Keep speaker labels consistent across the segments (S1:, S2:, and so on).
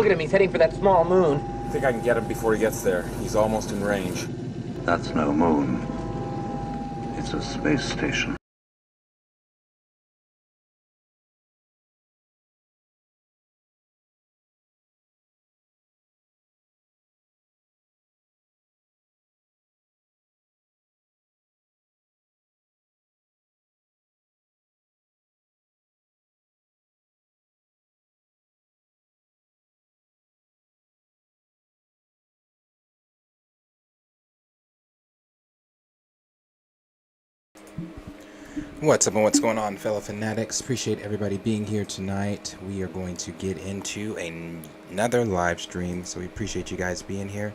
S1: Look at him, he's heading for that small moon.
S2: I think I can get him before he gets there. He's almost in range.
S3: That's no moon. It's a space station.
S4: What's up and what's going on, fellow fanatics? Appreciate everybody being here tonight. We are going to get into another live stream, so we appreciate you guys being here.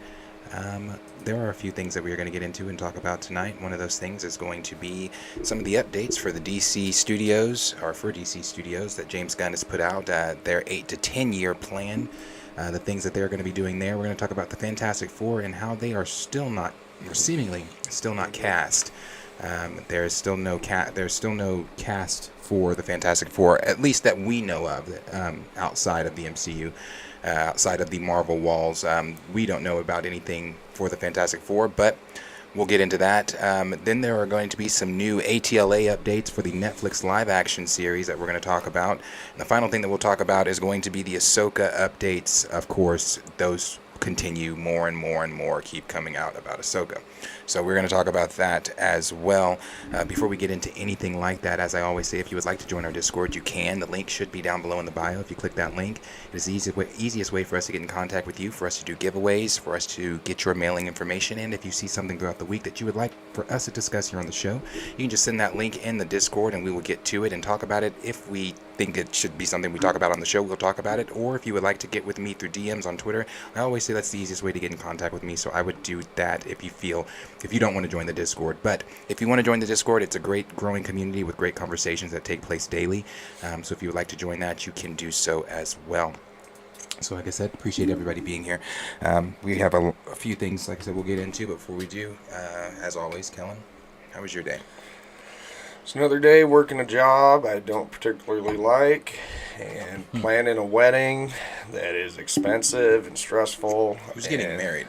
S4: There are a few things that we are going to get into and talk about tonight. One of those things is going to be some of the updates for the DC Studios, or for DC Studios, that James Gunn has put out, their 8 to 10 year plan, the things that they're going to be doing there. We're going to talk about the Fantastic Four and how they are still not, or seemingly still not cast. There's still no cast for the Fantastic Four, at least that we know of, outside of the MCU, outside of the Marvel walls. We don't know about anything for the Fantastic Four, but we'll get into that. Then there are going to be some new ATLA updates for the Netflix live-action series that we're going to talk about. And the final thing that we'll talk about is going to be the Ashoka updates. Of course, those continue more and more and more, keep coming out about Ashoka. So we're going to talk about that as well. Before we get into anything like that, as I always say, if you would like to join our Discord, you can. The link should be down below in the bio. If you click that link, it is the easiest way for us to get in contact with you, for us to do giveaways, for us to get your mailing information. And if you see something throughout the week that you would like for us to discuss here on the show, you can just send that link in the Discord and we will get to it and talk about it. If we think it should be something we talk about on the show, we'll talk about it. Or if you would like to get with me through DMs on Twitter, I always say that's the easiest way to get in contact with me, so I would do that if you don't want to join the Discord. But if you want to join the Discord, it's a great growing community with great conversations that take place daily. So if you would like to join that, you can do so as well. So like I said, appreciate everybody being here. We have a few things, like I said, we'll get into, but before we do, as always, Kellen, how was your day?
S5: It's another day working a job I don't particularly like and planning a wedding that is expensive and stressful.
S4: Who's getting married?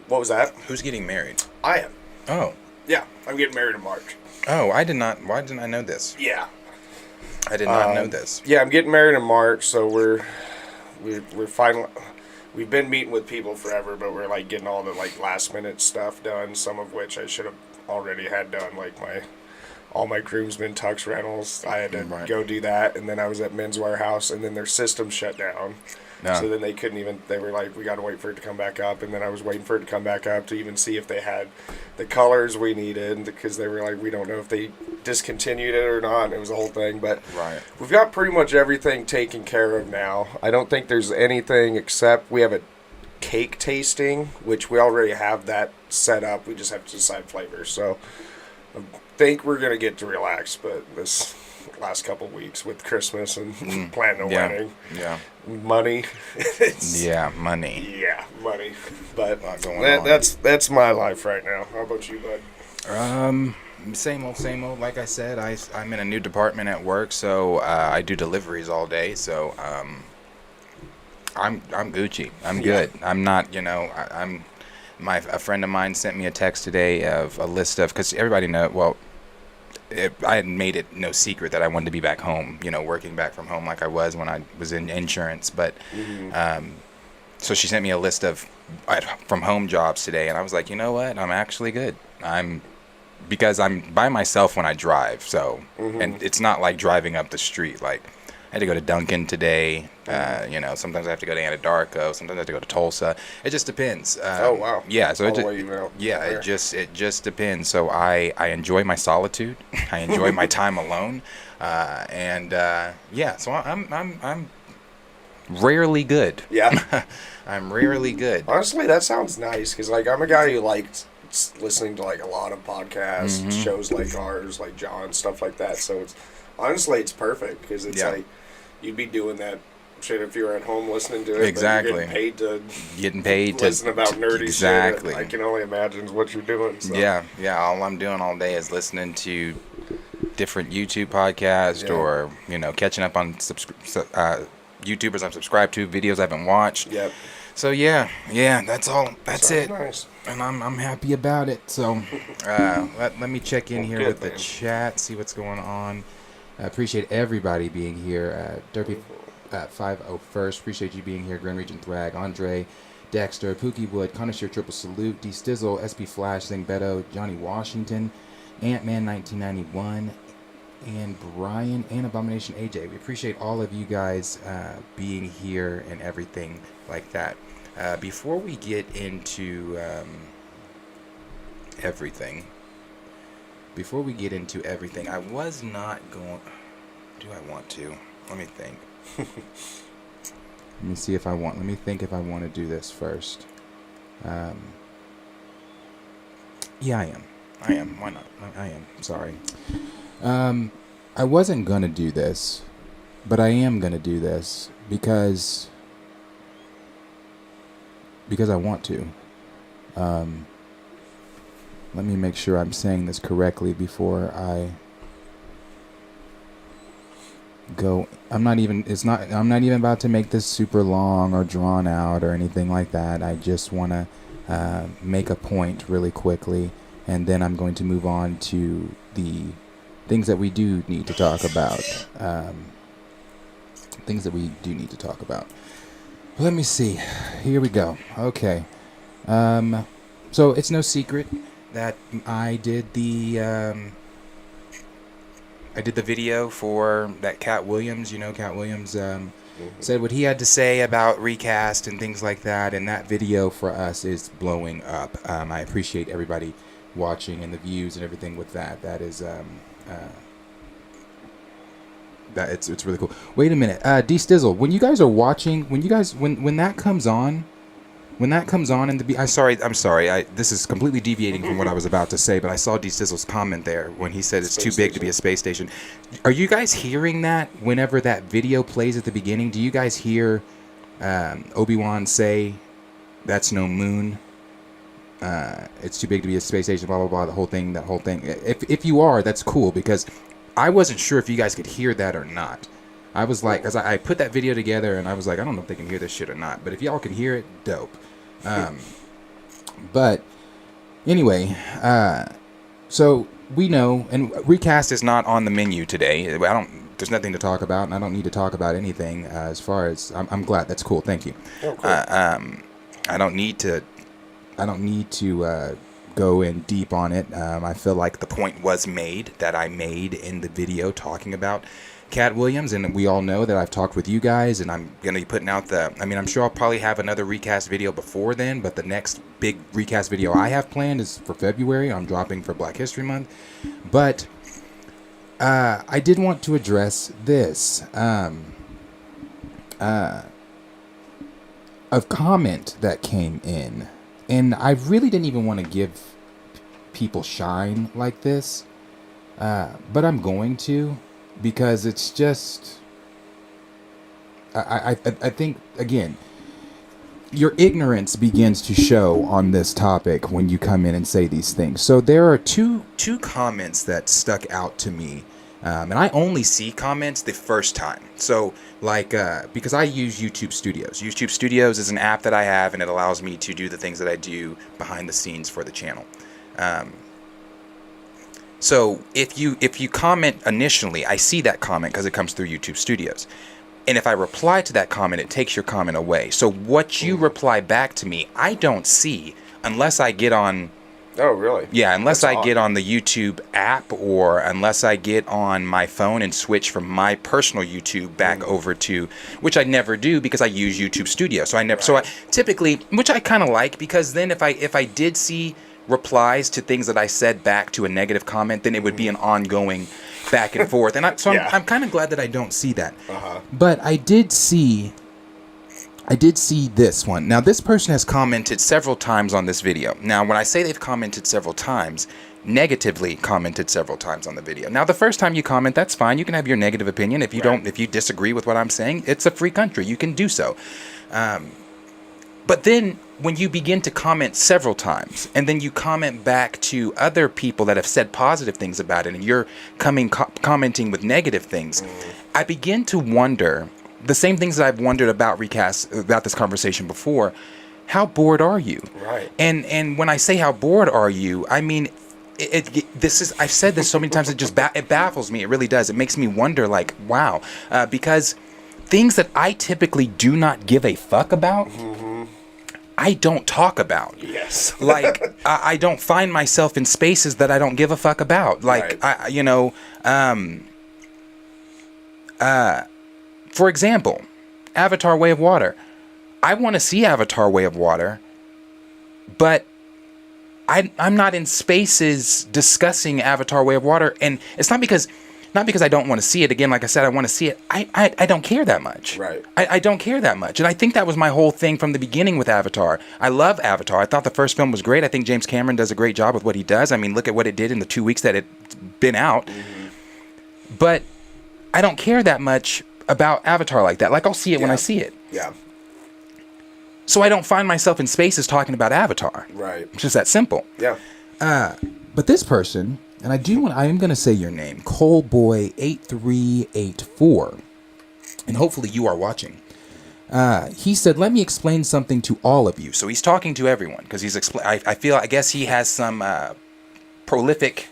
S5: What was that?
S4: Who's getting married?
S5: I am.
S4: Oh.
S5: Yeah, I'm getting married in March.
S4: Oh, I did not. Why didn't I know this?
S5: Yeah.
S4: I did not know this.
S5: Yeah, I'm getting married in March, so we're finally. We've been meeting with people forever, but we're like getting all the like last minute stuff done. Some of which I should have already had done, like all my groomsmen tux rentals. I had to go do that, and then I was at Men's Warehouse, and then their system shut down. No. So then they couldn't even, they were like, we got to wait for it to come back up, and then I was waiting for it to come back up to even see if they had the colors we needed, because they were like, we don't know if they discontinued it or not. It was a whole thing, but we've got pretty much everything taken care of now. I don't think there's anything except we have a cake tasting, which we already have that set up. We just have to decide flavors. So I think we're going to get to relax, but this last couple weeks with Christmas and planning a wedding. Yeah. Money.
S4: Money.
S5: Yeah, money. But that's my life right now. How about you, bud?
S4: Same old. Like I said, I'm in a new department at work, so I do deliveries all day. So I'm Gucci. I'm good. I'm not. A friend of mine sent me a text today of a list of, because everybody know. Well, I had made it no secret that I wanted to be back home. Working back from home like I was when I was in insurance. But so she sent me a list of from home jobs today, and I was like, you know what? I'm actually good. Because I'm by myself when I drive, so and it's not like driving up the street. Like I had to go to Duncan today. Sometimes I have to go to Anadarko. Sometimes I have to go to Tulsa. It just depends.
S5: Oh wow!
S4: Yeah, so it just depends. So I enjoy my solitude. I enjoy my time alone, So I'm rarely good.
S5: Yeah,
S4: I'm rarely good.
S5: Honestly, that sounds nice because like I'm a guy who likes listening to like a lot of podcasts, shows like ours, like John, stuff like that. So it's perfect because it's like you'd be doing that shit if you were at home listening to it.
S4: Exactly.
S5: But you're
S4: getting paid to
S5: listen about nerdy
S4: exactly.
S5: shit. I can only imagine what you're doing. So.
S4: Yeah. All I'm doing all day is listening to different YouTube podcasts or catching up on YouTubers I'm subscribed to, videos I haven't watched.
S5: Yep.
S4: So yeah, that's all. That's
S5: Sounds
S4: it.
S5: nice.
S4: And I'm happy about it. So let me check in here
S5: Good,
S4: with the
S5: man.
S4: chat, see what's going on. I appreciate everybody being here. Derpy 501st, appreciate you being here. Grand Region Thrag, Andre, Dexter, Pookie Wood, Connoisseur Triple Salute, D Stizzle, SP Flash, Zing Beto, Johnny Washington, Ant-Man 1991, and Brian and Abomination AJ. We appreciate all of you guys being here and everything like that. Before we get into everything, I was not going... Do I want to? Let me think. Let me see if I want... Let me think if I want to do this first. Yeah, I am. Why not? I am. Sorry. I wasn't going to do this, but I am going to do this because I want to. Let me make sure I'm saying this correctly before I go. I'm not even about to make this super long or drawn out or anything like that. I just want to make a point really quickly, and then I'm going to move on to the things that we do need to talk about. Let me see. Here we go. Okay. So it's no secret that I did the video for that Cat Williams. You know, Cat Williams said what he had to say about recast and things like that, and that video for us is blowing up. I appreciate everybody watching and the views and everything with that. That is that it's really cool. Wait a minute, D Stizzle, when you guys are watching, when that comes on in the I'm sorry. This is completely deviating from what I was about to say, but I saw D Stizzle's comment there when he said it's too big to be a space station. Are you guys hearing that whenever that video plays at the beginning? Do you guys hear Obi-Wan say, "That's no moon. It's too big to be a space station." Blah blah blah. That whole thing. If you are, that's cool, because I wasn't sure if you guys could hear that or not. I was like, because I put that video together and I was like, I don't know if they can hear this shit or not. But if y'all can hear it, dope. But anyway, so we know, and recast is not on the menu today. There's nothing to talk about, and I don't need to talk about anything as far as I'm glad. That's cool. Thank you.
S5: Oh, cool.
S4: I don't need to go in deep on it. I feel like the point was made that I made in the video talking about Cat Williams, and we all know that I've talked with you guys, and I'm going to be putting out I'm sure I'll probably have another recast video before then, but the next big recast video I have planned is for February. I'm dropping for Black History Month. But I did want to address this. A comment that came in, and I really didn't even want to give people shine like this, but I'm going to, because it's just, I think, again, your ignorance begins to show on this topic when you come in and say these things. So there are two comments that stuck out to me, and I only see comments the first time. So, like, because I use YouTube Studios. YouTube Studios is an app that I have, and it allows me to do the things that I do behind the scenes for the channel. So if you comment initially, I see that comment because it comes through YouTube Studios. And if I reply to that comment, it takes your comment away. So what you reply back to me, I don't see unless I get on...
S5: Oh, really?
S4: Yeah, unless
S5: That's
S4: I
S5: odd.
S4: get on the YouTube app, or unless I get on my phone and switch from my personal YouTube back over to... Which I never do because I use YouTube Studio. So I never... Right. So I typically... Which I kind of like, because then if I did see replies to things that I said back to a negative comment, then it would be an ongoing back and forth. And I'm kind of glad that I don't see that. But I did see this one. Now, this person has commented several times on this video. Now, when I say they've commented several times, negatively commented several times on the video. Now, the first time you comment, that's fine. You can have your negative opinion. If you if you disagree with what I'm saying, it's a free country. You can do so. But then when you begin to comment several times, and then you comment back to other people that have said positive things about it, and you're commenting with negative things, I begin to wonder, the same things that I've wondered about this conversation before. How bored are you?
S5: Right.
S4: And when I say how bored are you, I mean, I've said this so many times, it baffles me. It really does. It makes me wonder, like, wow, because things that I typically do not give a fuck about, I don't talk about.
S5: Yes.
S4: Like, I don't find myself in spaces that I don't give a fuck about. Like,
S5: Right.
S4: For example, Avatar Way of Water. I want to see Avatar Way of Water, but I'm not in spaces discussing Avatar Way of Water, and it's not because I don't want to see it. Again, like I said, I want to see it. I don't care that much.
S5: Right.
S4: I don't care that much, and I think that was my whole thing from the beginning with Avatar. I love Avatar. I thought the first film was great. I think James Cameron does a great job with what he does. I mean, look at what it did in the 2 weeks that it's been out. But I don't care that much about Avatar like that. Like, I'll see it when I see it.
S5: Yeah.
S4: So I don't find myself in spaces talking about Avatar.
S5: Right.
S4: It's just that simple.
S5: Yeah.
S4: But this person, and I am going to say your name, Coleboy8384, and hopefully you are watching. He said, let me explain something to all of you. So he's talking to everyone because I guess he has some prolific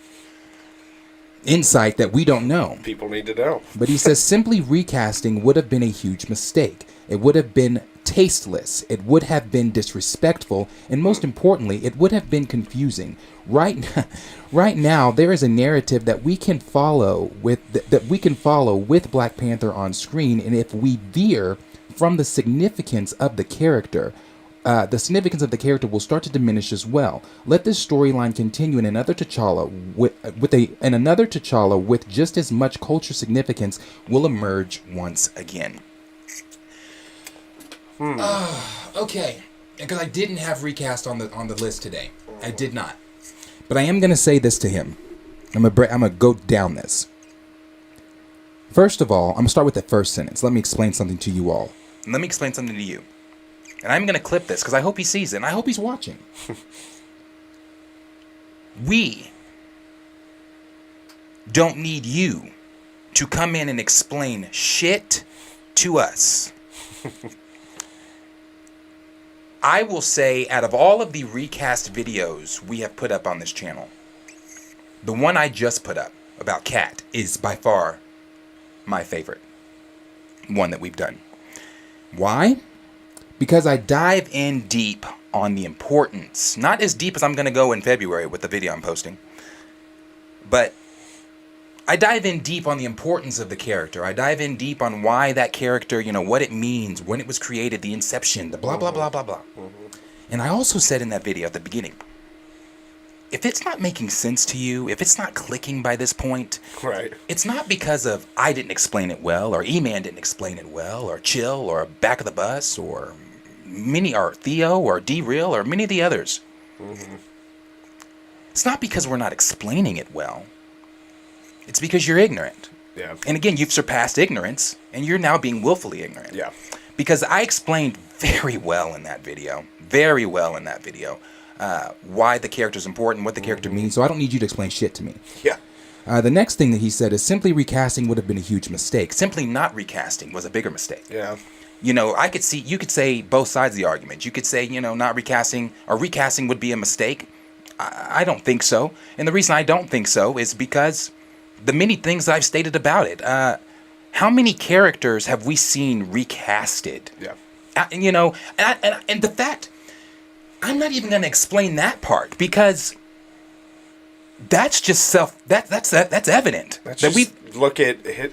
S4: insight that we don't know.
S5: People need to know.
S4: But he says, simply recasting would have been a huge mistake. It would have been tasteless. It would have been disrespectful, and most importantly, it would have been confusing. Right now, there is a narrative that we can follow with Black Panther on screen, and if we veer from the significance of the character, will start to diminish as well. Let this storyline continue, and another T'Challa with just as much culture significance will emerge once again. Okay, because I didn't have recast on the list today. I did not, but I am going to say this to him. I'm gonna go down this. First of all, I'm gonna start with the first sentence. Let me explain something to you all. Let me explain something to you. And I'm going to clip this because I hope he sees it and I hope he's watching. We don't need you to come in and explain shit to us. I will say, out of all of the recast videos we have put up on this channel, the one I just put up about Cat is by far my favorite one that we've done. Why? Because I dive in deep on the importance, not as deep as I'm going to go in February with the video I'm posting, but I dive in deep on the importance of the character. I dive in deep on why that character, what it means, when it was created, the inception, the blah, blah, blah, blah, blah. And I also said in that video at the beginning, if it's not making sense to you, if it's not clicking by this point,
S5: right,
S4: it's not because of I didn't explain it well, or E-Man didn't explain it well, or Chill, or Back of the Bus, or Theo, or D-Real, or many of the others. It's not because we're not explaining it well. It's because you're ignorant.
S5: Yeah.
S4: And again, you've surpassed ignorance, and you're now being willfully ignorant.
S5: Yeah.
S4: Because I explained very well in that video, why the character is important, what the character means, so I don't need you to explain shit to me.
S5: Yeah.
S4: The next thing that he said is simply recasting would have been a huge mistake. Simply not recasting was a bigger mistake.
S5: Yeah.
S4: You could say both sides of the argument. You could say, not recasting, or recasting would be a mistake. I don't think so. And the reason I don't think so is because the many things I've stated about it. How many characters have we seen recasted?
S5: Yeah.
S4: And the fact, I'm not even going to explain that part because that's just that's evident.
S5: Look at hit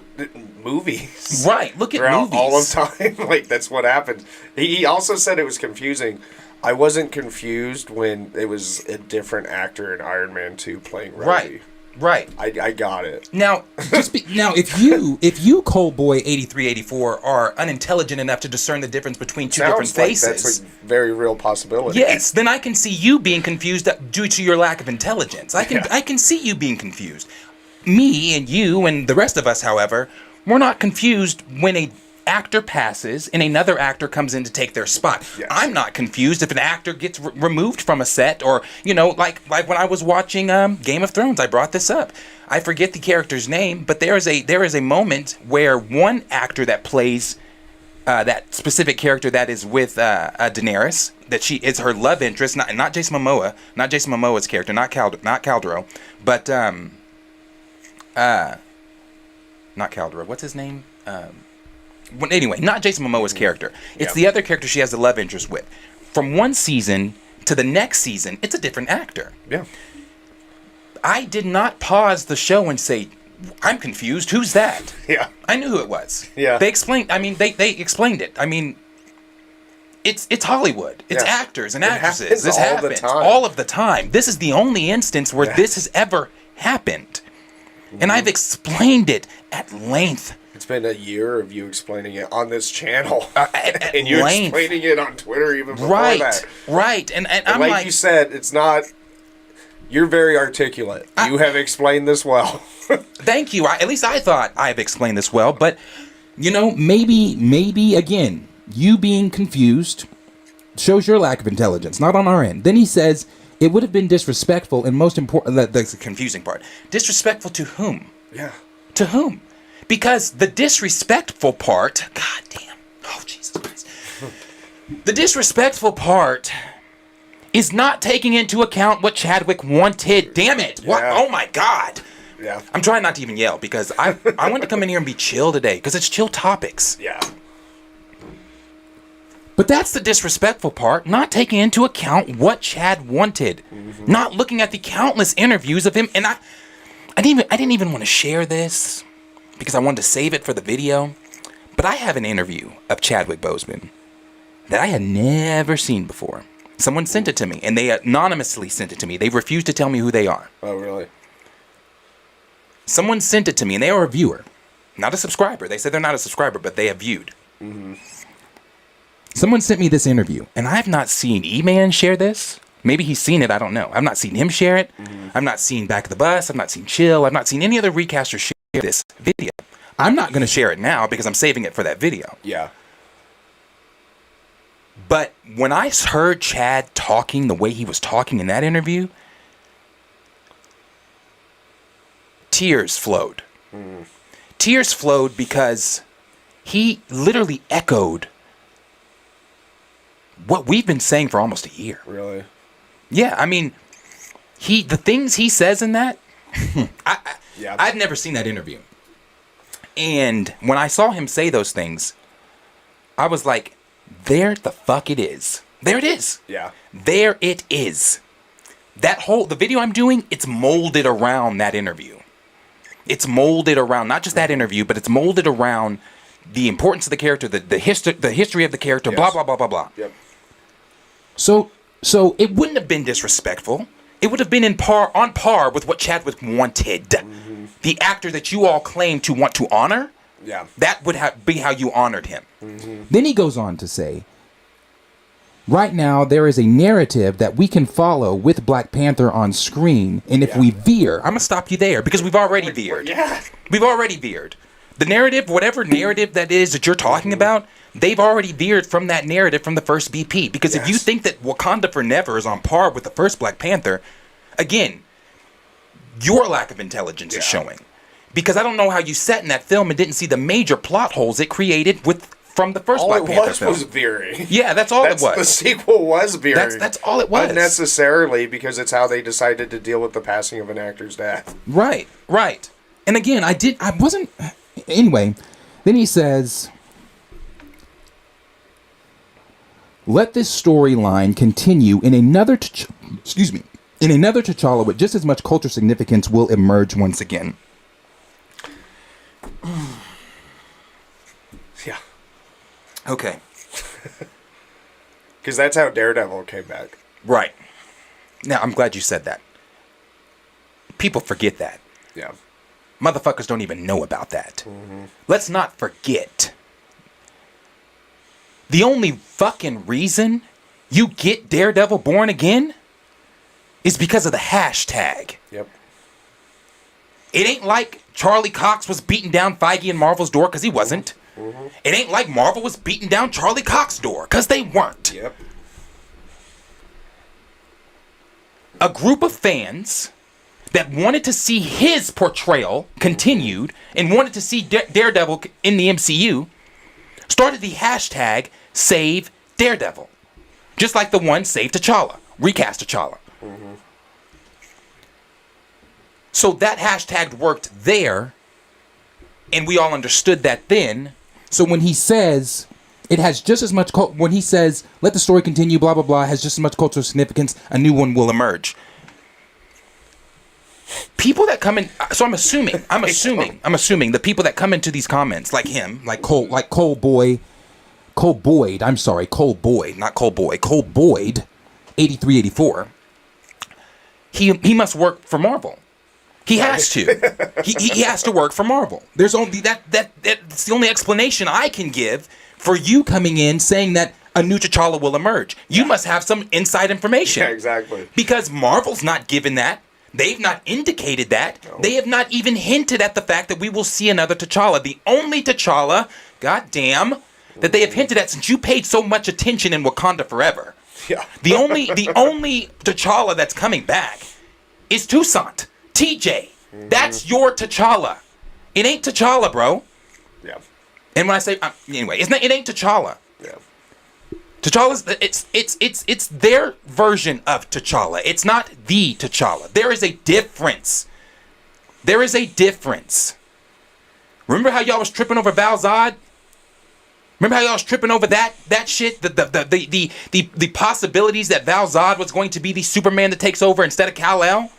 S5: movies.
S4: Right. Look at movies
S5: all the time. Like, that's what happens. He also said it was confusing. I wasn't confused when it was a different actor in Iron Man 2 playing Rhodey.
S4: Right.
S5: I got it.
S4: Now, if you Coleboy8384 are unintelligent enough to discern the difference between two different faces,
S5: that's a very real possibility.
S4: Yes, then I can see you being confused due to your lack of intelligence. I can see you being confused. Me and you and the rest of us, however, we're not confused when a actor passes and another actor comes in to take their spot.
S5: Yes.
S4: I'm not confused if an actor gets removed from a set, or like when I was watching Game of Thrones, I brought this up. I forget the character's name, but there is a moment where one actor that plays that specific character that is with Daenerys, that she is her love interest, not Jason Momoa, not Jason Momoa's character, not Khaldro, but not Khaldro. What's his name? Anyway, not Jason Momoa's character. It's the other character she has the love interest with. From one season to the next season, it's a different actor.
S5: Yeah.
S4: I did not pause the show and say, I'm confused. Who's that?
S5: Yeah.
S4: I knew who it was.
S5: Yeah.
S4: They explained. I mean, they explained it. I mean, it's Hollywood. It's
S5: Yeah.
S4: actors and
S5: It
S4: actresses.
S5: happens
S4: This
S5: all the
S4: happens
S5: time.
S4: all of the time. This is the only instance where this has ever happened, and I've explained it at length.
S5: It's been a year of you explaining it on this channel,
S4: At
S5: and you
S4: length.
S5: explaining it on Twitter even before
S4: Right,
S5: that.
S4: right, and I'm
S5: like
S4: like,
S5: you said, it's not. You're very articulate. You have explained this well.
S4: thank you. At least I thought I've explained this well, but maybe again, you being confused shows your lack of intelligence, not on our end. Then he says it would have been disrespectful, and most important, that's the confusing part. Disrespectful to whom?
S5: Yeah.
S4: To whom? Because the disrespectful part, God damn, oh Jesus Christ, the disrespectful part is not taking into account what Chadwick wanted. Damn it! What?
S5: Yeah.
S4: Oh my God!
S5: Yeah.
S4: I'm trying not to even yell because I want to come in here and be chill today because it's chill topics.
S5: Yeah.
S4: But that's the disrespectful part, not taking into account what Chad wanted, not looking at the countless interviews of him. And I didn't even want to share this because I wanted to save it for the video. But I have an interview of Chadwick Boseman that I had never seen before. Someone sent it to me, and they anonymously sent it to me. They refused to tell me who they are.
S5: Oh, really?
S4: Someone sent it to me, and they are a viewer, not a subscriber. They said they're not a subscriber, but they have viewed. Someone sent me this interview, and I have not seen E-Man share this. Maybe he's seen it, I don't know. I've not seen him share it. I've not seen Back of the Bus. I've not seen Chill. I've not seen any other recasters share this video. I'm not going to share it now because I'm saving it for that video.
S5: Yeah.
S4: But when I heard Chad talking the way he was talking in that interview, tears flowed. Tears flowed because he literally echoed what we've been saying for almost a year.
S5: Really?
S4: Yeah, I mean, the things he says in that,
S5: Yeah.
S4: I've never seen that interview. And when I saw him say those things, I was like, there the fuck it is. There it is.
S5: Yeah.
S4: There it is. The video I'm doing, it's molded around that interview. It's molded around not just that interview, but it's molded around the importance of the character, the history of the character,
S5: Yes.
S4: blah, blah, blah, blah, blah.
S5: Yep.
S4: So it wouldn't have been disrespectful. It would have been on par with what Chadwick wanted. The actor that you all claim to want to honor,
S5: Yeah.
S4: that would be how you honored him. Then he goes on to say, right now there is a narrative that we can follow with Black Panther on screen, and if we veer, I'm going to stop you there because we've already veered.
S5: Yeah.
S4: We've already veered. The narrative, whatever narrative that is that you're talking about, they've already veered from that narrative from the first BP. Because if you
S5: Yes.
S4: think that Wakanda Forever is on par with the first Black Panther, again, your lack of intelligence is showing. Because I don't know how you sat in that film and didn't see the major plot holes it created from the first
S5: All
S4: Black
S5: it
S4: Panther film.
S5: was veering.
S4: Yeah, that's all it was.
S5: The sequel was veering.
S4: That's all it was.
S5: Unnecessarily, because it's how they decided to deal with the passing of an actor's death.
S4: Right. And again, anyway, then he says, let this storyline continue in another T'Challa with just as much culture significance will emerge once again.
S5: Yeah.
S4: Okay.
S5: Because that's how Daredevil came back.
S4: Right. Now, I'm glad you said that. People forget that.
S5: Yeah.
S4: Motherfuckers don't even know about that. Let's not forget. The only fucking reason you get Daredevil Born Again is because of the hashtag.
S5: Yep.
S4: It ain't like Charlie Cox was beating down Feige and Marvel's door, because he wasn't. It ain't like Marvel was beating down Charlie Cox's door, because they weren't.
S5: Yep.
S4: A group of fans that wanted to see his portrayal continued and wanted to see Daredevil in the MCU started the hashtag Save Daredevil. Just like the one Save T'Challa, recast T'Challa. Mm-hmm. So that hashtag worked there, and we all understood that then. So when he says it has just as much, when he says let the story continue, blah blah blah, has just as much cultural significance, a new one will emerge. People that come in, so I'm assuming the people that come into these comments, like him, like Cole Boyd, Cole Boyd, 8384. He must work for Marvel. He has to. He has to work for Marvel. There's only that's the only explanation I can give for you coming in saying that a new T'Challa will emerge. You must have some inside information.
S5: Yeah, exactly.
S4: Because Marvel's not given that. They've not indicated that. No. They have not even hinted at the fact that we will see another T'Challa. The only T'Challa, goddamn, that they have hinted at since you paid so much attention in Wakanda Forever.
S5: Yeah.
S4: The only T'Challa that's coming back is Toussaint. TJ. Mm-hmm. That's your T'Challa. It ain't T'Challa, bro.
S5: Yeah.
S4: And when I say anyway, it ain't T'Challa.
S5: Yeah.
S4: T'Challa's it's their version of T'Challa. It's not the T'Challa. There is a difference. There is a difference. Remember how y'all was tripping over Val Zod? Remember how y'all was tripping over that shit? The possibilities that Val Zod was going to be the Superman that takes over instead of Kal-El?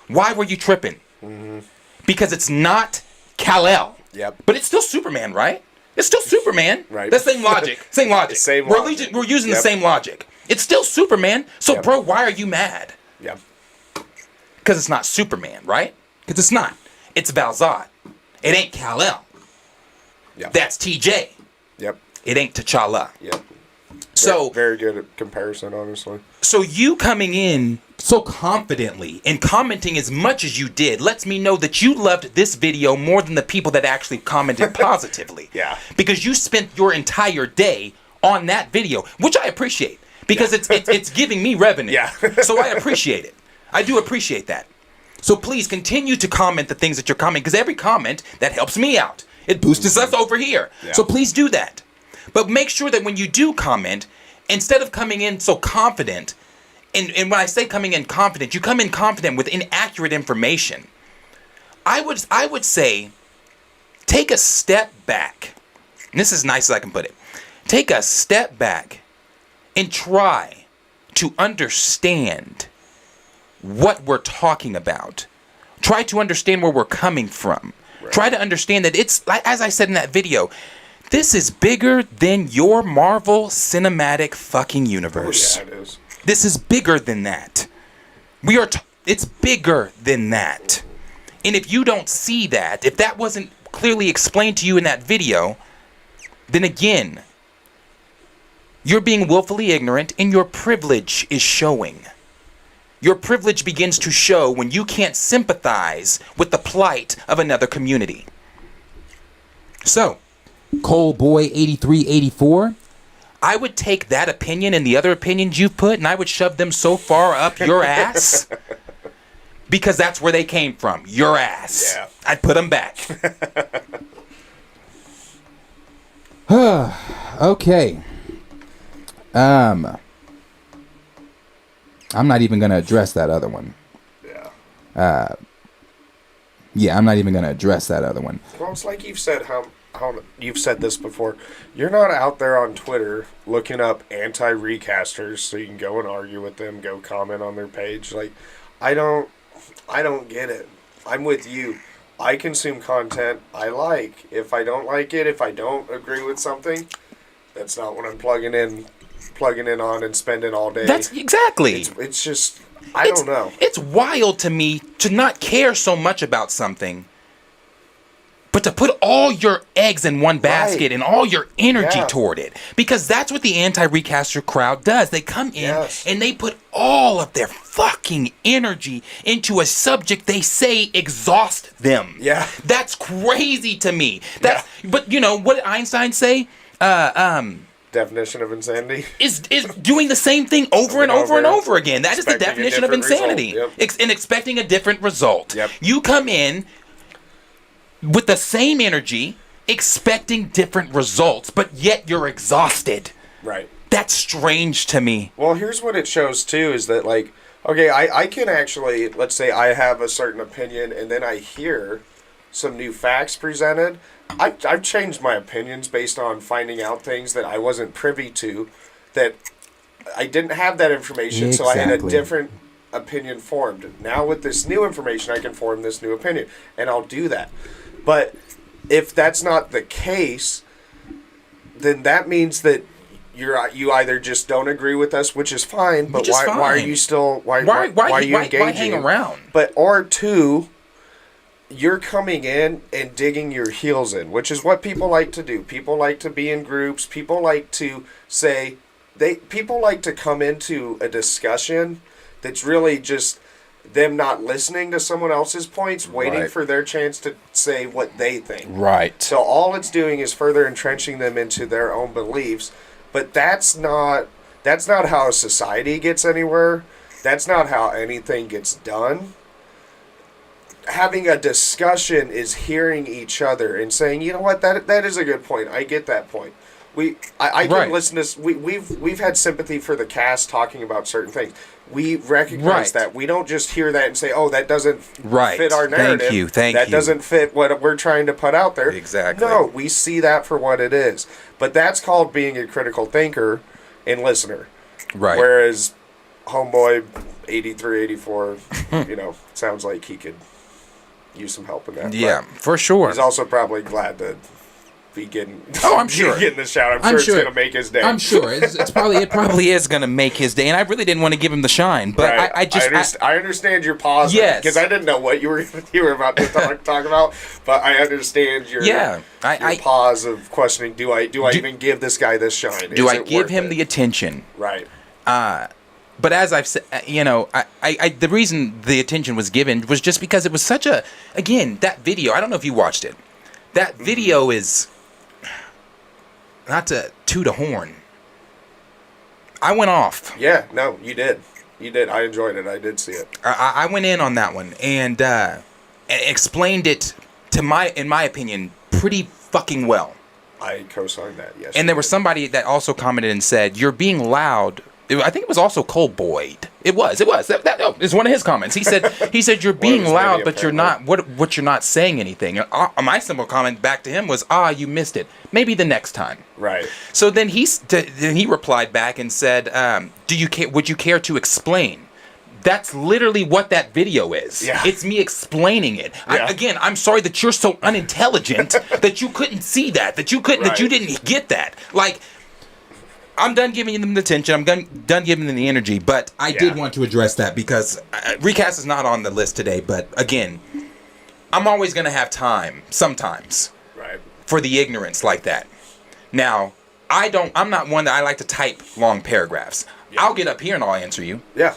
S4: Why were you tripping? Mm-hmm. Because it's not Kal-El.
S5: Yep.
S4: But it's still Superman, right? It's still Superman.
S5: Right.
S4: The same logic. Same logic.
S5: Same logic.
S4: We're using the same logic. It's still Superman. So, bro, why are you mad?
S5: Yep.
S4: Because it's not Superman, right? Because it's not. It's Val Zod. It ain't Kal-El.
S5: Yep.
S4: That's TJ.
S5: Yep.
S4: It ain't T'Challa.
S5: Yep.
S4: So
S5: very good comparison, honestly.
S4: So you coming in so confidently and commenting as much as you did lets me know that you loved this video more than the people that actually commented positively.
S5: Yeah.
S4: Because you spent your entire day on that video, which I appreciate because it's giving me revenue.
S5: Yeah.
S4: So I appreciate it. I do appreciate that. So please continue to comment the things that you're commenting because every comment that helps me out. It boosts us over here. Yeah. So please do that. But make sure that when you do comment, instead of coming in so confident, and when I say coming in confident, you come in confident with inaccurate information. I would say, take a step back. And this is as nice as I can put it. Take a step back and try to understand what we're talking about. Try to understand where we're coming from. Right. Try to understand that it's, as I said in that video, this is bigger than your Marvel Cinematic fucking universe.
S5: Oh, yeah, it is.
S4: This is bigger than that. It's bigger than that. And if you don't see that, if that wasn't clearly explained to you in that video, then again, you're being willfully ignorant and your privilege is showing. Your privilege begins to show when you can't sympathize with the plight of another community. So, Cole Boy 8384, I would take that opinion and the other opinions you've put and I would shove them so far up your ass because that's where they came from, your ass.
S5: Yeah.
S4: I'd put them back. Okay. I'm not even going to address that other one.
S5: Yeah.
S4: Yeah, I'm not even going to address that other one.
S5: Well, it's like you've said how you've said this before. You're not out there on Twitter looking up anti-recasters so you can go and argue with them, go comment on their page. Like, I don't get it. I'm with you. I consume content I like. If I don't like it, if I don't agree with something, that's not what I'm plugging in on and spending all day.
S4: That's exactly.
S5: It's just, I don't know.
S4: It's wild to me to not care so much about something, but to put all your eggs in one basket and all your energy toward it. Because that's what the anti-recaster crowd does. They come in and they put all of their fucking energy into a subject they say exhausts them.
S5: Yeah.
S4: That's crazy to me. But you know, what did Einstein say?
S5: Definition of insanity
S4: is doing the same thing over and over again. That is the definition of insanity.
S5: Yep.
S4: And expecting a different result.
S5: Yep.
S4: You come in with the same energy, expecting different results, but yet you're exhausted.
S5: Right.
S4: That's strange to me.
S5: Well, here's what it shows too, is that like, okay, I can actually, let's say I have a certain opinion and then I hear some new facts presented. I've changed my opinions based on finding out things that I wasn't privy to, that I didn't have that information, so I had a different opinion formed. Now with this new information, I can form this new opinion, and I'll do that. But if that's not the case, then that means that you either just don't agree with us, which is fine, but why are you still why are you engaging?
S4: Why hang around?
S5: But or two, you're coming in and digging your heels in, which is what people like to do. People like to be in groups. People like to say people like to come into a discussion that's really just them not listening to someone else's points, waiting for their chance to say what they think.
S4: Right.
S5: So all it's doing is further entrenching them into their own beliefs. But that's not how a society gets anywhere. That's not how anything gets done. Having a discussion is hearing each other and saying, you know what, that is a good point. I get that point. I can listen to. We've had sympathy for the cast talking about certain things. We recognize that. We don't just hear that and say, "Oh, that doesn't fit our narrative."
S4: Thank you.
S5: That doesn't fit what we're trying to put out there.
S4: Exactly.
S5: No, we see that for what it is. But that's called being a critical thinker and listener.
S4: Right.
S5: Whereas homeboy 83, 84, sounds like he could use some help in that.
S4: Yeah, for sure.
S5: He's also probably glad to be getting.
S4: Oh, I'm sure.
S5: Getting the shout. I'm sure it's gonna make his day.
S4: I'm sure it probably is gonna make his day, and I really didn't want to give him the shine, but
S5: right. I understand your pause.
S4: Yes,
S5: because I didn't know what you were about to talk about, but I understand your pause of questioning. Do I even give this guy this shine?
S4: Do I give him the attention?
S5: Right.
S4: But as I've said, the reason the attention was given was just because it was such a, again, that video. I don't know if you watched it. That video is. Not to toot a horn. I went off.
S5: Yeah, no, you did. You did. I enjoyed it. I did see it.
S4: I went in on that one and explained it in my opinion, pretty fucking well.
S5: I co-signed that. Yes.
S4: And there was somebody that also commented and said, "You're being loud." I think it was also Cole Boyd. It was. It's one of his comments. He said you're being loud, but you're not. What you're not saying anything. My simple comment back to him was, you missed it. Maybe the next time.
S5: Right.
S4: So then he replied back and said, would you care to explain? That's literally what that video is.
S5: Yeah.
S4: It's me explaining it.
S5: Yeah.
S4: I'm sorry that you're so unintelligent that you couldn't see that you didn't get that. Like. I'm done giving them the attention. I'm done giving them the energy. But I did want to address that because Recast is not on the list today. But again, I'm always going to have time sometimes for the ignorance like that. Now, I'm not one that I like to type long paragraphs. Yeah. I'll get up here and I'll answer you. Yeah.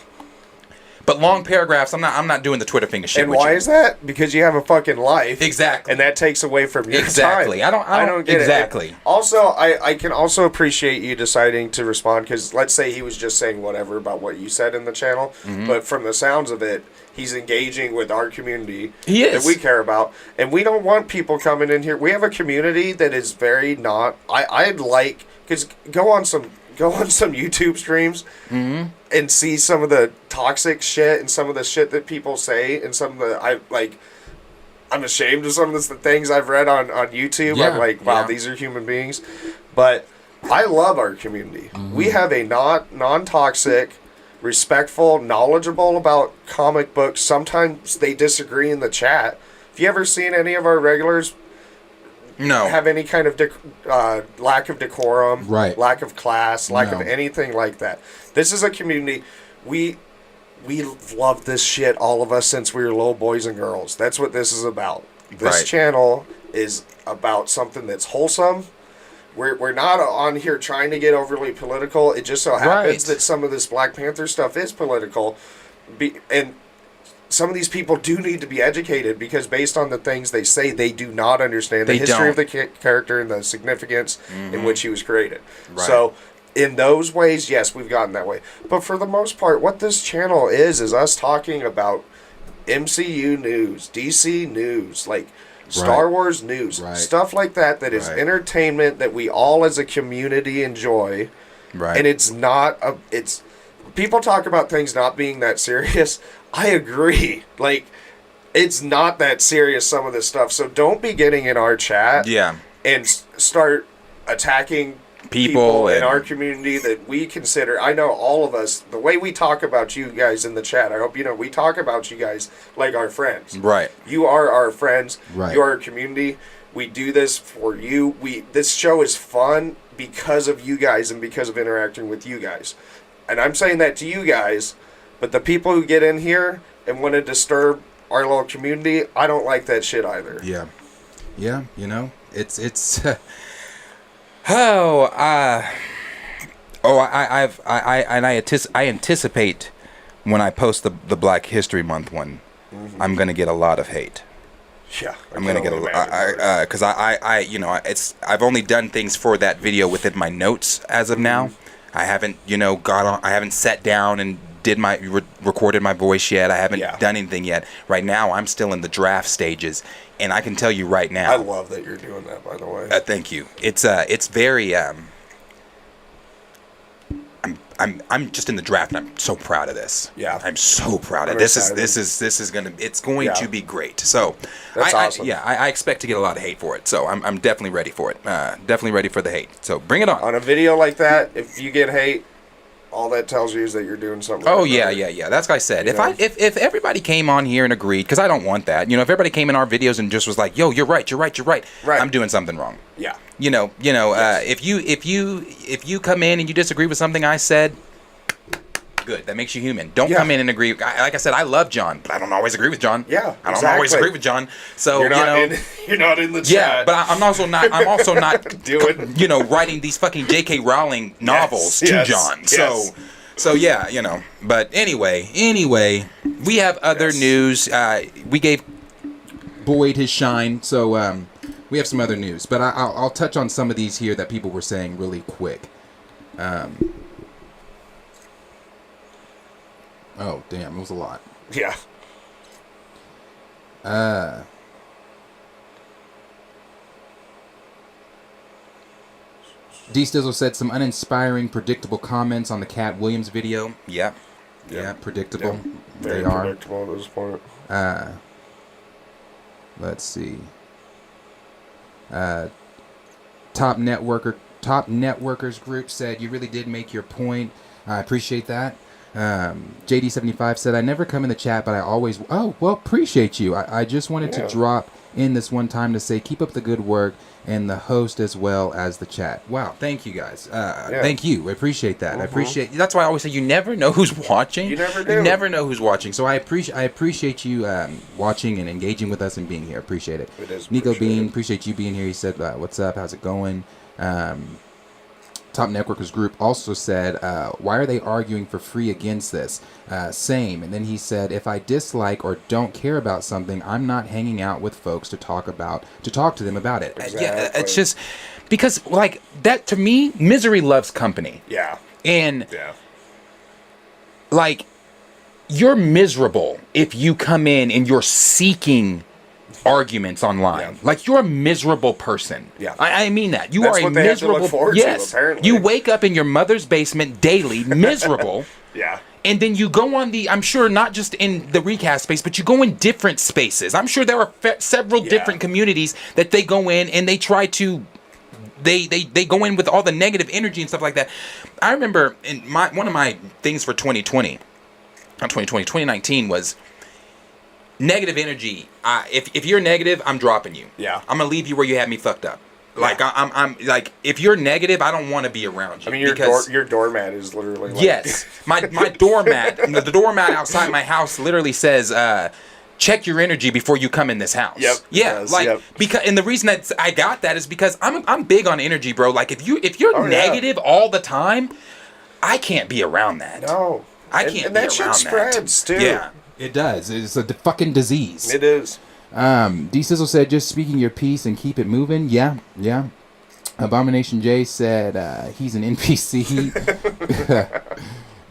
S4: But long paragraphs, I'm not doing the Twitter finger shit.
S5: And why is that? Because you have a fucking life.
S4: Exactly.
S5: And that takes away from your time.
S4: I don't get exactly.
S5: It. Also, I can also appreciate you deciding to respond because let's say he was just saying whatever about what you said in the channel, but from the sounds of it, he's engaging with our community that we care about, and we don't want people coming in here. We have a community that is very not. I'd like because go on some YouTube streams and see some of the toxic shit and some of the shit that people say and some of the I'm ashamed of some of the things I've read on YouTube. Yeah, I'm like, wow, these are human beings. But I love our community. We have a non-toxic, respectful, knowledgeable about comic books. Sometimes they disagree in the chat. Have you ever seen any of our regulars have any kind of lack of decorum, lack of class, lack of anything like that? This is a community. We love this shit, all of us, since we were little boys and girls. That's what this is about. This channel is about something that's wholesome. We're not on here trying to get overly political. It just so happens that some of this Black Panther stuff is political. And some of these people do need to be educated because based on the things they say, they do not understand the history of the character and the significance in which he was created. So in those ways, yes, we've gotten that way. But for the most part, what this channel is us talking about MCU news, DC news, like Star Wars news,
S4: Right.
S5: stuff like that is
S4: Right.
S5: entertainment that we all as a community enjoy.
S4: Right.
S5: And it's not it's people talk about things not being that serious. I agree. Like, it's not that serious, some of this stuff. So don't be getting in our chat
S4: Yeah.
S5: and start attacking
S4: People
S5: in
S4: and-
S5: our community that we consider. I know all of us, the way we talk about you guys in the chat, I hope you know, we talk about you guys like our friends.
S4: Right.
S5: You are our friends.
S4: Right.
S5: You are our community. We do this for you. This show is fun because of you guys and because of interacting with you guys. And I'm saying that to you guys, but the people who get in here and want to disturb our little community, I don't like that shit either.
S4: Yeah. Yeah, you know, it's I anticipate when I post the Black History Month one, I'm gonna get a lot of hate.
S5: Yeah,
S4: I'm gonna get a because you know, I've only done things for that video within my notes as of now. I haven't, you know, I haven't sat down and did recorded my voice yet. I haven't done anything yet. Right now, I'm still in the draft stages, and I can tell you right now.
S5: I love that you're doing that, by the way.
S4: Thank you. It's very I'm just in the draft, and I'm so proud of this.
S5: Yeah.
S4: I'm so proud of
S5: I'm
S4: this.
S5: excited.
S4: This is going to be great. So
S5: That's awesome.
S4: I expect to get a lot of hate for it. So I'm definitely ready for it. Definitely ready for the hate. So bring it on.
S5: On a video like that, if you get hate, all that tells you is that you're doing something.
S4: Oh
S5: right.
S4: yeah. That's what I said.
S5: You
S4: If
S5: know?
S4: if everybody came on here and agreed, because I don't want that. You know, if everybody came in our videos and just was like, "Yo, you're right.
S5: Right.
S4: I'm doing something wrong."
S5: Yeah.
S4: You know.
S5: Yes.
S4: If you come in and you disagree with something I said, good. That makes you human. Don't
S5: Yeah.
S4: come in and agree. Like I said, I love John, but I don't always agree with John.
S5: Yeah,
S4: I don't always
S5: exactly.
S4: agree with John. So
S5: You're not in the chat.
S4: yeah, but I'm also not. I'm also not
S5: Doing-
S4: writing these fucking J.K. Rowling novels to
S5: yes,
S4: John.
S5: yes.
S4: So yeah, But anyway, we have other news. We gave Boyd his shine, so we have some other news. But I'll touch on some of these here that people were saying really quick. Oh damn, it was a lot.
S5: Yeah.
S4: D Stizzle said some uninspiring, predictable comments on the Cat Williams video. Yeah, predictable.
S5: Yeah. Very
S4: They are.
S5: predictable at this point.
S4: Let's see. Top Networkers group said you really did make your point. I appreciate that. JD75 said I never come in the chat, but I always. Oh well, appreciate you. I just wanted to drop in this one time to say keep up the good work, and the host as well as the chat. Wow, thank you guys. Thank you. I appreciate that. I appreciate. That's why I always say you never know who's watching.
S5: You never do.
S4: You never know who's watching. So I appreciate you watching and engaging with us and being here. Appreciate it.
S5: It is
S4: Nico
S5: appreciated.
S4: Bean, appreciate you being here. He said, "What's up? How's it going?" Top Networkers group also said, "Why are they arguing for free against this?" Same. And then he said, "If I dislike or don't care about something, I'm not hanging out with folks to talk to them about it." Yeah,
S5: Exactly.
S4: it's just because like that to me, misery loves company.
S5: Yeah.
S4: And
S5: Yeah.
S4: like you're miserable if you come in and you're seeking arguments online.
S5: Yeah.
S4: Like you're a miserable person.
S5: Yeah.
S4: I mean that. You
S5: That's
S4: are a
S5: what they have to
S4: miserable
S5: look forward to,
S4: yes.
S5: apparently.
S4: You wake up in your mother's basement daily, miserable.
S5: Yeah.
S4: And then you go on I'm sure not just in the recast space, but you go in different spaces. I'm sure there are several different communities that they go in and they try to they go in with all the negative energy and stuff like that. I remember in one of my things for 2019 was negative energy. If you're negative, I'm dropping you.
S5: Yeah.
S4: I'm gonna leave you where you had me fucked up. Like I'm like if you're negative, I don't want to be around you.
S5: I mean,
S4: because
S5: your doormat is literally like...
S4: yes, my doormat, the doormat outside my house literally says, check your energy before you come in this house.
S5: Yep, it
S4: Yeah.
S5: does,
S4: Like
S5: yep.
S4: because and the reason that I got that is because I'm big on energy, bro. Like if you're
S5: Oh, yeah.
S4: negative all the time, I can't be around that.
S5: No.
S4: I can't
S5: and
S4: be
S5: that shit
S4: around
S5: spreads,
S4: that.
S5: too.
S4: Yeah. It does. It's a fucking disease.
S5: It is.
S4: D Sizzle said, just speaking your piece and keep it moving. Yeah. Abomination J said he's an NPC.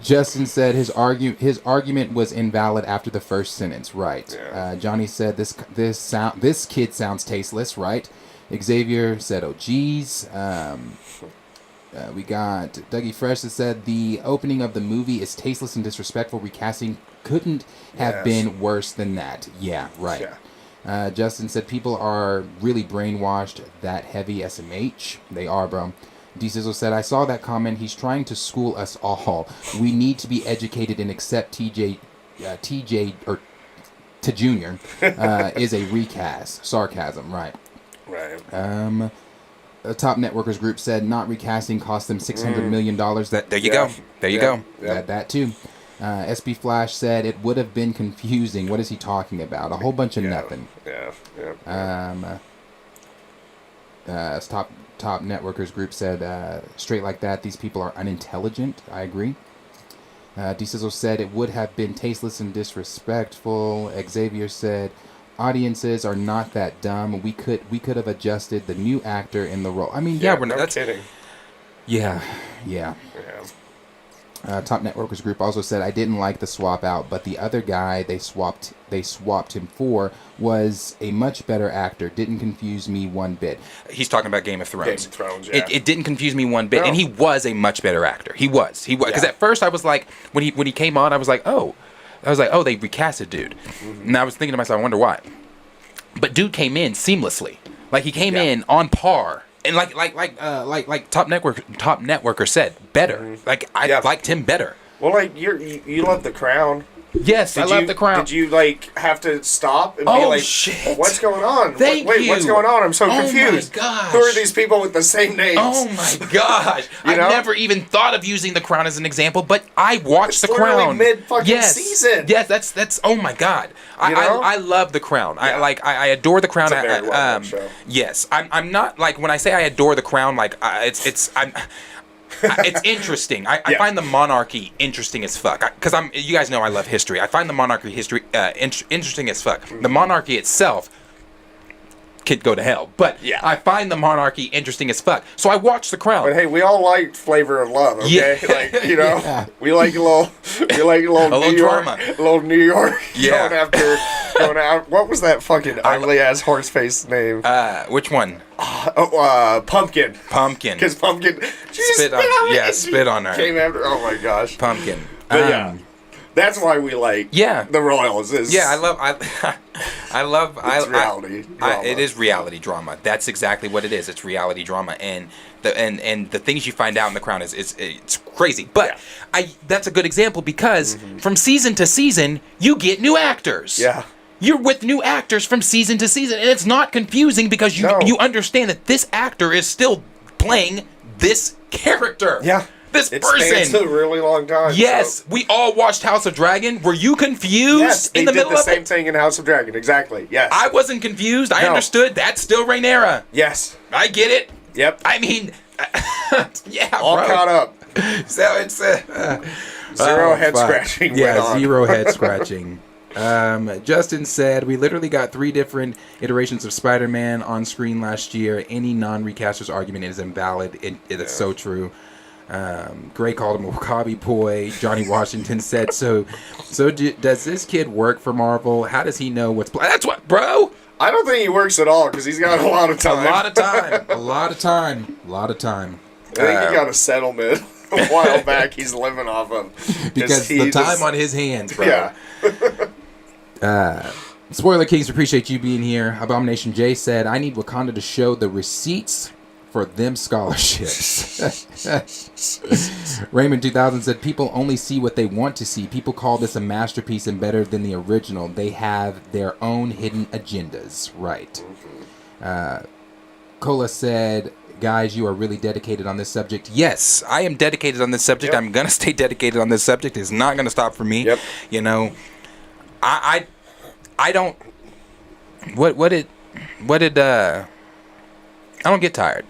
S4: Justin said his argument was invalid after the first sentence. Right.
S5: Yeah.
S4: Johnny said this kid sounds tasteless. Right. Xavier said, "Oh geez." We got Dougie Fresh that said the opening of the movie is tasteless and disrespectful. Recasting couldn't have been worse than that. Yeah. Right.
S5: Yeah.
S4: Justin said people are really brainwashed. That heavy SMH. They are, bro. D Sizzle said, I saw that comment. He's trying to school us all. We need to be educated and accept TJ or to Junior is a recast. Sarcasm, right?
S5: Right.
S4: A top networkers group said not recasting cost them $600 million.
S5: There you go.
S4: Yeah. That too. SB Flash said it would have been confusing. What is he talking about? A whole bunch of nothing.
S5: Yeah.
S4: Top networkers group said straight like that. These people are unintelligent. I agree. D Sizzle said it would have been tasteless and disrespectful. Xavier said audiences are not that dumb. We could have adjusted the new actor in the role. I mean,
S5: we're not. That's kidding.
S4: Yeah. Top networkers group also said I didn't like the swap out, but the other guy they swapped him for was a much better actor. Didn't confuse me one bit. He's talking about Game of Thrones.
S5: Game of Thrones, yeah.
S4: It didn't confuse me one bit, and he was a much better actor. He was because at first I was like when he came on I was like oh they recasted dude, and I was thinking to myself I wonder why, but dude came in seamlessly, like he came in on par. And like top networker said, better. Like I liked him better.
S5: Well, like you love The Crown.
S4: Yes, I love The Crown.
S5: Did you like have to stop and be like,
S4: shit.
S5: "What's going on?
S4: Wait,
S5: what's going on? I'm so confused.
S4: Oh my gosh.
S5: Who are these people with the same names?"
S4: Oh my gosh! I never even thought of using The Crown as an example, but I watched The Crown
S5: mid fucking season.
S4: Yes, that's. Oh my god! I love The Crown.
S5: Yeah.
S4: I adore The Crown.
S5: It's a very well-known show.
S4: Yes, I'm not like when I say I adore The Crown. Like it's interesting. I find the monarchy interesting as fuck. Because you guys know I love history. I find the monarchy interesting as fuck. The monarchy itself could go to hell, but I find the monarchy interesting as fuck. So I watched The Crown.
S5: But hey, we all liked Flavor of Love. Okay, like we like a little New York,
S4: drama,
S5: a little New York.
S4: Yeah.
S5: going out. What was that fucking ugly ass horse face name?
S4: Which one?
S5: Pumpkin.
S4: Pumpkin.
S5: Because Pumpkin.
S4: Spit on. Spit on her.
S5: Came after. Oh my gosh.
S4: Pumpkin.
S5: But that's why we like the Royals.
S4: I love
S5: it's reality drama.
S4: It is reality drama. That's exactly what it is. It's reality drama, and the things you find out in The Crown is it's crazy. But that's a good example because from season to season you get new actors.
S5: Yeah.
S4: You're with new actors from season to season, and it's not confusing because you understand that this actor is still playing this character.
S5: Yeah.
S4: This
S5: it
S4: person.
S5: Spans a really long time.
S4: Yes,
S5: so.
S4: we all watched House of Dragon. Were you confused
S5: yes,
S4: in the middle of it?
S5: They did the same thing in House of Dragon. Exactly. Yes.
S4: I wasn't confused. I understood. That's still Rhaenyra.
S5: Yes.
S4: I get it.
S5: Yep.
S4: I mean,
S5: all
S4: bro.
S5: Caught up.
S4: So it's
S5: zero head scratching.
S4: Yeah, zero head scratching. Justin said, we literally got 3 different iterations of Spider-Man on screen last year. Any non-recaster's argument is invalid. It is so true. Gray called him a Wakabi boy. Johnny Washington said, so does this kid work for Marvel? How does he know what's... That's what, bro!
S5: I don't think he works at all because he's got a lot of time.
S4: A lot of time.
S5: I think he got a settlement a while back he's living off of.
S4: Because the time on his hands, bro. Yeah. Spoiler Kings, appreciate you being here. Abomination J said, I need Wakanda to show the receipts for them scholarships. Raymond 2000 said, people only see what they want to see. People call this a masterpiece and better than the original. They have their own hidden agendas. Right. Cola said, guys, you are really dedicated on this subject. Yes, I am dedicated on this subject. I'm going to stay dedicated on this subject. It's not going to stop for me.
S5: Yep.
S4: You know, I don't, what did, I don't get tired.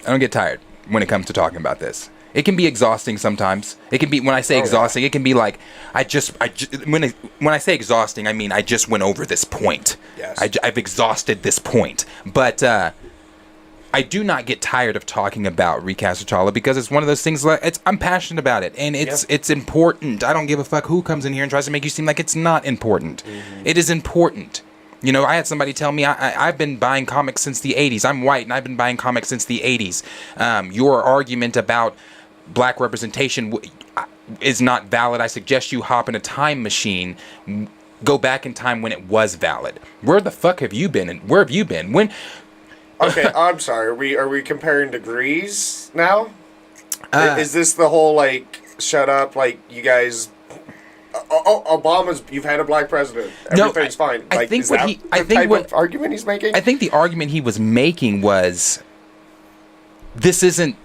S4: I don't get tired when it comes to talking about this. It can be exhausting sometimes. It can be, when I say exhausting, it can be like, when I say exhausting, I mean, I just went over this point.
S5: Yes.
S4: I've exhausted this point. But, I do not get tired of talking about recast T'Challa because it's one of those things that I'm passionate about it, and it's important. I don't give a fuck who comes in here and tries to make you seem like it's not important. It is important. You know, I had somebody tell me I've been buying comics since the 80s. I'm white and I've been buying comics since the 80s. Your argument about black representation is not valid. I suggest you hop in a time machine, go back in time when it was valid. Where the fuck have you been? And where have you been? When?
S5: Okay, I'm sorry. Are we comparing degrees now? Is this the whole like shut up? Like you guys. Obama's. You've had a black president. Everything's fine. Like,
S4: I think
S5: is
S4: what
S5: that
S4: he.
S5: the type of argument he's making.
S4: I think the argument he was making was, this isn't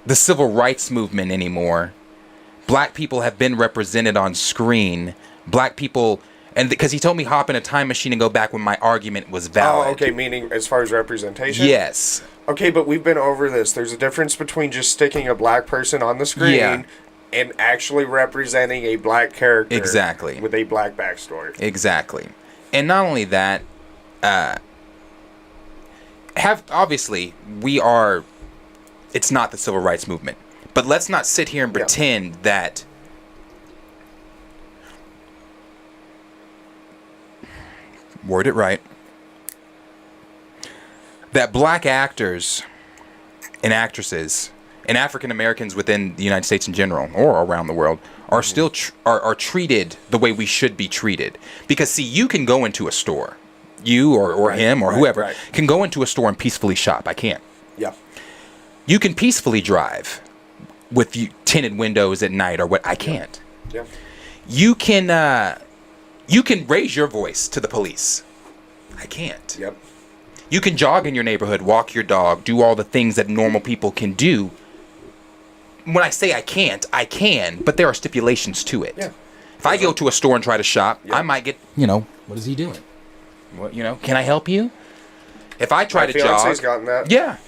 S4: the civil rights movement anymore. Black people have been represented on screen. Black people, and because he told me hop in a time machine and go back when my argument was valid.
S5: Oh, okay. Meaning as far as representation.
S4: Yes.
S5: Okay, but we've been over this. There's a difference between just sticking a black person on the screen and actually representing a black character.
S4: Exactly.
S5: With a black backstory.
S4: Exactly. And not only that, obviously, it's not the civil rights movement. But let's not sit here and pretend that word it right, that black actors and actresses and African Americans within the United States in general or around the world are still are treated the way we should be treated. Because see, you can go into a store, you or him or whoever can go into a store and peacefully shop. I can't.
S5: Yeah.
S4: You can peacefully drive with tinted windows at night or what. I can't.
S5: Yeah.
S4: You can raise your voice to the police. I can't.
S5: Yep.
S4: You can jog in your neighborhood, walk your dog, do all the things that normal people can do. When I say I can't, I can, but there are stipulations to it.
S5: Yeah.
S4: If I go to a store and try to shop, I might get, what is he doing? What, can I help you? If I try to jog,
S5: gotten that.
S4: Yeah.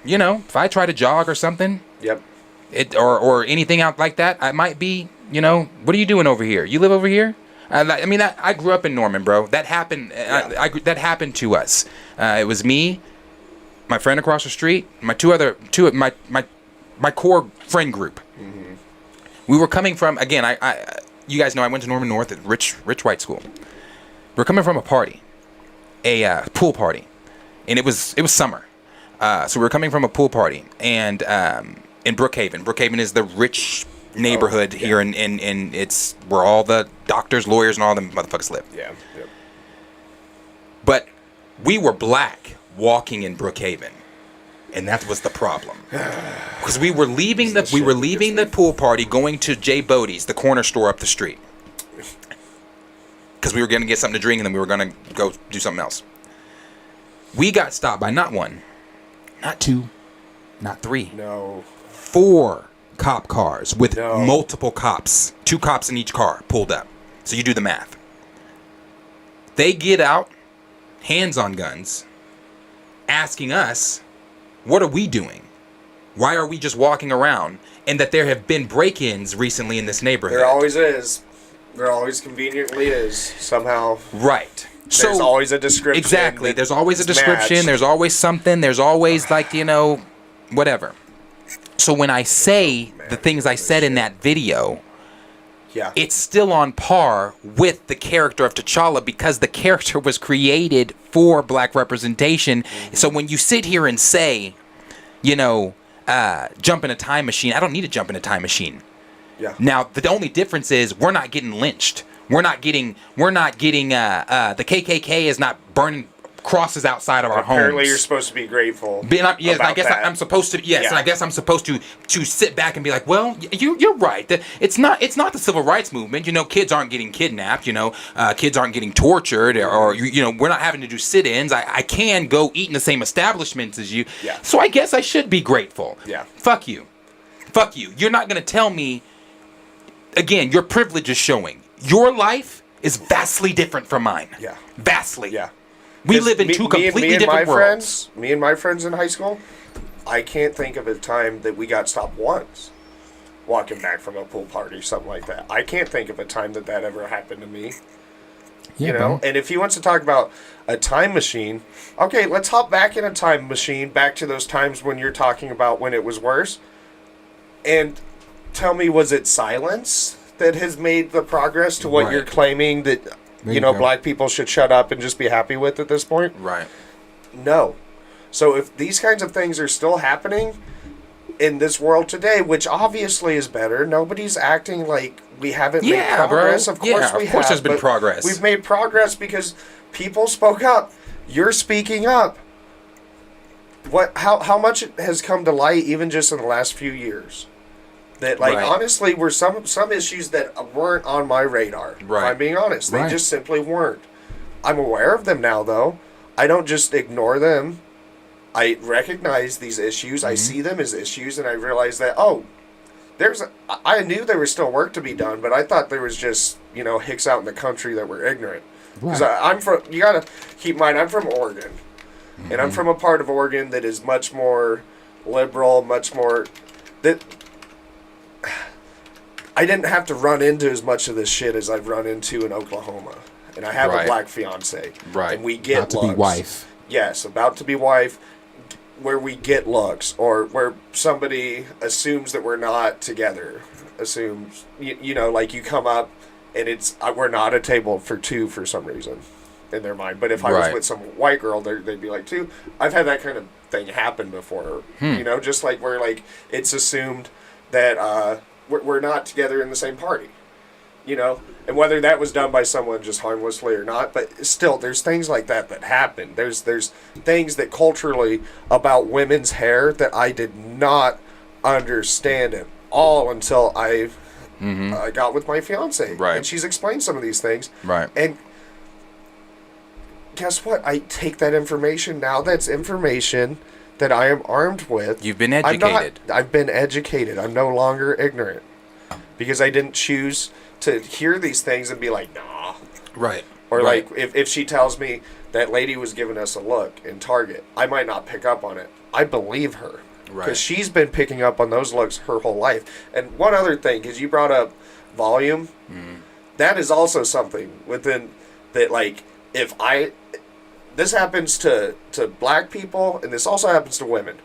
S4: If I try to jog or something,
S5: Yep.
S4: or anything out like that, I might be, what are you doing over here? You live over here? I grew up in Norman, bro. That happened. That happened to us. It was me, my friend across the street, my my core friend group. Mm-hmm. We were coming from, again, you guys know I went to Norman North at rich white school. We're coming from a party, a pool party, and it was summer. So we were coming from a pool party, and in Brookhaven. Brookhaven is the rich neighborhood here, and it's where all the doctors, lawyers, and all them motherfuckers live.
S5: Yeah. Yep.
S4: But we were black walking in Brookhaven, and that was the problem. Because we were leaving the pool party, going to Jay Bodie's, the corner store up the street. Because we were going to get something to drink, and then we were going to go do something else. We got stopped by not one, not two, not three.
S5: No.
S4: 4 cop cars with multiple cops. 2 cops in each car pulled up. So you do the math. They get out, hands on guns, asking us, what are we doing? Why are we just walking around? And that there have been break-ins recently in this neighborhood.
S5: There always is. There always conveniently is, somehow.
S4: Right.
S5: There's always a description.
S4: Exactly. There's always a description.
S5: Matched.
S4: There's always something. There's always whatever. So when I say the things I said in that video, it's still on par with the character of T'Challa because the character was created for black representation. Mm-hmm. So when you sit here and say, jump in a time machine, I don't need to jump in a time machine.
S5: Yeah.
S4: Now the only difference is we're not getting lynched. We're not getting the KKK is not burning crosses outside of our homes.
S5: Apparently, you're supposed to be grateful.
S4: I guess I'm supposed to. Yes, and I guess I'm supposed to sit back and be like, well, you're right. It's not the civil rights movement. Kids aren't getting kidnapped. Kids aren't getting tortured, or we're not having to do sit-ins. I can go eat in the same establishments as you.
S5: Yeah.
S4: So I guess I should be grateful.
S5: Yeah.
S4: Fuck you. You're not gonna tell me. Again, your privilege is showing. Your life is vastly different from mine.
S5: Yeah.
S4: Vastly.
S5: Yeah.
S4: We live in two completely different worlds.
S5: Me and my friends in high school, I can't think of a time that we got stopped once walking back from a pool party, something like that. I can't think of a time that ever happened to me.
S4: Yeah,
S5: you know?
S4: bro.
S5: And if he wants to talk about a time machine, okay, let's hop back in a time machine, back to those times when you're talking about when it was worse. And tell me, was it silence that has made the progress to what
S4: Right.
S5: you're claiming that,
S4: There
S5: you know,
S4: go.
S5: black people should shut up and just be happy with at this point?
S4: Right.
S5: No. So if these kinds of things are still happening in this world today, which obviously is better, nobody's acting like we haven't made
S4: Yeah, bro.
S5: progress. Of course
S4: Yeah,
S5: we
S4: of course
S5: have,
S4: there's been
S5: but
S4: progress.
S5: We've made progress because people spoke up. You're speaking up. How much it has come to light even just in the last few years? That, like,
S4: Right.
S5: honestly, were some issues that weren't on my radar. If
S4: Right.
S5: I'm being honest. They
S4: Right.
S5: just simply weren't. I'm aware of them now, though. I don't just ignore them. I recognize these issues. I see them as issues, and I realize that, I knew there was still work to be done, but I thought there was just, you know, hicks out in the country that were ignorant. Because
S4: Right.
S5: I'm from, you gotta keep in mind, I'm from Oregon. And I'm from a part of Oregon that is much more liberal, much more, that I didn't have to run into as much of this shit as I've run into in Oklahoma. And I have
S4: Right.
S5: a black fiance.
S4: Right.
S5: And we get
S4: About to be
S5: looks.
S4: wife.
S5: Yes, about to be wife, where we get looks, or where somebody assumes that we're not together. Assumes, you know, like you come up and it's, we're not a table for two for some reason in their mind. But if I was
S4: Right.
S5: with some white girl, they'd be like two. I've had that kind of thing happen before. You know, just like where, like, it's assumed that we're not together in the same party. You know, and whether that was done by someone just harmlessly or not, but still, there's things like that happen. There's things that culturally about women's hair that I did not understand at all until I got with my fiance,
S4: Right.
S5: and she's explained some of these things,
S4: Right.
S5: and guess what? I take that information now. That's information that I am armed with.
S4: You've been
S5: I'm
S4: educated.
S5: I've been educated. I'm no longer ignorant because I didn't choose to hear these things and be like, nah.
S4: Right.
S5: Or
S4: Right.
S5: like, if she tells me that lady was giving us a look in Target, I might not pick up on it. I believe her.
S4: Right.
S5: Because she's been picking up on those looks her whole life. And one other thing, because you brought up volume, that is also something within that, like, this happens to black people, and this also happens to women.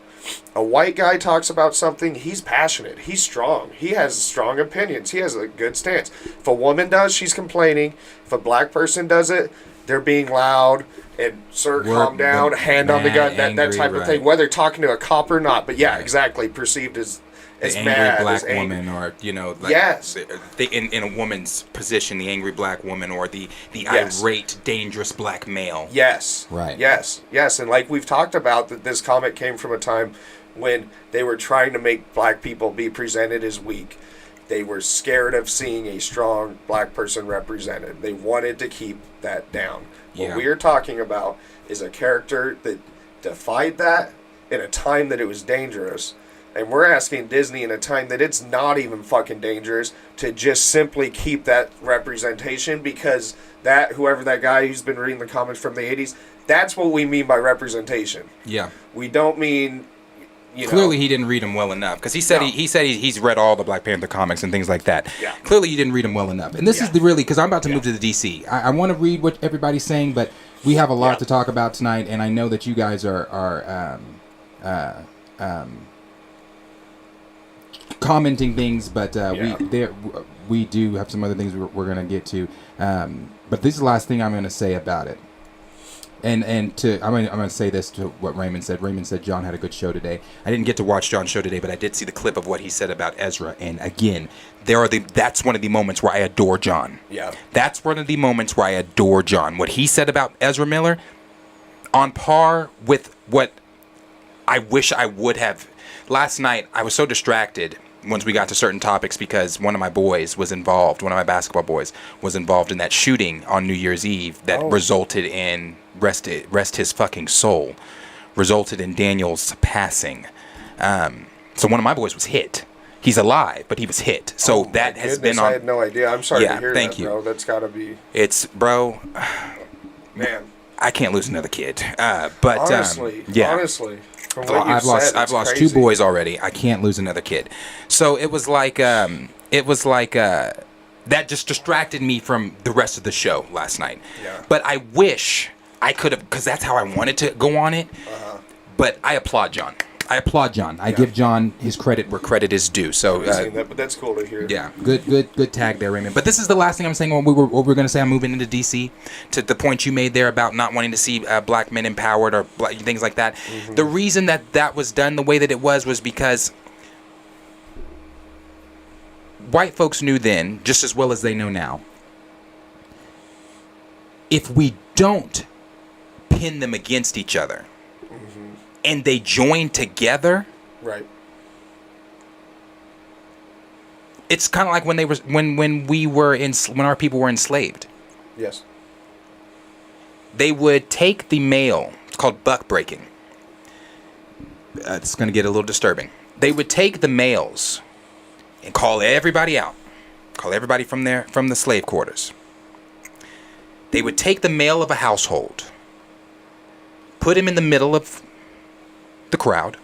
S5: A white guy talks about something, he's passionate, he's strong, he has strong opinions, he has a good stance. If a woman does, she's complaining. If a black person does it, they're being loud and, sir, calm down, hand on the gun, that
S4: angry,
S5: type of
S4: right.
S5: thing, whether talking to a cop or not. But yeah,
S4: Right.
S5: exactly, perceived as
S4: The angry
S5: mad,
S4: black
S5: as angry.
S4: woman, or, you know, like,
S5: Yes.
S4: in a woman's position, the angry black woman, or the
S5: Yes.
S4: irate, dangerous black male.
S5: Yes.
S4: Right.
S5: Yes. Yes. And like we've talked about, that this comic came from a time when they were trying to make black people be presented as weak. They were scared of seeing a strong black person represented. They wanted to keep that down.
S4: Yeah.
S5: What we're talking about is a character that defied that in a time that it was dangerous. And we're asking Disney in a time that it's not even fucking dangerous to just simply keep that representation, because that, whoever that guy who's been reading the comics from the 80s, that's what we mean by representation.
S4: Yeah.
S5: We don't mean, you
S4: Clearly,
S5: know,
S4: he didn't read them well enough, because he said
S5: No.
S4: he's read all the Black Panther comics and things like that.
S5: Yeah.
S4: Clearly, you didn't read them well enough, and this is
S5: Yeah.
S4: the really, because I'm about to move to the DC. I want to read what everybody's saying, but we have a lot
S5: Yeah.
S4: to talk about tonight, and I know that you guys are commenting things, but
S5: Yeah.
S4: we do have some other things we're going to get to. But this is the last thing I'm going to say about it. And I'm going to say this to what Raymond said. Raymond said John had a good show today. I didn't get to watch John's show today, but I did see the clip of what he said about Ezra. And again, that's one of the moments where I adore John.
S5: Yeah.
S4: That's one of the moments where I adore John. What he said about Ezra Miller, on par with what I wish I would have. Last night, I was so distracted once we got to certain topics because one of my basketball boys was involved in that shooting on New Year's Eve that resulted in, rest his fucking soul, resulted in Daniel's passing. So one of my boys was hit. He's alive, but he was hit. So that has been on.
S5: I had no idea. I'm sorry
S4: Yeah,
S5: to hear
S4: thank
S5: that,
S4: you.
S5: bro. That's got to be,
S4: It's, bro,
S5: man.
S4: I can't lose another kid. But
S5: Honestly,
S4: yeah.
S5: honestly. From what
S4: I've
S5: you've
S4: lost
S5: said,
S4: I've
S5: it's
S4: lost
S5: crazy.
S4: 2 boys already. I can't lose another kid. So it was like That just distracted me from the rest of the show last night.
S5: Yeah.
S4: But I wish I could have, because that's how I wanted to go on it. But I applaud John. I give John his credit where credit is due. So
S5: I've seen that, but that's cool to hear.
S4: yeah, good tag there, Raymond. But this is the last thing I'm saying. What we're going to say, I'm moving into DC. To the point you made there about not wanting to see black men empowered or things like that. Mm-hmm. The reason that was done the way that it was because white folks knew then, just as well as they know now, if we don't pin them against each other, and they join together,
S5: right?
S4: It's kind of like when when our people were enslaved.
S5: Yes.
S4: They would take the male. It's called buck breaking. It's going to get a little disturbing. They would take the males and call everybody out. Call everybody from the slave quarters. They would take the male of a household, put him in the middle of the crowd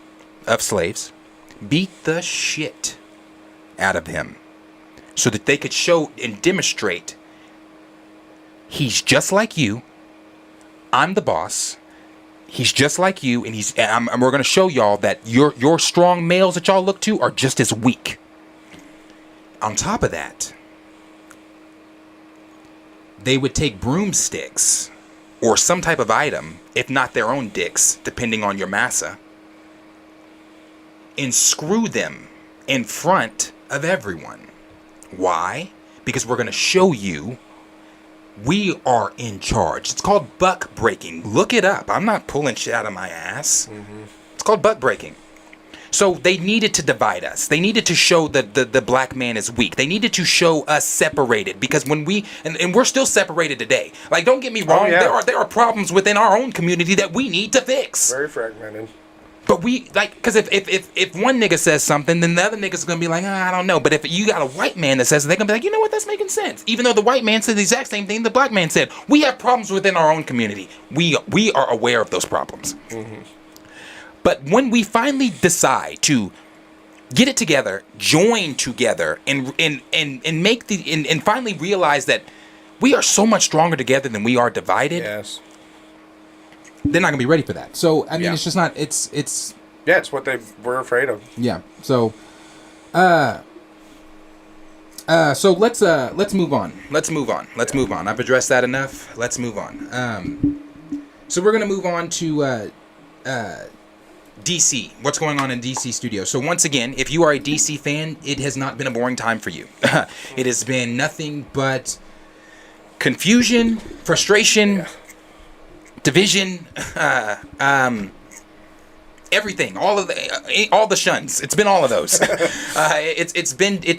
S4: of slaves, beat the shit out of him so that they could show and demonstrate he's just like you, I'm the boss, he's just like you, and we're going to show y'all that your strong males that y'all look to are just as weak. On top of that, they would take broomsticks or some type of item, if not their own dicks, depending on your massa, and screw them in front of everyone. Why? Because we're going to show you we are in charge. It's called buck breaking. Look it up. I'm not pulling shit out of my ass. Mm-hmm. It's called buck breaking. So they needed to divide us. They needed to show that the black man is weak. They needed to show us separated, because when and we're still separated today. Like, don't get me wrong. Oh, yeah. There are problems within our own community that we need to fix.
S5: Very fragmented.
S4: But because if one nigga says something, then the other nigga's gonna be like, I don't know. But if you got a white man that says it, they're gonna be like, you know what, that's making sense. Even though the white man said the exact same thing the black man said. We have problems within our own community. We are aware of those problems. Mm-hmm. But when we finally decide to get it together, join together, and make and finally realize that we are so much stronger together than we are divided.
S5: Yes.
S4: They're not gonna be ready for that. So I mean, it's just not. It's
S5: yeah, it's what they were afraid of.
S4: Yeah. So, so let's move on. Let's move on. I've addressed that enough. Let's move on. So we're gonna move on to DC. What's going on in DC Studios? So once again, if you are a DC fan, it has not been a boring time for you. It has been nothing but confusion, frustration, division, everything, all the shuns. It's been all of those. It's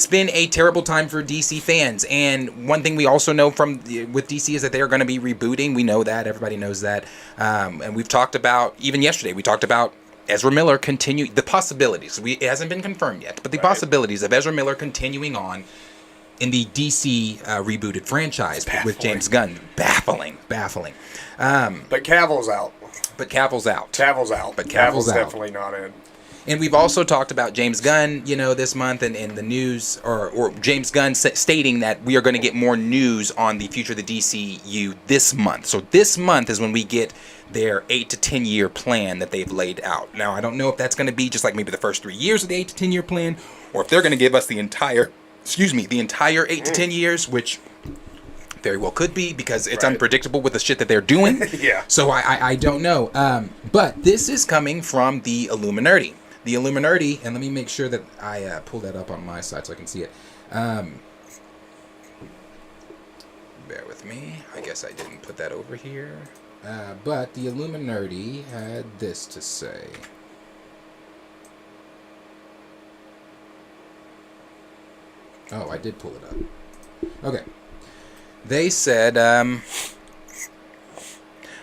S4: been a terrible time for DC fans. And one thing we also know with DC is that they are going to be rebooting. We know that. Everybody knows that. And we've talked about, even yesterday, we talked about Ezra Miller continue the possibilities. It hasn't been confirmed yet, but the possibilities of Ezra Miller continuing on in the DC rebooted franchise with James Gunn. Baffling.
S5: But Cavill's out.
S4: But Cavill's out.
S5: But Cavill's definitely not in.
S4: And we've also talked about James Gunn, this month, and in the news, or James Gunn stating that we are going to get more news on the future of the DCU this month. So this month is when we get their 8 to 10 year plan that they've laid out. Now, I don't know if that's going to be just like maybe the first 3 years of the 8 to 10 year plan, or if they're going to give us the entire 8 to 10 years, which very well could be, because it's unpredictable with the shit that they're doing.
S5: Yeah.
S4: So I don't know. But this is coming from the Illuminati. The Illuminati, and let me make sure that I pull that up on my side so I can see it. Bear with me. I guess I didn't put that over here. But the Illuminati had this to say. Oh, I did pull it up. Okay. They said,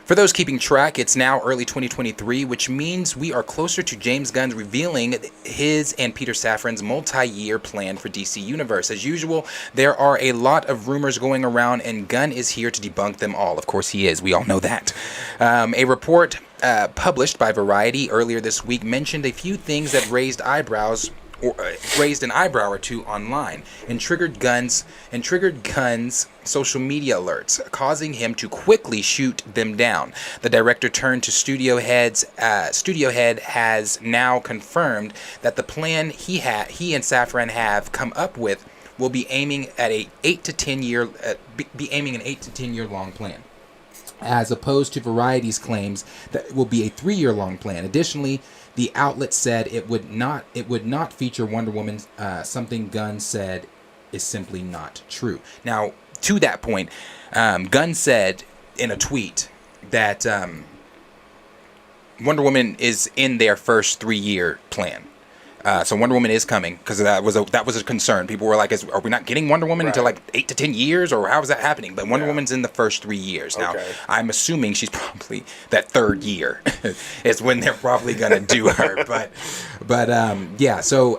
S4: for those keeping track, it's now early 2023, which means we are closer to James Gunn revealing his and Peter Safran's multi-year plan for DC Universe. As usual, there are a lot of rumors going around, and Gunn is here to debunk them all. Of course he is. We all know that. A report published by Variety earlier this week mentioned a few things that raised eyebrows raised an eyebrow or two online and triggered Gunn's social media alerts, causing him to quickly shoot them down. The director turned to studio heads. Studio head has now confirmed that the plan he and Safran have come up with will be aiming at an 8 to 10 year long plan, as opposed to Variety's claims that it will be a 3-year long plan. Additionally, the outlet said it would not feature Wonder Woman, something Gunn said is simply not true. Now, to that point, Gunn said in a tweet that Wonder Woman is in their first 3-year plan. So Wonder Woman is coming, because that was a concern. People were like, "Are we not getting Wonder Woman until like 8 to 10 years, or how is that happening?" But Wonder Woman's in the first 3 years now. Okay. I'm assuming she's probably that 3rd year is when they're probably gonna do her. But yeah. So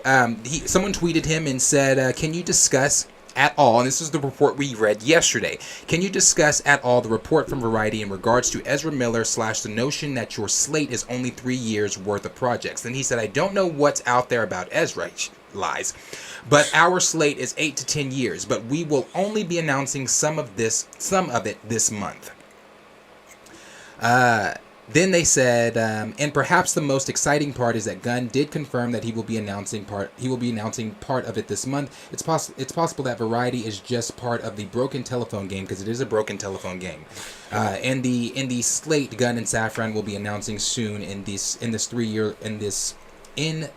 S4: someone tweeted him and said, "Can you discuss at all," and this is the report we read yesterday, "can you discuss at all the report from Variety in regards to Ezra Miller / the notion that your slate is only 3 years worth of projects?" Then he said, "I don't know what's out there about Ezra," lies, "but our slate is 8 to 10 years, but we will only be announcing some of it this month." Then they said, and perhaps the most exciting part is that Gunn did confirm that he will be announcing part of it this month. It's possible that Variety is just part of the broken telephone game, because it is a broken telephone game. In the slate, Gunn and Safran will be announcing soon in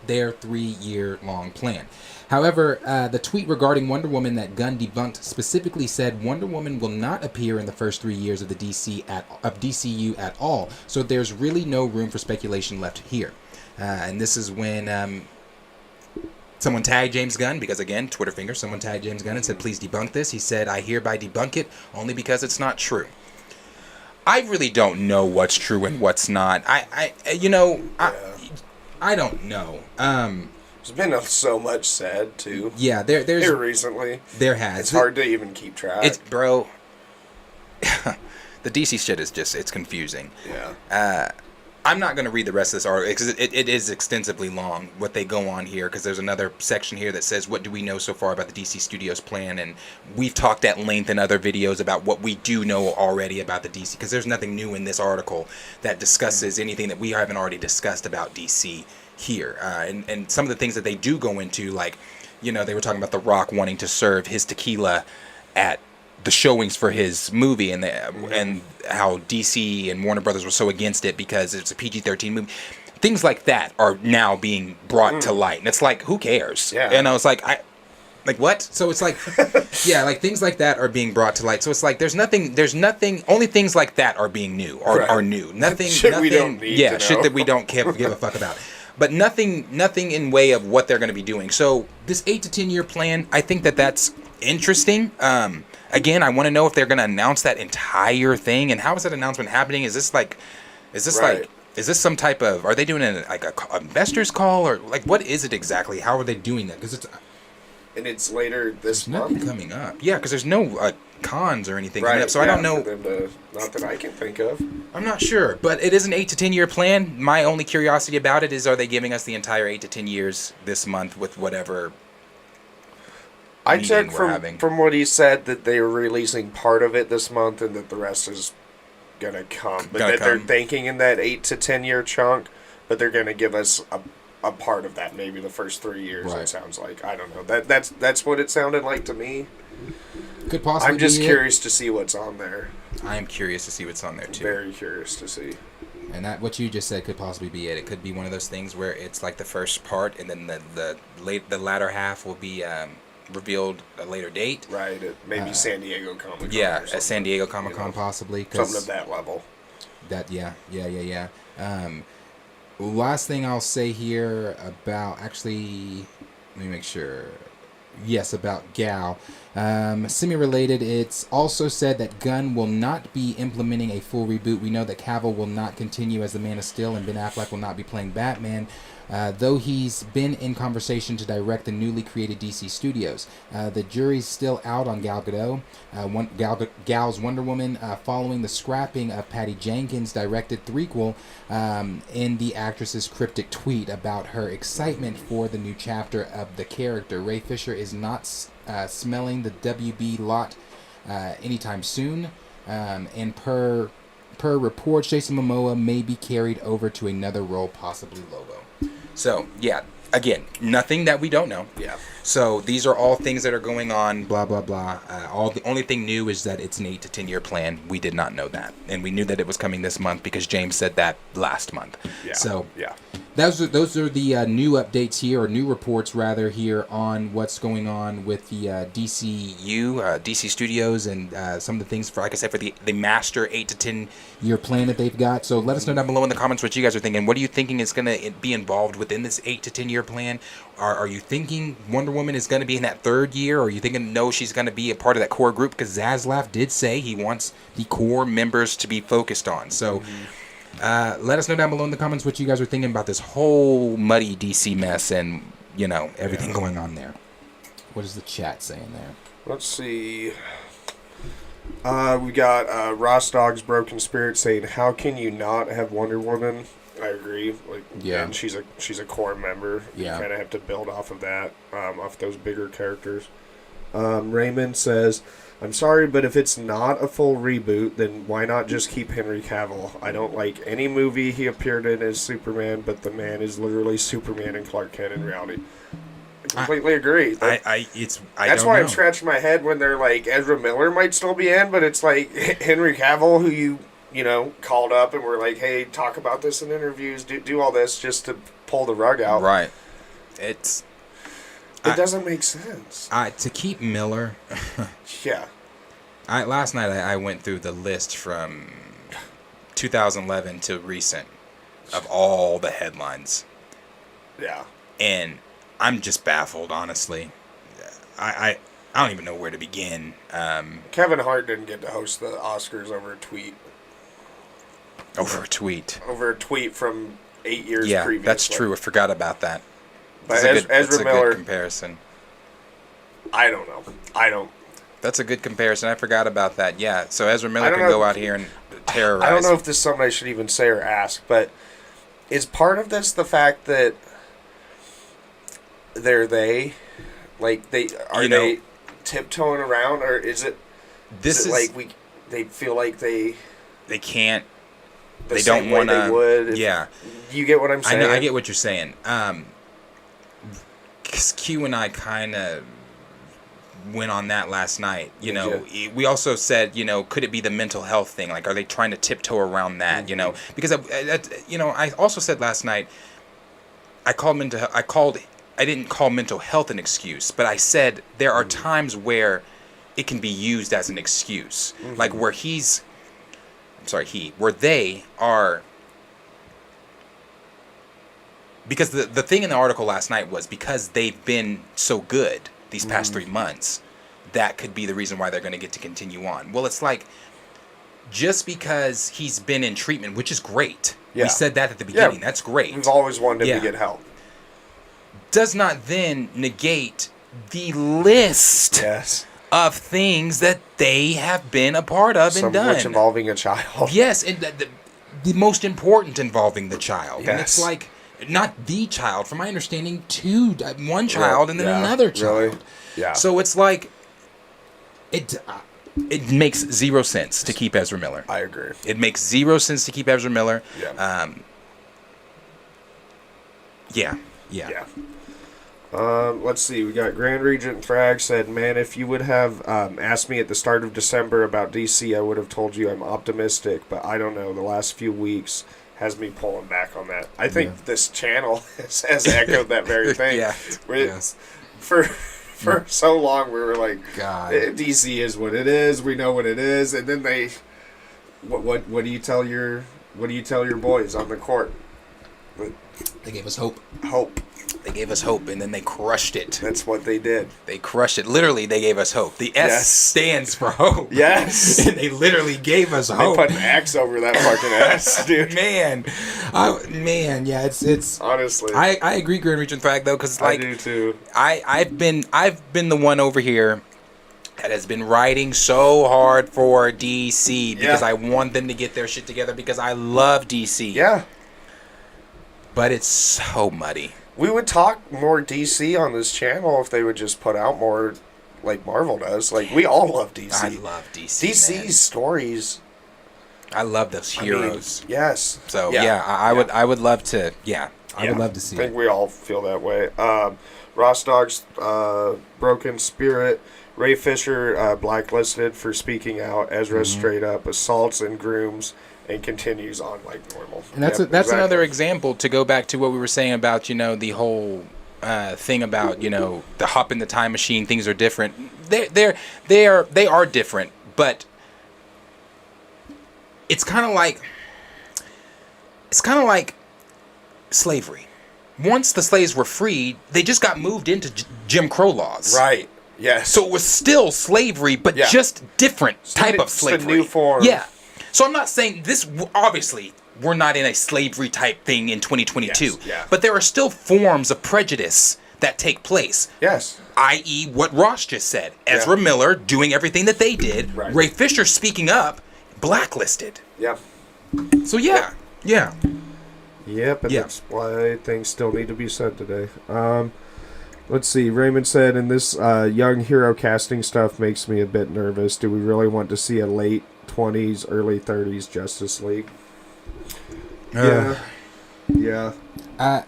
S4: their 3-year long plan. However, the tweet regarding Wonder Woman that Gunn debunked specifically said Wonder Woman will not appear in the first 3 years of the DCU at all. So there's really no room for speculation left here. And this is when someone tagged James Gunn, because again, Twitter finger, someone tagged James Gunn and said, "Please debunk this." He said, "I hereby debunk it only because it's not true." I really don't know what's true and what's not. I don't know.
S5: There's been so much said too.
S4: Yeah, there's
S5: here recently.
S4: There has.
S5: It's hard to even keep track.
S4: It's bro. The DC shit is it's confusing.
S5: Yeah.
S4: I'm not going to read the rest of this article because it is extensively long what they go on here, because there's another section here that says, "What do we know so far about the DC Studios plan?" And we've talked at length in other videos about what we do know already about the DC, because there's nothing new in this article that discusses anything that we haven't already discussed about DC here. And some of the things that they do go into, like, they were talking about The Rock wanting to serve his tequila at the showings for his movie, and how DC and Warner Brothers were so against it because it's a PG-13 movie. Things like that are now being brought to light, and it's like, who cares?
S5: Yeah.
S4: And I was like, what? So it's like, yeah, like things like that are being brought to light. So it's like there's nothing. Only things like that are being new, are new. Nothing.
S5: Shit we don't need to know.
S4: Shit that we don't give a fuck about. But nothing in way of what they're going to be doing. So this 8 to 10 year plan, I think that's interesting. Again, I want to know if they're going to announce that entire thing, and how is that announcement happening? Is this some type of, are they doing a investors call, or like, what is it exactly? How are they doing that? Because
S5: it's later this month.
S4: Nothing coming up. Yeah, because there's no cons or anything coming up, so I don't know.
S5: Not that I can think of.
S4: I'm not sure, but it is an 8 to 10 year plan. My only curiosity about it is, are they giving us the entire 8 to 10 years this month with whatever?
S5: I checked from what he said that they were releasing part of it this month and that the rest is gonna come. But they're thinking in that 8 to 10 year chunk, but they're gonna give us a part of that, maybe the first 3 years. Right. It sounds like, I don't know. That's what it sounded like to me.
S4: Could possibly.
S5: I'm just curious to see what's on there.
S4: I am curious to see what's on there too.
S5: Very curious to see.
S4: And that, what you just said, could possibly be it. It could be one of those things where it's like the first part, and then the latter half will be revealed a later date.
S5: Right. Maybe San Diego Comic-Con.
S4: Yeah, at San Diego Comic-Con, possibly.
S5: Something of that level.
S4: Yeah. Last thing I'll say here about, actually, let me make sure. Yes, about Gal. Semi-related, it's also said that Gunn will not be implementing a full reboot. We know that Cavill will not continue as the Man of Steel, and Ben Affleck will not be playing Batman. though he's been in conversation to direct the newly created DC Studios. The jury's still out on Gal Gadot, Gal's Wonder Woman, following the scrapping of Patty Jenkins' directed threequel. In the actress's cryptic tweet about her excitement for the new chapter of the character, Ray Fisher is not smelling the WB lot anytime soon, and per reports, Jason Momoa may be carried over to another role, possibly Lobo. So, yeah, again, nothing that we don't know.
S5: Yeah.
S4: So these are all things that are going on, blah, blah, blah. The only thing new is that it's an 8 to 10 year plan. We did not know that. And we knew that it was coming this month because James said that last month.
S5: Yeah.
S4: So
S5: yeah.
S4: Those are the new updates here, or new reports rather, here on what's going on with the DCU, DC Studios, and some of the things for, like I said, for the master 8 to 10 year plan that they've got. So let us know down below in the comments what you guys are thinking. What are you thinking is going to be involved within this 8 to 10 year plan? Are you thinking Wonder Woman is going to be in that third year? Or are you thinking no, she's going to be a part of that core group? Because Zaslav did say he wants the core members to be focused on. So. Let us know down below in the comments what you guys are thinking about this whole muddy DC mess and, you know, everything going on there. What is the chat saying there?
S5: Let's see. We got Ross Dogg's Broken Spirit saying, "How can you not have Wonder Woman?" I agree. Like,
S4: yeah,
S5: and she's a core member.
S4: Yeah,
S5: you kind of have to build off of that, off those bigger characters. Raymond says, "I'm sorry, but if it's not a full reboot, then why not just keep Henry Cavill? I don't like any movie he appeared in as Superman, but the man is literally Superman and Clark Kent in reality." I completely agree. That's why I'm scratching my head when they're like, Ezra Miller might still be in, but it's like Henry Cavill, who you know, called up and were like, "Hey, talk about this in interviews, do all this," just to pull the rug out.
S4: Right.
S5: It doesn't make sense.
S4: To keep Miller.
S5: Yeah.
S4: Last night I went through the list from 2011 to recent of all the headlines.
S5: Yeah.
S4: And I'm just baffled, honestly. I don't even know where to begin.
S5: Kevin Hart didn't get to host the Oscars over a tweet.
S4: Over a tweet.
S5: Over a tweet from 8 years
S4: yeah,
S5: previously.
S4: That's true. I forgot about that.
S5: But
S4: Ezra
S5: Miller,
S4: good comparison.
S5: I don't know.
S4: That's a good comparison. I forgot about that. Yeah, so Ezra Miller can go out here and terrorize.
S5: I don't know if this is something I should even say or ask, but is part of this the fact that they tiptoeing around, or is it they feel like they can't. They don't want to. They would. Yeah. You get what I'm saying?
S4: I get what you're saying. Cause Q and I kind of went on that last night. You know, we also said, you know, could it be the mental health thing? Like, are they trying to tiptoe around that? Mm-hmm. You know, because I also said last night, I didn't call mental health an excuse, but I said there are times where it can be used as an excuse, like where where they are. Because the thing in the article last night was because they've been so good these past 3 months, that could be the reason why they're going to get to continue on. Well, it's like, just because he's been in treatment, which is great. Yeah. We said that at the beginning. Yeah. That's great.
S5: We've always wanted him to get help.
S4: Does not then negate the list of things that they have been a part of and done.
S5: Some which involving a child.
S4: Yes, and the most important involving the child. Yes. And it's like, not the child, from my understanding, one child and then another child. Really? Yeah. So it's like, it makes zero sense to keep Ezra Miller.
S5: I agree.
S4: It makes zero sense to keep Ezra Miller. Yeah. Yeah.
S5: Let's see. We got Grand Regent Frag said, "Man, if you would have asked me at the start of December about DC, I would have told you I'm optimistic, but I don't know. The last few weeks has me pulling back on that." I think this channel has echoed that very thing. For so long we were like, God, DC is what it is. We know what it is, and then what do you tell your boys on the court?
S4: They gave us hope. They gave us hope, and then they crushed it.
S5: That's what they did.
S4: They crushed it. Literally, they gave us hope. The S stands for hope.
S5: Yes.
S4: And they literally gave us
S5: They
S4: hope.
S5: put an X over that fucking S, dude.
S4: Man, yeah, it's
S5: Honestly,
S4: I agree, Grand Region Flag, though, because
S5: I
S4: like
S5: do too.
S4: I've been the one over here that has been writing so hard for DC because I want them to get their shit together because I love DC.
S5: Yeah.
S4: But it's so muddy.
S5: We would talk more DC on this channel if they would just put out more like Marvel does. Like, we all love DC.
S4: I love DC.
S5: DC's
S4: man.
S5: stories.
S4: I love those heroes.
S5: Yes.
S4: So I would love to. Yeah, I would love to
S5: I
S4: see
S5: think
S4: it.
S5: we all feel that way. Ross Dog's Broken Spirit. Ray Fisher blacklisted for speaking out. Ezra straight up assaults and grooms and continues on like normal.
S4: And that's
S5: exactly.
S4: another example to go back to what we were saying about the whole thing about the hop in the time machine. Things are different. They are different, but it's kind of like slavery. Once the slaves were freed, they just got moved into Jim Crow laws.
S5: Right. Yes.
S4: So it was still slavery, but just different type of slavery.
S5: It's a new form.
S4: Yeah. So I'm not saying this. Obviously, we're not in a slavery type thing in 2022.
S5: Yes, yeah.
S4: But there are still forms of prejudice that take place.
S5: Yes.
S4: I.e., what Ross just said. Ezra Miller doing everything that they did.
S5: Right.
S4: Ray Fisher speaking up, blacklisted.
S5: Yeah.
S4: So yeah.
S5: Yep, and
S4: Yeah.
S5: that's why things still need to be said today. Let's see. Raymond said, "In this young hero casting stuff makes me a bit nervous. Do we really want to see a late 20s, early 30s Justice League?" Yeah.
S4: I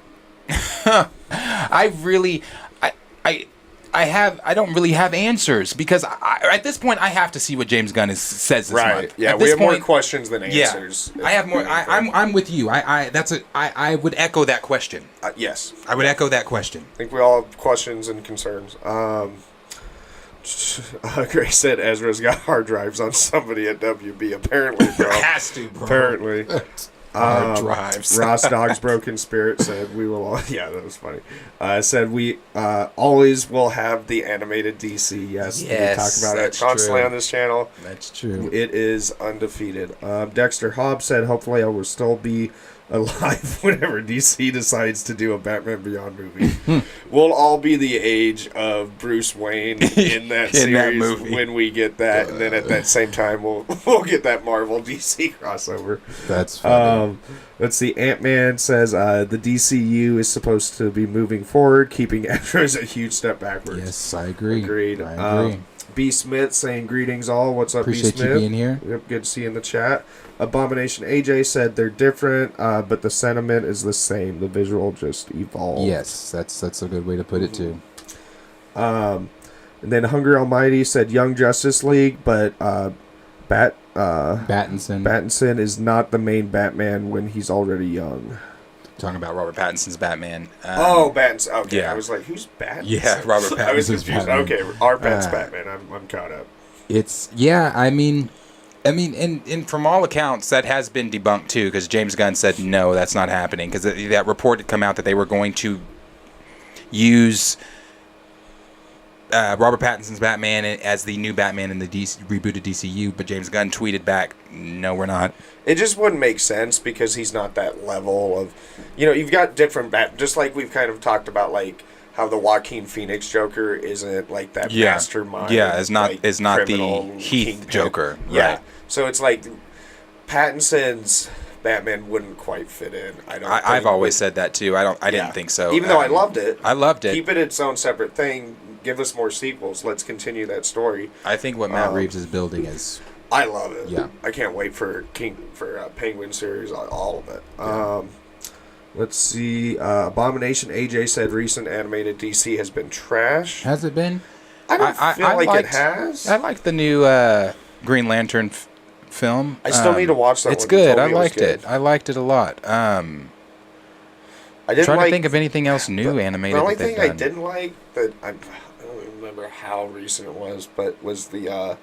S4: don't really have answers because at this point I have to see what James Gunn says this
S5: Right.
S4: month.
S5: Yeah,
S4: At
S5: we
S4: this
S5: have more
S4: point,
S5: questions than answers.
S4: I have more. I'm with you. I would echo that question.
S5: Yes.
S4: I would echo that question.
S5: I think we all have questions and concerns. Grace said Ezra's got hard drives on somebody at WB. Apparently, bro.
S4: Has to, bro.
S5: Apparently.
S4: Hard drives.
S5: Ross Dog's Broken Spirit said we will all, yeah, that was funny. Said we always will have the animated DC. Yes, we talk about it constantly on this channel.
S4: That's true.
S5: It is undefeated. Dexter Hobbs said hopefully I will still be alive whenever DC decides to do a Batman Beyond movie. We'll all be the age of Bruce Wayne in that series
S4: movie.
S5: when we get that, and then at that same time we'll get that Marvel DC crossover.
S4: That's funny.
S5: Let's see. Ant-Man says the DCU is supposed to be moving forward, keeping Ezra a huge step backwards.
S4: Yes, I agree.
S5: Agreed.
S4: I agree.
S5: B. Smith saying greetings all. What's up,
S4: Appreciate
S5: B. Smith?
S4: you being here.
S5: Yep, good to see you in the chat. Abomination AJ said they're different, but the sentiment is the same. The visual just evolved.
S4: Yes, that's a good way to put it too.
S5: And then Hungry Almighty said Young Justice League, but Pattinson is not the main Batman when he's already young.
S4: Talking about Robert Pattinson's Batman.
S5: Pattinson. Okay,
S4: yeah.
S5: I was like, who's Batman?
S4: Yeah, Robert Pattinson's
S5: I was confused.
S4: Batman.
S5: Okay, our Pat's Batman. I'm caught up.
S4: I mean, and from all accounts, that has been debunked too, because James Gunn said no, that's not happening, because that report had come out that they were going to use Robert Pattinson's Batman as the new Batman in the rebooted DCU, but James Gunn tweeted back, no, we're not.
S5: It just wouldn't make sense because he's not that level of, you've got different just like we've kind of talked about, like how the Joaquin Phoenix Joker isn't like that mastermind.
S4: Yeah, is not
S5: criminal
S4: the Heath
S5: kingpin.
S4: Joker.
S5: Yeah.
S4: Right.
S5: So it's like Pattinson's Batman wouldn't quite fit in.
S4: I've always said that too. I didn't think so.
S5: Even though I loved it.
S4: I loved it.
S5: Keep it its own separate thing. Give us more sequels. Let's continue that story.
S4: I think what Matt Reeves is building is...
S5: I love it.
S4: Yeah.
S5: I can't wait for Penguin series, all of it. Yeah. Let's see. Abomination AJ said recent animated DC has been trash.
S4: Has it been?
S5: I don't feel like it has.
S4: I liked the new Green Lantern film.
S5: I still need to watch that one.
S4: It's good. I liked it. I liked it a lot.
S5: I didn't
S4: trying to think of anything else new animated.
S5: The only
S4: that they've
S5: thing I
S4: done.
S5: didn't like, that I don't remember how recent it was, but was the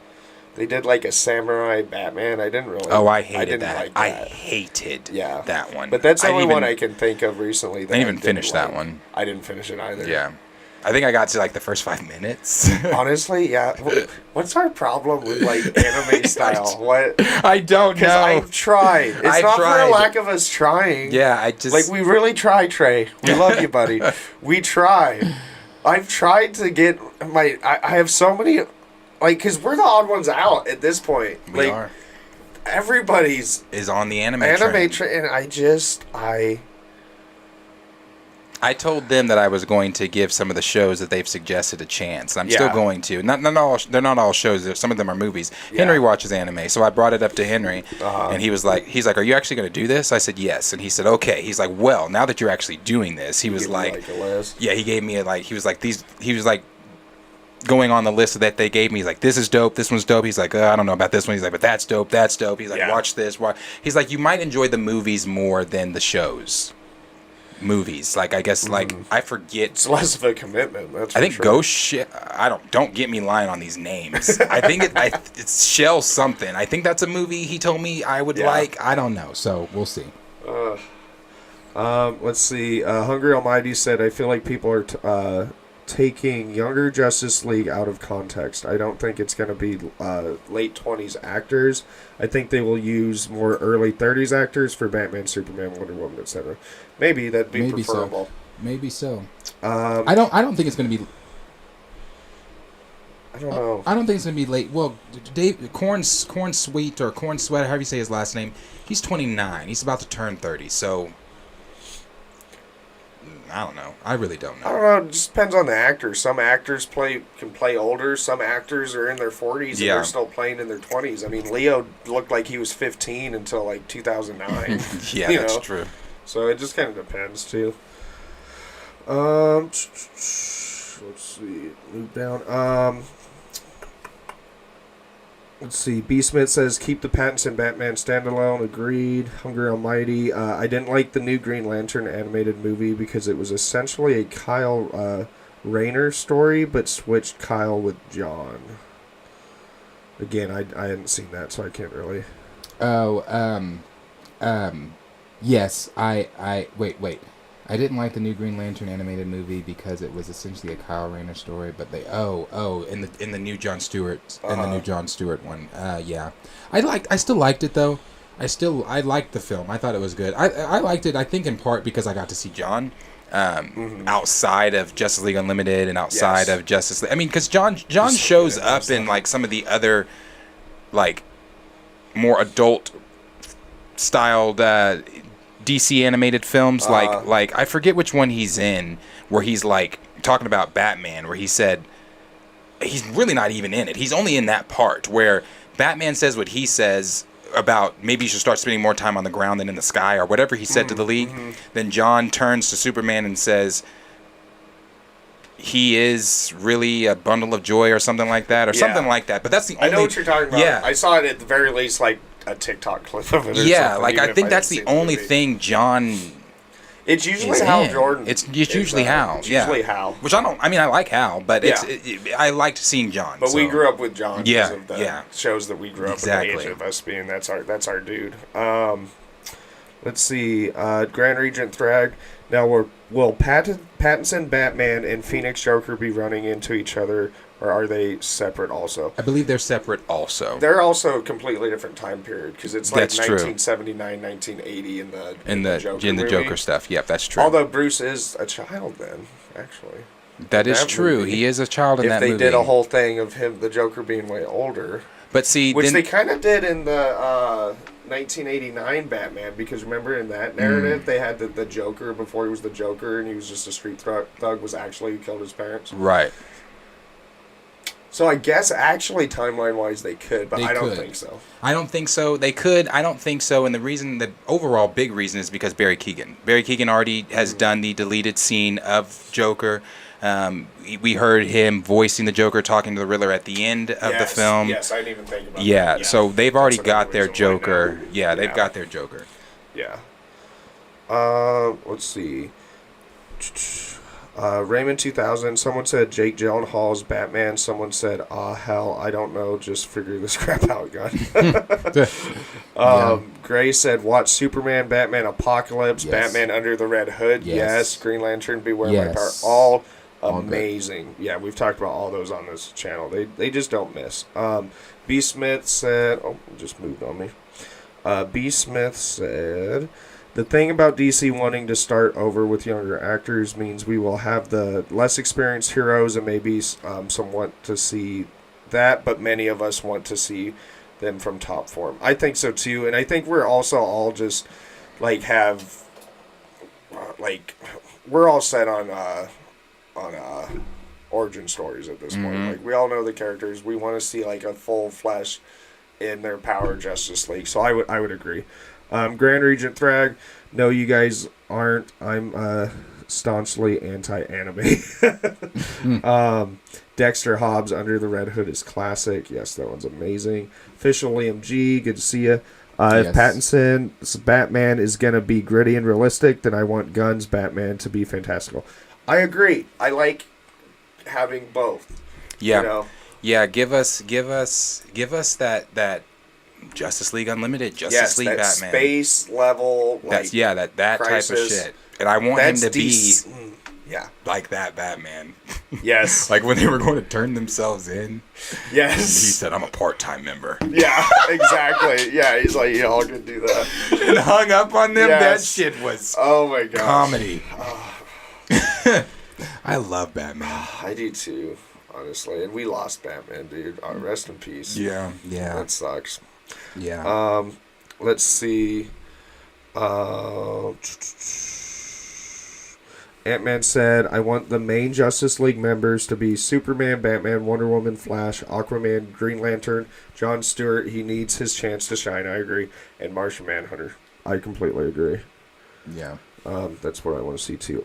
S5: They did like a samurai Batman. I didn't really.
S4: Oh, I hated
S5: didn't
S4: that.
S5: like
S4: I
S5: that.
S4: hated
S5: Yeah.
S4: that one.
S5: But that's the only
S4: even,
S5: one I can think of recently. That
S4: I didn't even
S5: didn't
S4: finish that
S5: like.
S4: one.
S5: I didn't finish it either.
S4: Yeah. I think I got to like the first 5 minutes.
S5: Honestly, yeah. What's our problem with like anime style? What?
S4: I don't know.
S5: Because I've tried. It's
S4: I've
S5: not for
S4: tried.
S5: a lack of us trying.
S4: Yeah, I just
S5: Like, we really try, Trey. We love you, buddy. We try. I've tried to get my... I have so many... Like, because we're the odd ones out at this point.
S4: we
S5: Like,
S4: are
S5: everybody's
S4: is on the anime
S5: train. And
S4: I told them that I was going to give some of the shows that they've suggested a chance. I'm
S5: Yeah.
S4: still going to. Not all. They're not all shows. Some of them are movies.
S5: Yeah.
S4: Henry watches anime, so I brought it up to Henry,
S5: Uh-huh.
S4: and he's like, "Are you actually going to do this?" I said, "Yes." And he said, "Okay." He's like, "Well, now that you're actually doing this," he was
S5: give me,
S4: like,
S5: a list.
S4: "Yeah." He gave me he was like these. He was like going on the list that they gave me. He's like, "This is dope. This one's dope." He's like, "I don't know about this one." He's like, "But that's dope. That's dope." He's like,
S5: Yeah.
S4: "Watch this." He's like, "You might enjoy the movies more than the shows." Movies, like I guess, like I forget.
S5: It's less of a commitment. That's
S4: I think
S5: for sure.
S4: Ghost Shell. Don't get me lying on these names. I think it's Shell something. I think that's a movie he told me I would
S5: Yeah.
S4: like. I don't know, so we'll see.
S5: Let's see. Hungry Almighty said, I feel like people are taking younger Justice League out of context. I don't think it's going to be late 20s actors. I think they will use more early 30s actors for Batman, Superman, Wonder Woman, etc. Maybe that'd be
S4: Maybe
S5: preferable.
S4: so. Maybe so. I don't think it's going to be.
S5: I don't know.
S4: I don't think it's going to be late. Well, Corn Sweet or Corn Sweat, however you say his last name, he's 29. He's about to turn 30. So I don't know. I really don't know.
S5: I don't know. It just depends on the actor. Some actors can play older. Some actors are in their 40s and
S4: Yeah.
S5: they're still playing in their 20s. I mean, Leo looked like he was 15 until like 2009.
S4: Yeah,
S5: you
S4: that's
S5: know?
S4: true.
S5: So it just kind of depends too. Let's see. Move down. Let's see. B. Smith says, keep the Pattinson Batman standalone. Agreed. Hungry Almighty. I didn't like the new Green Lantern animated movie because it was essentially a Kyle Rayner story, but switched Kyle with John. Again, I hadn't seen that, so I can't really.
S4: Oh, yes. Wait. I didn't like the new Green Lantern animated movie because it was essentially a Kyle Rayner story, but they in the new Jon Stewart one. Yeah. I still liked it though. I liked the film. I thought it was good. I liked it, I think, in part because I got to see John outside of Justice League Unlimited and outside of Justice League. I mean, because John shows up in like some of the other like more adult styled DC animated films, like I forget which one he's in, where he's like talking about Batman, where he said he's really not even in it. He's only in that part where Batman says what he says about maybe you should start spending more time on the ground than in the sky, or whatever he said to the League. Then John turns to Superman and says he is really a bundle of joy, or something like that, or something like that. But that's the only.
S5: I know what you're talking about.
S4: Yeah,
S5: I saw it at the very least, like a TikTok clip of it. Or
S4: yeah,
S5: something,
S4: like
S5: even
S4: I
S5: if
S4: think that's
S5: didn't
S4: the
S5: see
S4: only
S5: movie.
S4: thing John.
S5: It's usually
S4: is
S5: Hal
S4: in.
S5: Jordan.
S4: It's usually Hal.
S5: It's
S4: Yeah.
S5: usually Hal.
S4: Which I mean, I like Hal, but
S5: Yeah.
S4: I liked seeing John.
S5: But
S4: so.
S5: we grew up with John because of the
S4: Yeah.
S5: shows that we grew up
S4: Exactly.
S5: with, the age of us being that's our dude. Let's see. Grand Regent Thrag. Now, will Pattinson Batman and Phoenix Joker be running into each other, or are they separate also?
S4: I believe they're separate also.
S5: They're also a completely different time period because it's like
S4: That's true.
S5: 1979, 1980 in the Joker
S4: in the
S5: movie.
S4: Joker stuff. Yep, that's true.
S5: Although Bruce is a child then, actually.
S4: that is
S5: that
S4: true.
S5: movie,
S4: He is a child in
S5: If
S4: that
S5: they
S4: movie.
S5: did a whole thing of him, the Joker being way older.
S4: but see,
S5: Which
S4: then,
S5: they kind of did in the 1989 Batman, because remember in that narrative they had the Joker before he was the Joker and he was just a street thug was actually who killed his parents.
S4: right.
S5: So I guess actually timeline-wise they could, but
S4: They
S5: I don't
S4: could.
S5: think so.
S4: I don't think so. They could. I don't think so. And the overall big reason is because Barry Keoghan. Barry Keoghan already has done the deleted scene of Joker. We heard him voicing the Joker, talking to the Riddler at the end of the film.
S5: Yes, I didn't even think about
S4: Yeah,
S5: that.
S4: so they've already
S5: That's another
S4: got their
S5: reason why
S4: Joker.
S5: now.
S4: Yeah, they've got their Joker.
S5: Yeah. Let's see. Raymond 2000. Someone said Jake Gyllenhaal's Batman. Someone said, hell, I don't know. Just figure this crap out, God. Gray said, watch Superman, Batman Apocalypse,
S4: Yes.
S5: Batman Under the Red Hood.
S4: Yes.
S5: Yes. Green Lantern, Beware My Power.
S4: Yes.
S5: All
S4: All
S5: amazing. Yeah, we've talked about all those on this channel. They just don't miss. B. Smith said, oh, it just moved on me. B. Smith said, the thing about DC wanting to start over with younger actors means we will have the less experienced heroes, and maybe some want to see that, but many of us want to see them from top form. I think so too, and I think we're also all just like have like we're all set on origin stories at this point. Like we all know the characters. We want to see like a full flesh in their power Justice League. So I would agree. Grand Regent Thrag, no, you guys aren't. I'm staunchly anti-anime. Dexter Hobbs Under the Red Hood is classic. Yes, that one's amazing. Official Liam G, good to see you. If Pattinson's Batman is going to be gritty and realistic, then I want Gunn's Batman to be fantastical. I agree. I like having both.
S4: Yeah.
S5: You know?
S4: Yeah, give us that Justice League Unlimited, Justice League
S5: that
S4: Batman.
S5: Space level, like
S4: that type of
S5: Crisis.
S4: shit. And I want him
S5: That's
S4: to be
S5: yeah.
S4: like that Batman.
S5: Yes.
S4: Like when they were going to turn themselves in.
S5: Yes.
S4: He said, I'm a part-time member.
S5: Yeah, exactly. Yeah, he's like, yeah, I'll can do that.
S4: And hung up on them.
S5: Yes.
S4: That shit was
S5: Oh my god.
S4: comedy. I love Batman.
S5: I do too, honestly. And we lost Batman, dude. Rest in peace.
S4: Yeah.
S5: That sucks.
S4: Yeah.
S5: Let's see. Ant-Man said, I want the main Justice League members to be Superman, Batman, Wonder Woman, Flash, Aquaman, Green Lantern, Jon Stewart. He needs his chance to shine. I agree. And Martian Manhunter. I completely agree.
S4: Yeah.
S5: That's what I want to see too.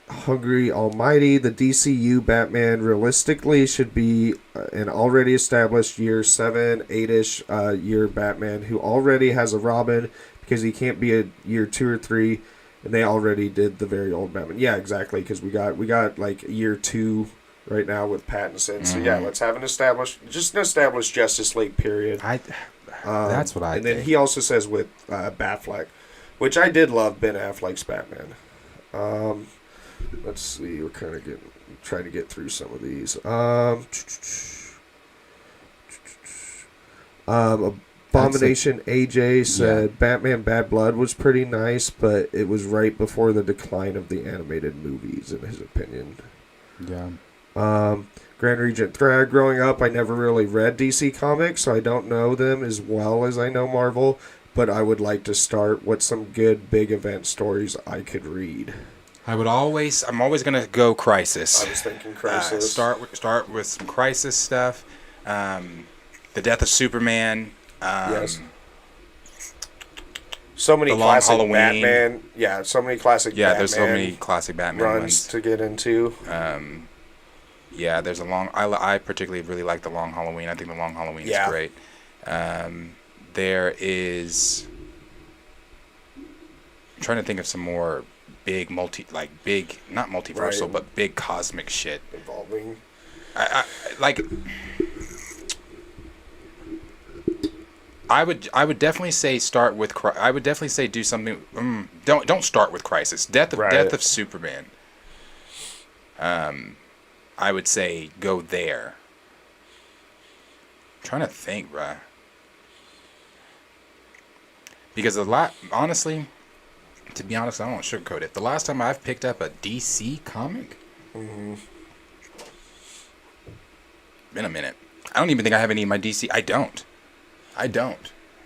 S5: Hungry Almighty, the DCU Batman realistically should be an already established year 7, 8-ish year Batman who already has a Robin because he can't be a year 2 or 3, and they already did the very old Batman. Yeah, exactly, because we got like year 2 right now with Pattinson. So yeah, let's have an established Justice League period.
S4: That's what I
S5: And
S4: think.
S5: then he also says with Batfleck, which I did love Ben Affleck's Batman. Let's see. We're kind of trying to get through some of these. Abomination AJ said Batman Bad Blood was pretty nice, but it was right before the decline of the animated movies, in his opinion.
S4: Yeah.
S5: Grand Regent Thrag, growing up, I never really read DC Comics, so I don't know them as well as I know Marvel, but I would like to start with some good big event stories I could read.
S4: I'm always gonna go Crisis.
S5: I was thinking Crisis.
S4: Start with some Crisis stuff. The Death of Superman.
S5: Yes. So many
S4: The Long
S5: classic
S4: Halloween.
S5: Batman. Yeah, so many classic
S4: Yeah,
S5: Batman
S4: there's so many classic Batman
S5: runs
S4: ones.
S5: to get into.
S4: Yeah, there's a long. I particularly really like the Long Halloween. I think the Long Halloween is great. There is. I'm trying to think of some more big not multiversal,
S5: Right.
S4: but big cosmic shit.
S5: Involving.
S4: I would definitely say start with. I would definitely say do something. Don't start with Crisis. Death of Superman. I would say go there. I'm trying to think, bruh. Because honestly, to be honest, I don't want to sugarcoat it. The last time I've picked up a DC comic, been a minute. I don't even think I have any of my DC. I don't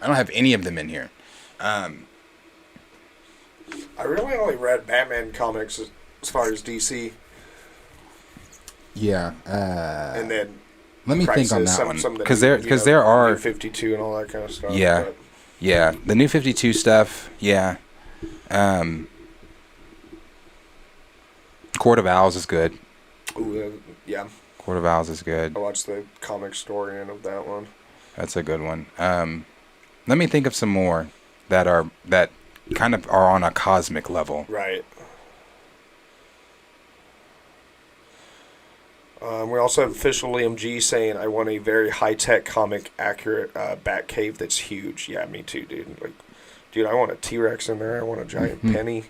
S4: have any of them in here.
S5: I really only read Batman comics as far as DC.
S4: Yeah.
S5: And then
S4: Let me
S5: Crisis,
S4: think on that
S5: some
S4: one,
S5: of the
S4: because
S5: new,
S4: there are
S5: New 52 and all that kind of stuff.
S4: Yeah.
S5: but-
S4: Yeah, the New 52 stuff. Yeah. Court of Owls is good.
S5: Ooh, yeah.
S4: Court of Owls is good.
S5: I watched the comic story end of that one.
S4: That's a good one. Let me think of some more that kind of are on a cosmic level.
S5: Right. We also have official Liam G saying, "I want a very high-tech, comic accurate bat cave that's huge." Yeah, me too, dude. Like, dude, I want a T-Rex in there. I want a giant penny.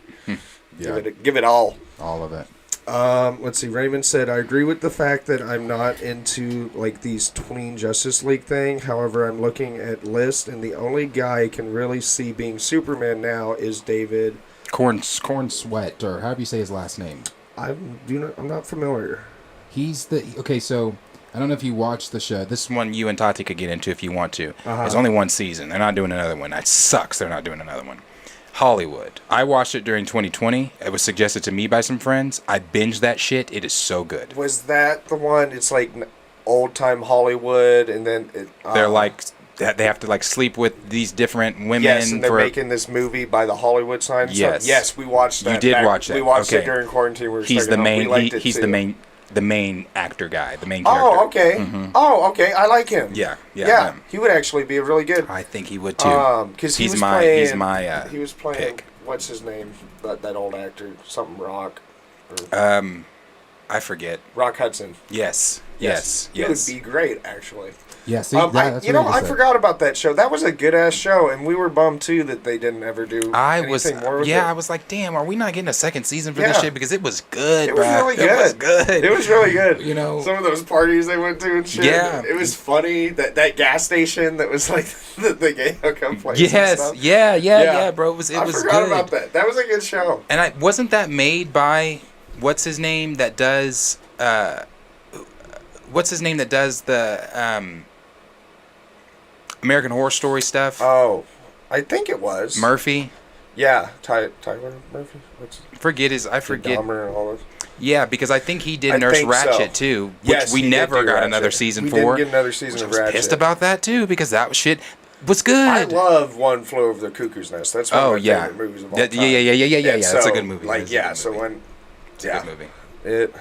S4: Yeah.
S5: Give it all.
S4: All of it.
S5: Let's see. Raymond said, "I agree with the fact that I'm not into like these tween Justice League thing. However, I'm looking at list, and the only guy I can really see being Superman now is David
S4: Corn Sweat, or however you say his last name.
S5: I'm not familiar.
S4: He's okay. So I don't know if you watched the show. This one you and Tati could get into if you want to. There's only one season. They're not doing another one. That sucks. They're not doing another one. Hollywood. I watched it during 2020. It was suggested to me by some friends. I binged that shit. It is so good.
S5: Was that the one? It's like old time Hollywood, and then
S4: they're like they have to like sleep with these different women.
S5: Yes, and they're making this movie by the Hollywood sign.
S4: Yes,
S5: yes, we watched that.
S4: You did watch that.
S5: We watched it during quarantine. We were
S4: he's the main. He's the main actor guy. The main character.
S5: Oh, okay. Mm-hmm. Oh, okay. I like him.
S4: Yeah.
S5: He would actually be a really good.
S4: I think he would too.
S5: Because
S4: he's my
S5: playing.
S4: pick.
S5: What's his name? That old actor, something Rock.
S4: I forget.
S5: Rock Hudson.
S4: Yes. He
S5: would be great, actually.
S4: Yeah, see,
S5: I forgot about that show. That was a good ass show, and we were bummed too that they didn't ever do anything more with it.
S4: I was like, damn, are we not getting a second season for this shit? Because it was good, bro.
S5: It was good. It was really good.
S4: You know,
S5: some of those parties they went to and shit. Yeah, it was funny. That gas station that was like the gay hookup place.
S4: Yes, yeah, bro. It was
S5: I forgot about that. That was a good show.
S4: And wasn't that made by what's his name that does the American Horror Story stuff?
S5: Oh, I think it was
S4: Murphy.
S5: Yeah, Tyler Murphy.
S4: I forget.
S5: Dahmer and all this.
S4: Yeah, because I think he did Nurse Ratched too, which we never got another season for.
S5: We didn't get another season of Ratched.
S4: I was pissed about that too because that shit was good.
S5: I love One Flew Over the Cuckoo's Nest. That's one of my favorite movies of all time.
S4: Yeah. That's a good movie.
S5: Like, so when
S4: it's a good movie.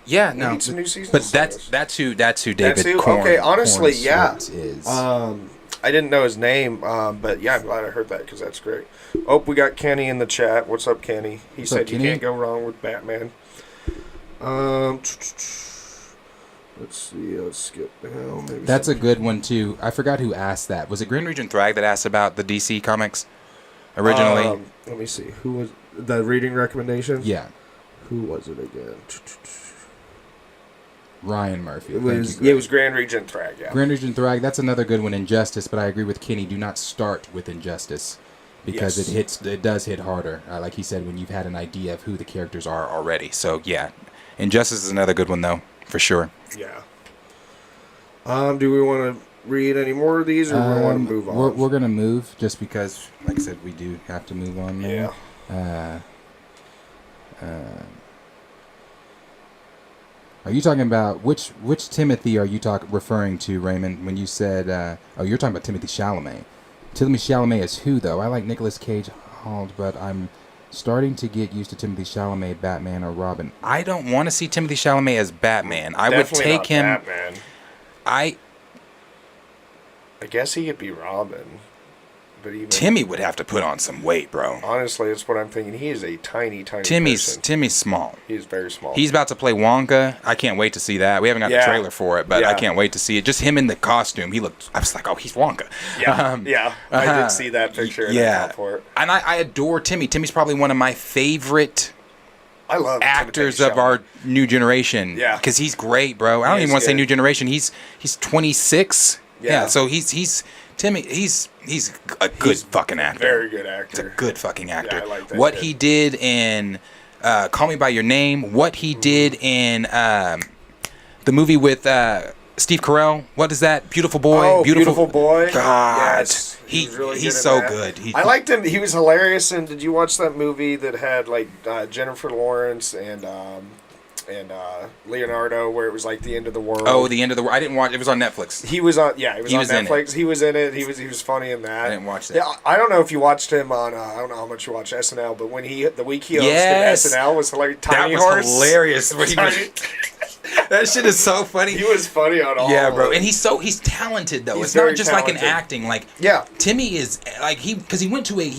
S5: Yeah,
S4: no.
S5: Need some new seasons.
S4: But that's who David Corn.
S5: Okay, honestly,
S4: is.
S5: I didn't know his name, but yeah, I'm glad I heard that because that's great. Oh, we got Kenny in the chat. What's up, Kenny? He said you can't go wrong with Batman. Let's see. Let's skip down.
S4: That's a good one too. I forgot who asked that. Was it Green Region Thrag that asked about the DC comics originally?
S5: Let me see. Who was the reading recommendations?
S4: Yeah.
S5: Who was it again?
S4: Ryan Murphy.
S5: It was Grand Regent Thrag, yeah.
S4: Grand Regent Thrag, that's another good one, Injustice, but I agree with Kenny, do not start with Injustice because it does hit harder, like he said, when you've had an idea of who the characters are already. So, yeah, Injustice is another good one, though, for sure.
S5: Yeah. Do we want to read any more of these, or we want to move on?
S4: We're going to move, just because, like I said, we do have to move on now.
S5: Yeah.
S4: Are you talking about which Timothy are you referring to, Raymond? When you said, you're talking about Timothy Chalamet. Timothy Chalamet is who though? I like Nicolas Cage, but I'm starting to get used to Timothy Chalamet, Batman or Robin. I don't want to see Timothy Chalamet as Batman. I would take him.
S5: Batman.
S4: I
S5: guess he could be Robin. But even
S4: Timmy would have to put on some weight, bro.
S5: Honestly, that's what I'm thinking. He is a tiny person.
S4: Timmy's small.
S5: He is very small.
S4: He's about to play Wonka. I can't wait to see that. We haven't got the trailer for it, but I can't wait to see it. Just him in the costume. I was like, oh, he's Wonka.
S5: Yeah, I did see that picture.
S4: Yeah.
S5: For it.
S4: And I adore Timmy. Timmy's probably one of my favorite actors of our new generation.
S5: Yeah.
S4: Because he's great, bro. I don't even want to say new generation. He's 26. Yeah. So he's Timmy, he's a good fucking actor.
S5: Very good actor.
S4: He's a good fucking actor.
S5: Yeah, I like that
S4: what he did in Call Me by Your Name, what he did in the movie with Steve Carell. What is that? Beautiful Boy.
S5: Oh, Beautiful Boy.
S4: God,
S5: yes,
S4: he's so good.
S5: I liked him. He was hilarious. And did you watch that movie that had like Jennifer Lawrence and Leonardo, where it was like the end of the world?
S4: Oh, the end of the world. I didn't watch. It was on Netflix.
S5: He was on. Yeah, he was on Netflix. He was in it. He was funny in that.
S4: I didn't watch that.
S5: Yeah, I don't know if you watched him on. I don't know how much you watch SNL, but when the week he hosted SNL was hilarious.
S4: That was hilarious. That shit is so funny.
S5: He was funny on all.
S4: Yeah, bro, and he's talented though. It's not just talented. Like an acting. Like Timmy is like because he went to a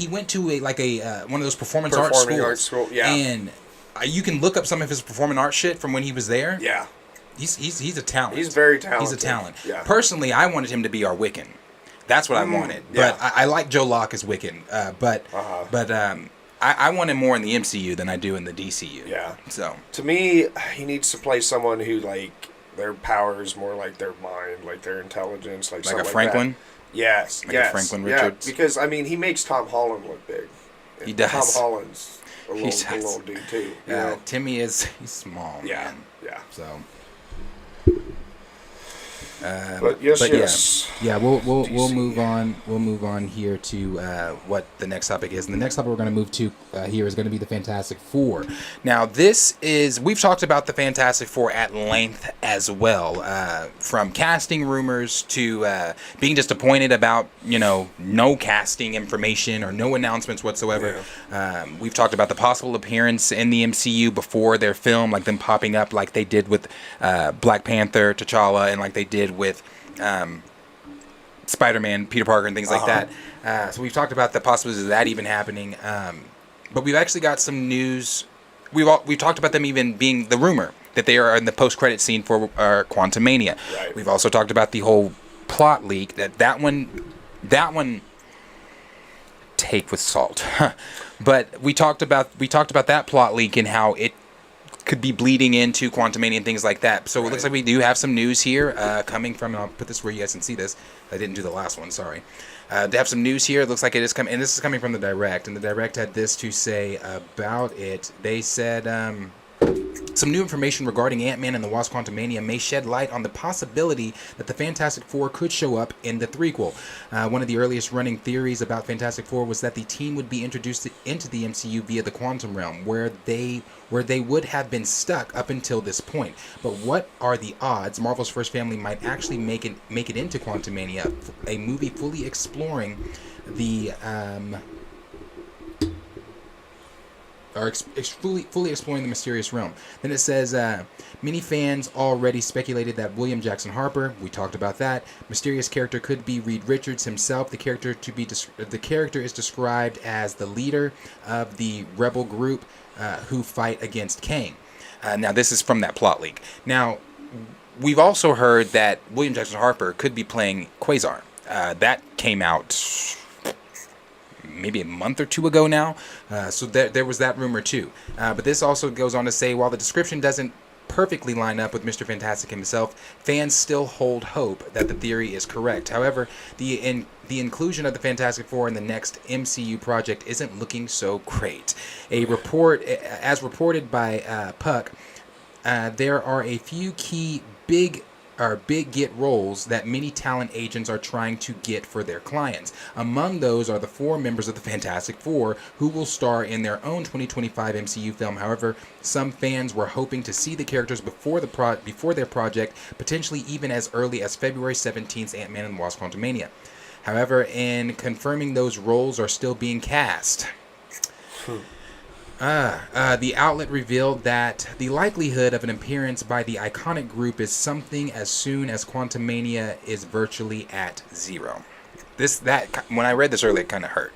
S4: one of those performing arts schools.
S5: Yeah,
S4: and you can look up some of his performing art shit from when he was there.
S5: Yeah.
S4: He's a talent.
S5: He's very talented.
S4: He's a talent.
S5: Yeah.
S4: Personally, I wanted him to be our Wiccan. That's what I wanted.
S5: Yeah.
S4: But I like Joe Locke as Wiccan. But I want him more in the MCU than I do in the DCU.
S5: Yeah.
S4: So
S5: to me, he needs to play someone who like their power is more like their mind, like their intelligence, like
S4: a
S5: something
S4: Franklin.
S5: Like that. Yes.
S4: Like
S5: yes.
S4: a Franklin Richards.
S5: Yeah, because I mean, he makes Tom Holland look big.
S4: He does.
S5: Tom Holland's a little dude too. You know?
S4: Timmy he's small.
S5: Yeah.
S4: Man.
S5: Yeah.
S4: So.
S5: But yes.
S4: Yeah, we'll move on. We'll move on here to what the next topic is, and the next topic we're going to move to here is going to be the Fantastic Four. Now, we've talked about the Fantastic Four at length as well, from casting rumors to being disappointed about no casting information or no announcements whatsoever. Yeah. We've talked about the possible appearance in the MCU before their film, like them popping up, like they did with Black Panther, T'Challa, and like they did with Spider-Man, Peter Parker, and things like that. So we've talked about the possibilities of that even happening. But we've actually got some news. We've talked about them even being the rumor that they are in the post-credit scene for Quantumania.
S5: Right.
S4: We've also talked about the whole plot leak. That one take with salt. But we talked about that plot leak and how it could be bleeding into Quantumania and things like that. So It looks like we do have some news here coming from, and I'll put this where you guys can see this. I didn't do the last one, sorry. They have some news here. It looks like it is coming, and this is coming from the Direct, and the Direct had this to say about it. They said, some new information regarding Ant-Man and the Wasp Quantumania may shed light on the possibility that the Fantastic Four could show up in the threequel. One of the earliest running theories about Fantastic Four was that the team would be introduced into the MCU via the Quantum Realm, where they would have been stuck up until this point. But what are the odds Marvel's first family might actually make it into Quantumania, a movie fully exploring the fully exploring the mysterious realm. Then it says, many fans already speculated that William Jackson Harper, we talked about that, mysterious character could be Reed Richards himself. The character is described as the leader of the rebel group who fight against Kang. Now, this is from that plot leak. Now, we've also heard that William Jackson Harper could be playing Quasar. That came out maybe a month or two ago now. So there was that rumor too. But this also goes on to say, while the description doesn't perfectly line up with Mr. Fantastic himself, fans still hold hope that the theory is correct. However, the inclusion of the Fantastic Four in the next MCU project isn't looking so great. As reported by Puck, there are a few key big get roles that many talent agents are trying to get for their clients. Among those are the 4 members of the Fantastic Four who will star in their own 2025 MCU film. However, some fans were hoping to see the characters before their project, potentially even as early as February 17th's Ant-Man and the Wasp Quantumania. However, in confirming those roles are still being cast. The outlet revealed that the likelihood of an appearance by the iconic group is something as soon as Quantumania is virtually at 0. When I read this earlier, it kind of hurt.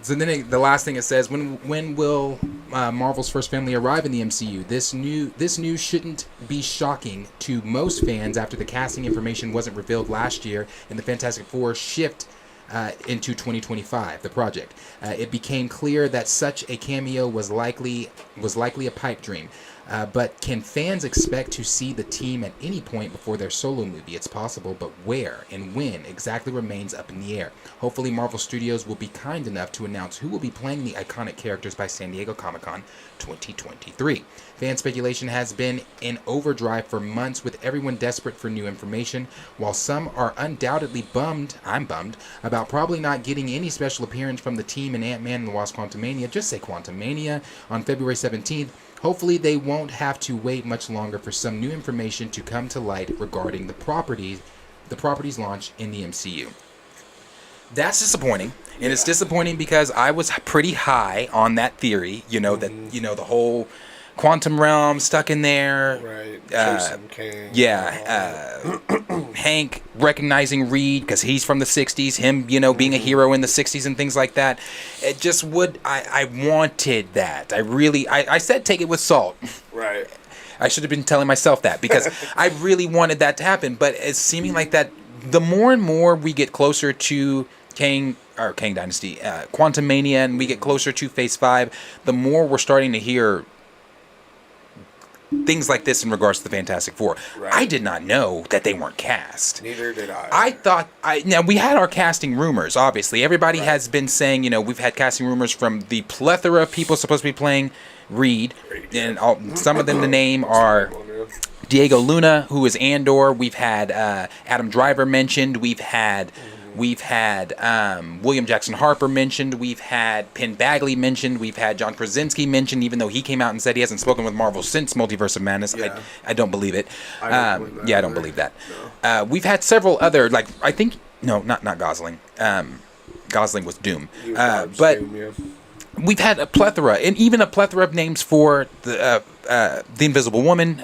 S4: So then the last thing it says, when will Marvel's first family arrive in the MCU? This news shouldn't be shocking to most fans after the casting information wasn't revealed last year and the Fantastic Four shift into 2025, the project. It became clear that such a cameo was likely a pipe dream. But can fans expect to see the team at any point before their solo movie? It's possible, but where and when exactly remains up in the air. Hopefully Marvel Studios will be kind enough to announce who will be playing the iconic characters by San Diego Comic-Con 2023. Fan speculation has been in overdrive for months, with everyone desperate for new information. While some are undoubtedly bummed, I'm bummed, about probably not getting any special appearance from the team in Ant-Man and the Wasp Quantumania, just say Quantumania, on February 17th, hopefully they won't have to wait much longer for some new information to come to light regarding the property's launch in the MCU. That's disappointing, and it's disappointing because I was pretty high on that theory, the whole Quantum Realm stuck in there.
S5: Right. Jason King.
S4: Yeah. Hank recognizing Reed because he's from the 60s. Him, being a hero in the 60s and things like that. It just would... I wanted that. I said take it with salt.
S5: Right.
S4: I should have been telling myself that because I really wanted that to happen. But it's seeming like that the more and more we get closer to Kang Dynasty, Quantum Mania, and we get closer to Phase 5, the more we're starting to hear things like this in regards to the Fantastic Four.
S5: Right.
S4: I did not know that they weren't cast.
S5: Neither did I.
S4: I thought now we had our casting rumors. Obviously, everybody has been saying we've had casting rumors from the plethora of people supposed to be playing Reed, and some of them the name are Diego Luna, who is Andor. We've had Adam Driver mentioned. We've had William Jackson Harper mentioned. We've had Penn Bagley mentioned. We've had John Krasinski mentioned, even though he came out and said he hasn't spoken with Marvel since Multiverse of Madness.
S5: Yeah.
S4: I don't believe it.
S5: I don't believe that
S4: I don't believe that. We've had several other, not Gosling. Gosling was Doom. But
S5: Doom, yeah.
S4: we've had a plethora, and even a plethora of names for the Invisible Woman.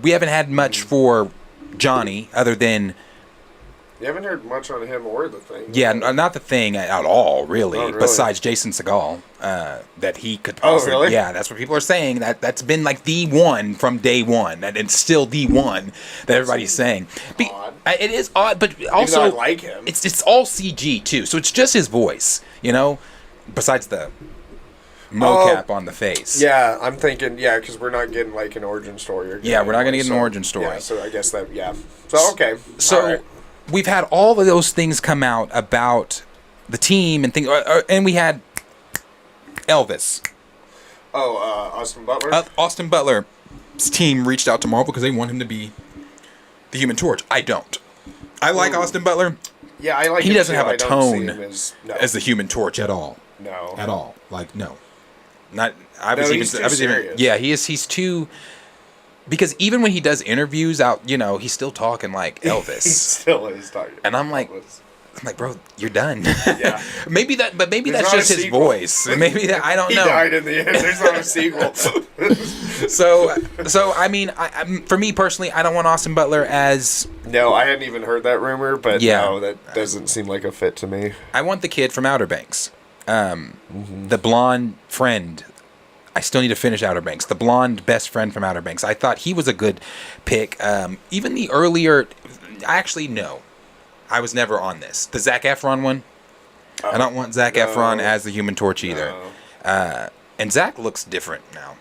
S4: We haven't had much for Johnny, other than...
S5: You haven't heard much on him or the Thing.
S4: Yeah, not the Thing at all, really.
S5: Oh, really?
S4: Besides Jason Segel, that he could possibly...
S5: Oh, really?
S4: Yeah, that's what people are saying. That's been like the one from day one, and it's still the one that everybody's saying.
S5: Odd.
S4: It is odd, but also...
S5: Even though I like him.
S4: It's all CG, too, so it's just his voice, Besides the mocap on the face.
S5: Yeah, I'm thinking, because we're not getting like an origin story.
S4: Yeah, we're not going to get an origin story.
S5: Yeah, so I guess that, So, okay.
S4: So,
S5: all right.
S4: we've had all of those things come out about the team and things, and we had Elvis.
S5: Oh, Austin Butler?
S4: Austin Butler's team reached out to Marvel because they want him to be the Human Torch. I don't. I like Austin Butler.
S5: Yeah, I like
S4: He
S5: him
S4: doesn't
S5: too.
S4: have a
S5: I don't see
S4: tone
S5: him
S4: as the Human Torch at all.
S5: No.
S4: At all. Like, no. Not.
S5: He's too serious.
S4: Yeah, he is. He's too. Because even when he does interviews out, he's still talking like Elvis.
S5: He still is talking.
S4: And I'm like, bro, you're done.
S5: Yeah.
S4: maybe that's
S5: not
S4: just
S5: a
S4: his
S5: sequel.
S4: voice. Maybe that, I don't
S5: He
S4: know.
S5: died in the end. There's not a sequel.
S4: So I mean, for me personally, I don't want Austin Butler as...
S5: No, I hadn't even heard that rumor, but
S4: Yeah.
S5: no, that doesn't seem like a fit to me.
S4: I want the kid from Outer Banks. The blonde friend. I still need to finish Outer Banks. The blonde best friend from Outer Banks. I thought he was a good pick. Even the earlier... Actually, no. I was never on this. The Zac Efron one. I don't want Zac Efron as the Human Torch either. And Zac looks different now.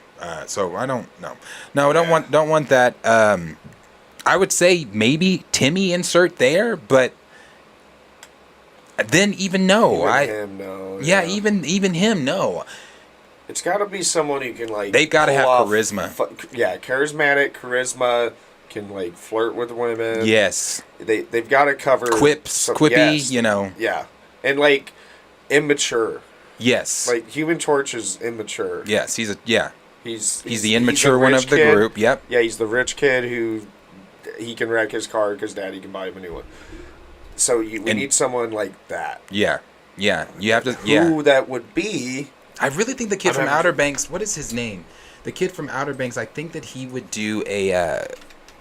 S4: So I don't know. No, I don't want that. I would say maybe Timmy insert there, but then even no.
S5: Him, no.
S4: Yeah, even him, no.
S5: It's got to be someone who can like.
S4: They've got to have
S5: pull off
S4: charisma.
S5: Charismatic charisma, can like flirt with women.
S4: Yes.
S5: They've got to cover
S4: Quips, quippy,
S5: yes.
S4: Yeah.
S5: And like immature.
S4: Yes.
S5: Like Human Torch is immature.
S4: Yes, he's the immature
S5: a
S4: one
S5: rich
S4: of the
S5: kid.
S4: group. Yep.
S5: Yeah, he's the rich kid who he can wreck his car because daddy can buy him a new one. So we need someone like that.
S4: Yeah. Yeah. You have to. Yeah.
S5: Who that would be?
S4: I really think the kid from Outer Banks. What is his name? The kid from Outer Banks. I think that he would do a.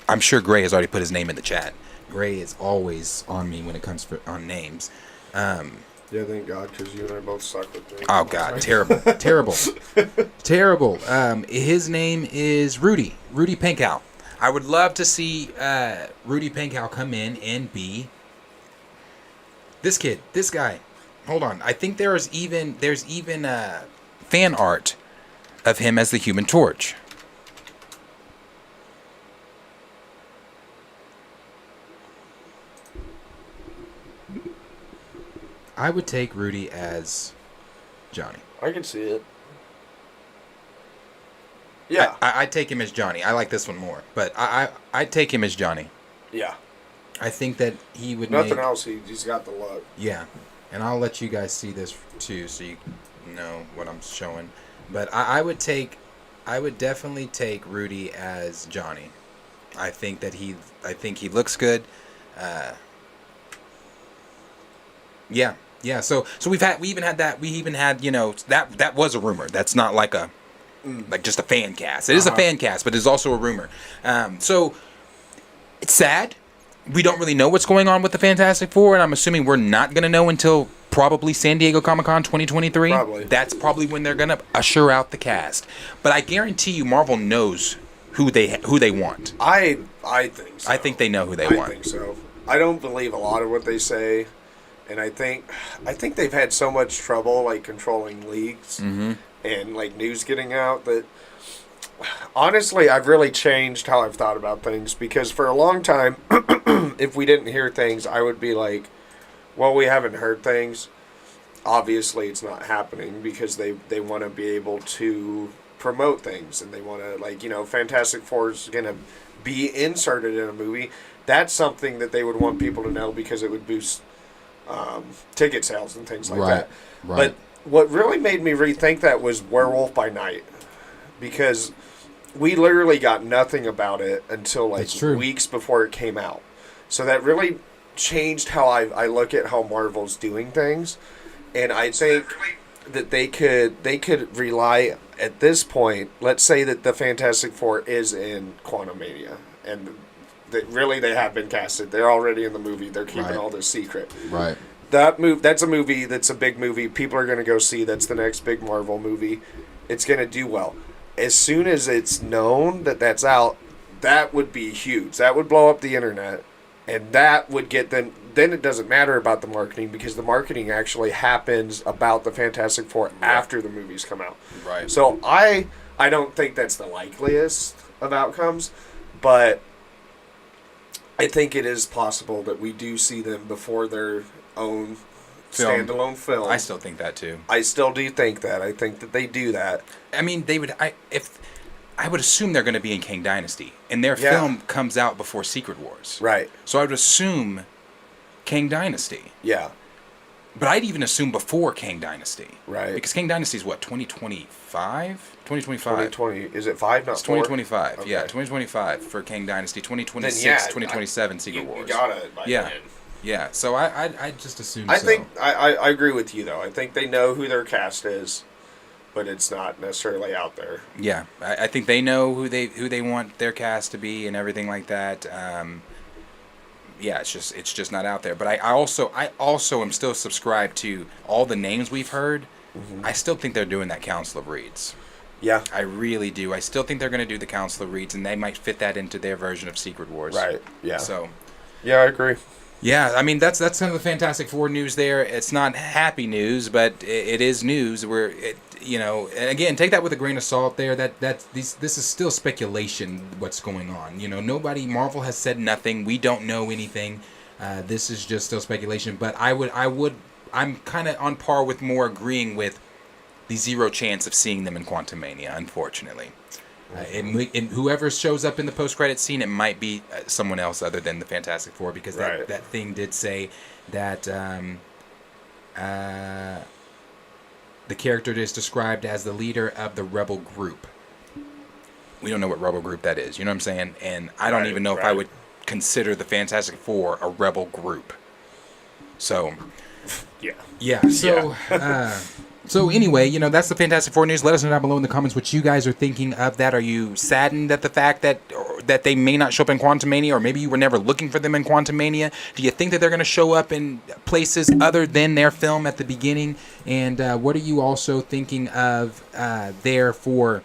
S4: I'm sure Gray has already put his name in the chat. Gray is always on me when it comes on names.
S5: Yeah, thank God, because you and I both suck with names.
S4: Oh God, terrible, terrible. His name is Rudy Pankow. I would love to see Rudy Pankow come in and be this guy. Hold on, I think there's even fan art of him as the Human Torch. I would take Rudy as Johnny.
S5: I can see it. Yeah.
S4: I'd take him as Johnny. I like this one more, but I'd take him as Johnny.
S5: Yeah.
S4: I think that he would
S5: Nothing else, he's got the look.
S4: Yeah. And I'll let you guys see this too so you know what I'm showing. But I would definitely take Rudy as Johnny. I think he looks good. Yeah. So we even had that, that was a rumor. That's not like a like just a fan cast. It is a fan cast, but it's also a rumor. So it's sad. We don't really know what's going on with the Fantastic Four, and I'm assuming we're not going to know until probably San Diego Comic-Con 2023.
S5: Probably.
S4: That's probably when they're going to usher out the cast. But I guarantee you Marvel knows who they want.
S5: I think so.
S4: I think they know who they
S5: I
S4: want.
S5: think so. I don't believe a lot of what they say, and I think they've had so much trouble like controlling leaks and like news getting out that honestly I've really changed how I've thought about things, because for a long time if we didn't hear things I would be like, well, we haven't heard things, obviously it's not happening, because they want to be able to promote things, and they want to, like, you know, Fantastic Four is going to be inserted in a movie. That's something that they would want people to know, because it would boost ticket sales and things like that.
S4: Right.
S5: But what really made me rethink that was Werewolf by Night, because we literally got nothing about it until like weeks before it came out. So that really changed how I look at how Marvel's doing things, and I think that they could rely at this point. Let's say that the Fantastic Four is in Quantumania, and that really they have been casted. They're already in the movie. They're keeping all this secret.
S4: Right.
S5: That's a movie. That's a big movie. People are going to go see. That's the next big Marvel movie. It's going to do well. As soon as it's known that that's out, that would be huge. That would blow up the internet, and that would get them. Then it doesn't matter about the marketing, because the marketing actually happens about the Fantastic Four after the movies come out.
S4: Right.
S5: So I don't think that's the likeliest of outcomes, but I think it is possible that we do see them before their own standalone film.
S4: I still think that too.
S5: I still do think that. I think that they do that.
S4: I mean, they would. I would assume they're going to be in Kang Dynasty, and their film comes out before Secret Wars.
S5: Right.
S4: So I would assume Kang Dynasty.
S5: Yeah.
S4: But I'd even assume before Kang Dynasty.
S5: Right.
S4: Because Kang Dynasty is what, 2025? 2025.
S5: 2020. Is it 5, not
S4: it's
S5: 4?
S4: 2025.
S5: Okay.
S4: Yeah, 2025 for Kang Dynasty. 2026,
S5: Then,
S4: 2027 Secret Wars.
S5: You got it by then.
S4: Yeah, so I just assume
S5: I think I agree with you, though. I think they know who their cast is, but it's not necessarily out there.
S4: Yeah, I think they know who they want their cast to be and everything like that. Yeah, it's just not out there. But I also am still subscribed to all the names we've heard. Mm-hmm. I still think they're doing that Council of Reeds.
S5: Yeah,
S4: I really do. I still think they're going to do the Council of Reeds, and they might fit that into their version of Secret Wars.
S5: Right. Yeah.
S4: So.
S5: Yeah, I agree.
S4: Yeah, I mean that's kind of the Fantastic Four news there. It's not happy news, but it is news. And again, take that with a grain of salt. There, this is still speculation. What's going on? Marvel has said nothing. We don't know anything. This is just still speculation. But I'm kind of on par with more agreeing with the zero chance of seeing them in Quantumania, unfortunately. And whoever shows up in the post-credit scene, it might be someone else other than the Fantastic Four, because that thing did say that the character is described as the leader of the rebel group. We don't know what rebel group that is. You know what I'm saying? And I don't even know if I would consider the Fantastic Four a rebel group. So, yeah. So. So anyway, that's the Fantastic Four news. Let us know down below in the comments what you guys are thinking of that. Are you saddened at the fact that they may not show up in Quantumania, or maybe you were never looking for them in Quantumania? Do you think that they're going to show up in places other than their film at the beginning? And what are you also thinking of there for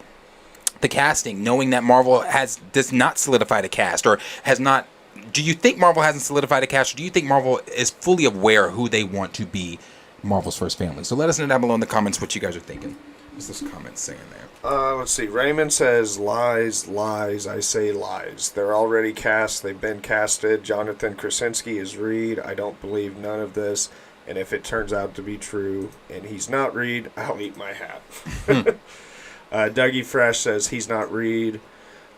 S4: the casting, knowing that Marvel does not solidify the cast, or has not? Do you think Marvel hasn't solidified a cast, or do you think Marvel is fully aware who they want to be Marvel's first family? So let us know down below in the comments what you guys are thinking. What's this comment saying there?
S5: Let's see. Raymond says, lies, I say lies. They're already cast. They've been casted. Jonathan Krasinski is Reed. I don't believe none of this. And if it turns out to be true and he's not Reed, I'll eat my hat. Dougie Fresh says he's not Reed.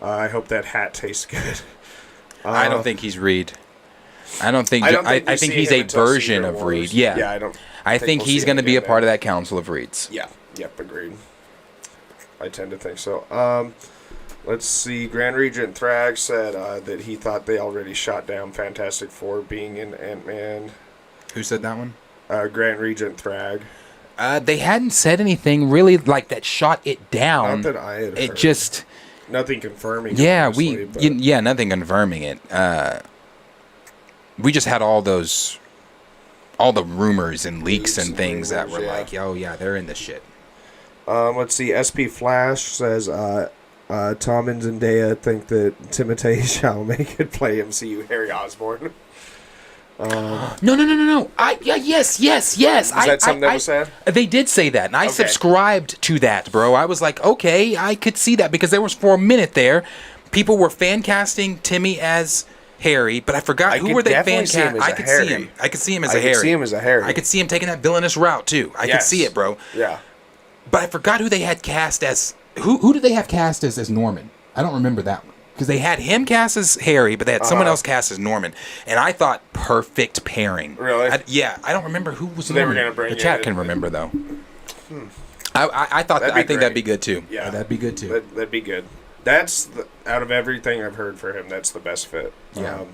S5: I hope that hat tastes good.
S4: I don't think he's Reed. I think he's a version of Reed. Yeah. I think he's going to be a part of that Council of Reeds.
S5: Yeah. Yep. Agreed. I tend to think so. Let's see. Grand Regent Thrag said that he thought they already shot down Fantastic Four being in Ant-Man.
S4: Who said that one?
S5: Grand Regent Thrag.
S4: They hadn't said anything really like that shot it down.
S5: Not that I had
S4: It
S5: heard.
S4: just...
S5: Nothing confirming.
S4: Yeah,
S5: obviously, but-
S4: nothing confirming it. We just had all the rumors and leaks and things that were like, oh yeah, they're in this shit.
S5: Let's see. SP Flash says Tom and Zendaya think that Timothée Chalamet could play MCU Harry Osborn.
S4: No. Yes.
S5: Is that something that was said?
S4: They did say that, and I
S5: Okay.
S4: subscribed to that, bro. I was like, okay, I could see that, because there was, for a minute there, people were fan casting Timmy as Harry, but I forgot who were they fan casting. I could see him. I could see him as a Harry. I could see him taking that villainous route too. I could see it, bro.
S5: Yeah.
S4: But I forgot who they had cast as. Who did they have cast as Norman? I don't remember that one. Because they had him cast as Harry, but they had someone else cast as Norman. And I thought perfect pairing.
S5: Really?
S4: I don't remember who was
S5: So they were
S4: Norman.
S5: gonna bring
S4: the
S5: it
S4: chat
S5: in.
S4: can remember, though. I thought I think that'd be good, too.
S5: Yeah.
S4: That'd be good, too.
S5: That'd be good. That's, out of everything I've heard for him, that's the best fit.
S4: Yeah.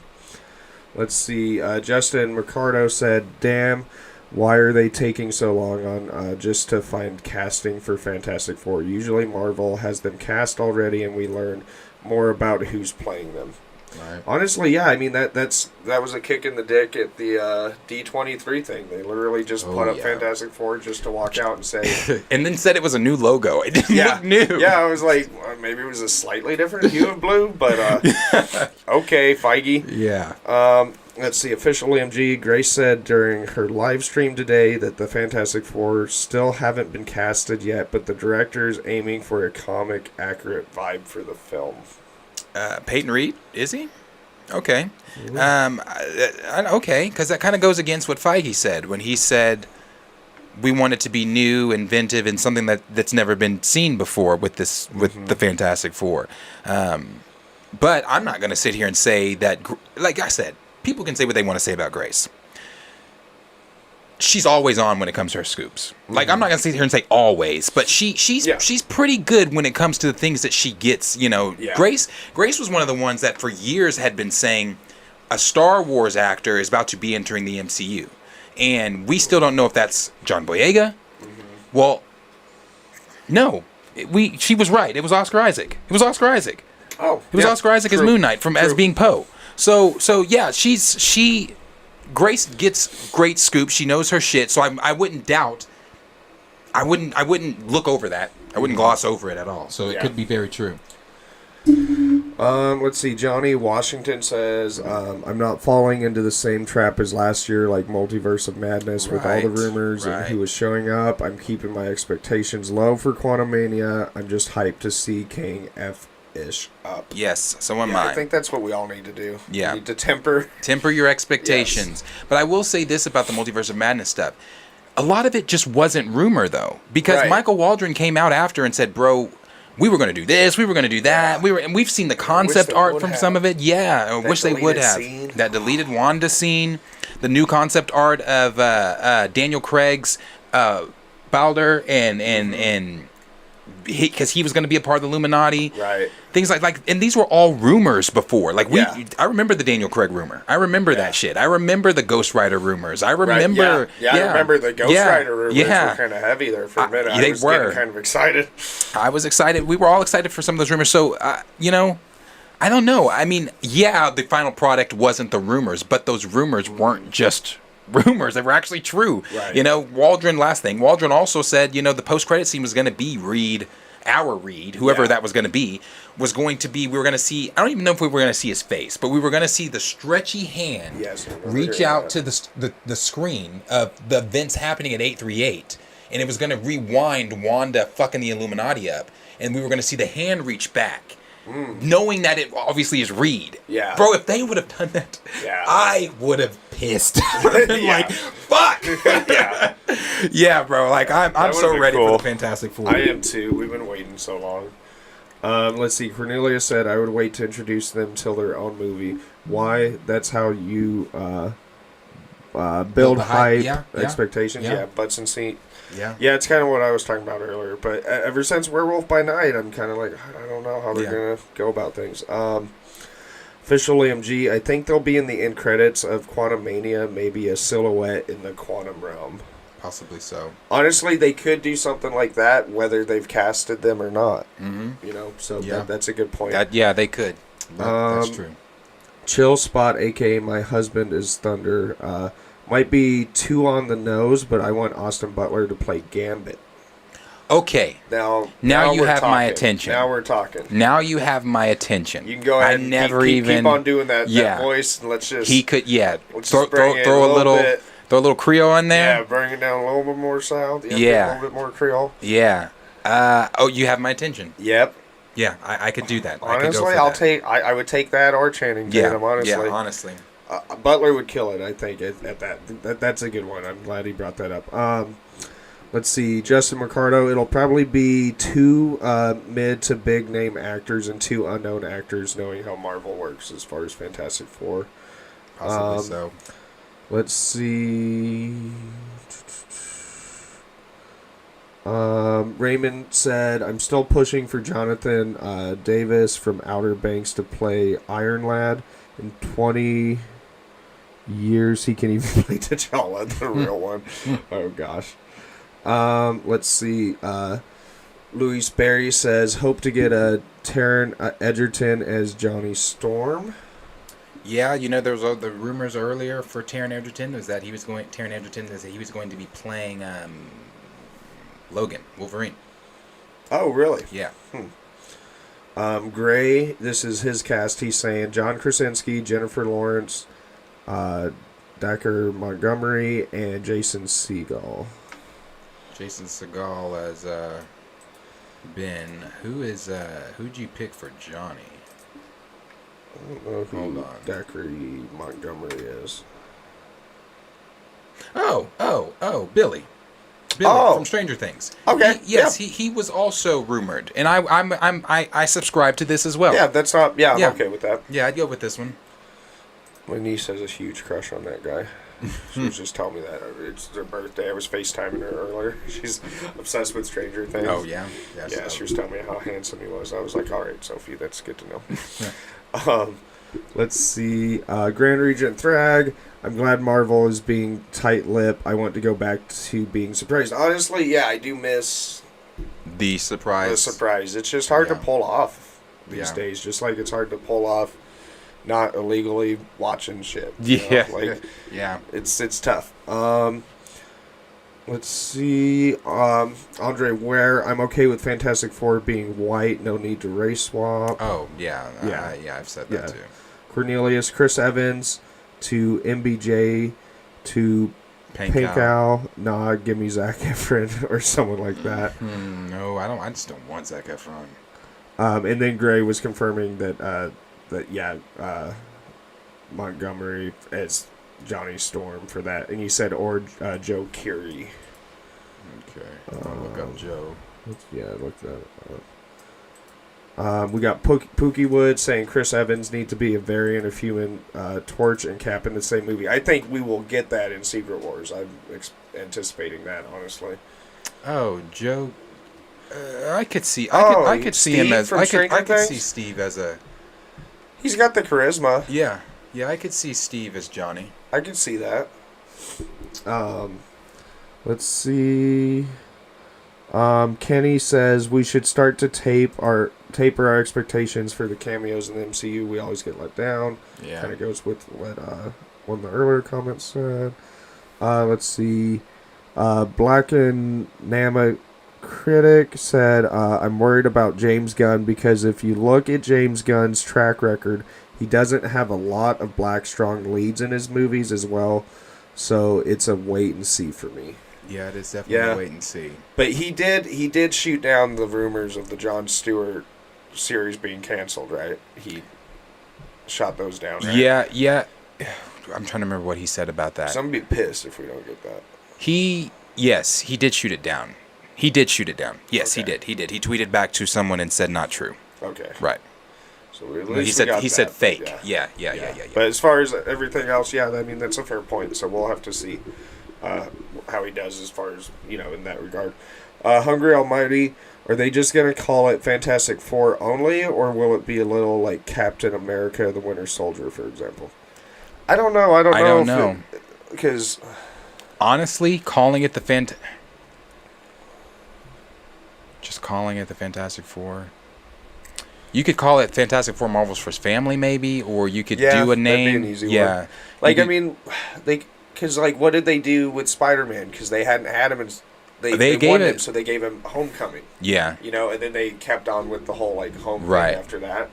S5: Let's see. Justin Ricardo said, damn, why are they taking so long on just to find casting for Fantastic Four? Usually Marvel has them cast already, and we learn more about who's playing them.
S4: Right.
S5: Honestly, yeah, I mean, that was a kick in the dick at the D23 thing. They literally just put up Fantastic Four just to walk out and say...
S4: And then said it was a new logo. It didn't look new.
S5: Yeah, I was like, well, maybe it was a slightly different hue of blue, but okay, Feige.
S4: Yeah.
S5: Let's see, official MG, Grace said during her live stream today that the Fantastic Four still haven't been casted yet, but the director's aiming for a comic-accurate vibe for the film.
S4: Peyton Reed, is he? Okay. Okay, because that kind of goes against what Feige said when he said we want it to be new, inventive, and something that's never been seen before with the Fantastic Four. But I'm not going to sit here and say that, like I said, people can say what they want to say about Grace. She's always on when it comes to her scoops. Like, I'm not gonna sit here and say always, but she's pretty good when it comes to the things that she gets. You know, Grace was one of the ones that for years had been saying a Star Wars actor is about to be entering the MCU, and we still don't know if that's John Boyega. Well, no, she was right. It was Oscar Isaac. Oh, it was Oscar Isaac as Moon Knight as being Poe. So yeah, Grace gets great scoops. She knows her shit. So I wouldn't doubt. I wouldn't look over that. I wouldn't gloss over it at all. So it could be very true.
S5: Let's see. Johnny Washington says, I'm not falling into the same trap as last year, like Multiverse of Madness with all the rumors and who was showing up. I'm keeping my expectations low for Quantumania. I'm just hyped to see King F-ish up.
S4: Yes, so am I.
S5: I think that's what we all need to do.
S4: Yeah.
S5: We need to temper
S4: your expectations. Yes. But I will say this about the Multiverse of Madness stuff. A lot of it just wasn't rumor, though. Because Michael Waldron came out after and said, bro, we were going to do this, we were going to do that. And we've seen the concept art from some of it. Yeah, I wish they would have.
S5: Scene.
S4: That deleted Wanda scene. The new concept art of Daniel Craig's Balder and because he was going to be a part of the Illuminati,
S5: right?
S4: Things like, and these were all rumors before. Like I remember the Daniel Craig rumor. I remember that shit. I remember the Ghost Rider rumors. I remember,
S5: I remember the Ghost Rider rumors were kind of heavy there for a minute. I was getting kind of excited.
S4: I was excited. We were all excited for some of those rumors. So, you know, I don't know. I mean, the final product wasn't the rumors, but those rumors weren't just rumors. They were actually true. Right. You know, Waldron also said, you know, the post-credit scene was going to be Reed, whoever that was going to be, we were going to see, I don't even know if we were going to see his face, but we were going to see the stretchy hand reach out to the screen of the events happening at 838, and it was going to rewind Wanda fucking the Illuminati up, and we were going to see the hand reach back. Knowing that it obviously is Reed. Yeah. Bro, if they would have done that, I would have pissed. Like, fuck! Yeah, bro. Like, I'm so ready for the Fantastic Four.
S5: I am too. We've been waiting so long. Let's see. Cornelia said, I would wait to introduce them till their own movie. Why? That's how you build hype, expectations. Yeah, butts and seat. Yeah, it's kind of what I was talking about earlier. But ever since Werewolf by Night, I'm kind of like, I don't know how they're going to go about things. Official AMG, I think they'll be in the end credits of Quantumania, maybe a silhouette in the quantum realm.
S4: Possibly so.
S5: Honestly, they could do something like that, whether they've casted them or not.
S4: Mm-hmm.
S5: You know, so
S4: Yeah.
S5: that's a good point.
S4: Yeah, they could. That's true.
S5: Chill Spot, aka My Husband is Thunder, might be too on the nose, but I want Austin Butler to play Gambit.
S4: Okay.
S5: Now
S4: you
S5: we're
S4: have my
S5: talking.
S4: attention.
S5: Now we're talking.
S4: Now you have my attention.
S5: You can go ahead
S4: I
S5: and
S4: never
S5: keep on doing that
S4: Yeah.
S5: voice, and let's just...
S4: He could, yeah.
S5: Let's
S4: Throw
S5: just bring it a
S4: little
S5: bit.
S4: throw a little Creole in there.
S5: Yeah, bring it down a little bit more south.
S4: Yeah.
S5: A little bit more Creole.
S4: Yeah. You have my attention.
S5: Yep.
S4: Yeah, I could do that.
S5: Honestly, I would take that or Channing Tatum, honestly.
S4: Yeah, honestly.
S5: Butler would kill it, I think, at that. That's a good one. I'm glad he brought that up. Let's see. Justin Mercado, it'll probably be 2 mid to big name actors and 2 unknown actors, knowing how Marvel works as far as Fantastic Four.
S4: Possibly so.
S5: Let's see. Raymond said, I'm still pushing for Jonathan Davis from Outer Banks to play Iron Lad. In 20 years, he can even play T'Challa, the real one. Oh, gosh. Let's see. Louis Berry says, hope to get a Taron Egerton as Johnny Storm.
S4: Yeah, there was the rumors earlier for Taron Egerton was that he was going to be playing Logan, Wolverine.
S5: Oh, really?
S4: Yeah.
S5: Gray, this is his cast. He's saying John Krasinski, Jennifer Lawrence, Decker Montgomery, and Jason Segel.
S4: Jason Segel as Ben. Who'd you pick for Johnny?
S5: I don't know who
S4: Hold on.
S5: Decker Montgomery is.
S4: Oh, Billy. From Stranger Things.
S5: Okay.
S4: He was also rumored, and I subscribe to this as well.
S5: Yeah, that's not. Yeah, I'm okay with that.
S4: Yeah, I'd go with this one.
S5: My niece has a huge crush on that guy. She was just telling me that it's their birthday. I was FaceTiming her earlier. She's obsessed with Stranger Things.
S4: Oh yeah.
S5: Yeah, she was telling me how handsome he was. I was like, all right, Sophie, that's good to know. Let's see. Grand Regent Thrag. I'm glad Marvel is being tight-lipped. I want to go back to being surprised. Honestly, yeah, I do miss
S4: the surprise.
S5: It's just hard to pull off these
S4: Yeah.
S5: days. Just like it's hard to pull off not illegally watching shit. You
S4: Yeah.
S5: know? Like,
S4: Yeah.
S5: it's tough. Let's see. Andre Ware. I'm okay with Fantastic Four being white. No need to race swap.
S4: Oh yeah.
S5: Yeah.
S4: I've said that
S5: Yeah.
S4: too.
S5: Cornelius. Chris Evans to MBJ to
S4: Pink
S5: Pink
S4: Owl.
S5: Owl. Nah, give me Zac Efron or someone like that.
S4: No, I don't. I just don't want Zac Efron.
S5: And then Gray was confirming that Montgomery as Johnny Storm for that, and he said or Joe Keery.
S4: Okay, I'll look up Joe.
S5: Yeah, I looked that up. We got Pookie Wood saying Chris Evans need to be a variant of Human Torch and Cap in the same movie. I think we will get that in Secret Wars. I'm anticipating that, honestly.
S4: Oh, Joe. I could see. I could see him as.
S5: from
S4: I
S5: Stranger
S4: could see
S5: Things?
S4: Steve as a.
S5: He's got the charisma.
S4: Yeah. I could see Steve as Johnny.
S5: I can see that. Let's see. Kenny says we should start to taper our expectations for the cameos in the MCU. We always get let down.
S4: Yeah.
S5: Kind of goes with what one of the earlier comments said. Let's see. Black and Nama Critic said, I'm worried about James Gunn because if you look at James Gunn's track record, he doesn't have a lot of black strong leads in his movies as well. So it's a wait and see for me.
S4: Yeah, it is definitely a wait and see.
S5: But he did shoot down the rumors of the Jon Stewart series being canceled, right? He shot those down, right?
S4: Yeah. I'm trying to remember what he said about that.
S5: So I'm going to be pissed if we don't get that.
S4: Yes, he did shoot it down. Yes,
S5: Okay.
S4: He did. He tweeted back to someone and said not true.
S5: Okay.
S4: Right.
S5: So at
S4: He
S5: least
S4: said
S5: we got that.
S4: fake.
S5: Yeah.
S4: Yeah.
S5: But as far as everything else, I mean, that's a fair point. So we'll have to see how he does as far as, in that regard. Hungry Almighty, are they just going to call it Fantastic Four only, or will it be a little like Captain America, the Winter Soldier, for example? I don't know.
S4: I don't know.
S5: Because
S4: honestly, just calling it the Fantastic Four. You could call it Fantastic Four Marvel's First Family, maybe, or you could do a name.
S5: That'd be an easy
S4: yeah.
S5: one. Like, I mean, because like, what did they do with Spider-Man? Because they hadn't had him, and they
S4: gave
S5: won
S4: it,
S5: him, so they gave him Homecoming.
S4: Yeah.
S5: You know, and then they kept on with the whole like home thing
S4: Right.
S5: after that.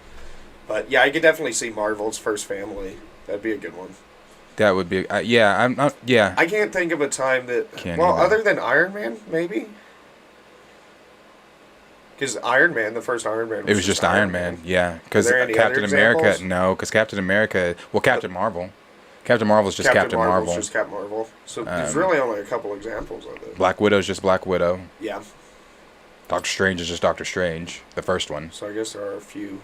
S5: But yeah, I could definitely see Marvel's First Family. That'd be a good one.
S4: That would be, yeah. I'm not, yeah.
S5: I can't think of a time that.
S4: Can't
S5: well,
S4: either.
S5: other than Iron Man, maybe. Because Iron Man, the first Iron Man,
S4: It was just Iron Man, yeah. Because
S5: there any
S4: Captain
S5: other
S4: America,
S5: examples?
S4: no. Because Captain America, well, Captain Marvel. Captain Marvel's just Captain Marvel.
S5: Just Captain Marvel. So there's really only a couple examples of it.
S4: Black Widow's just Black Widow.
S5: Yeah.
S4: Doctor Strange is just Doctor Strange, the first one.
S5: So I guess there are a few.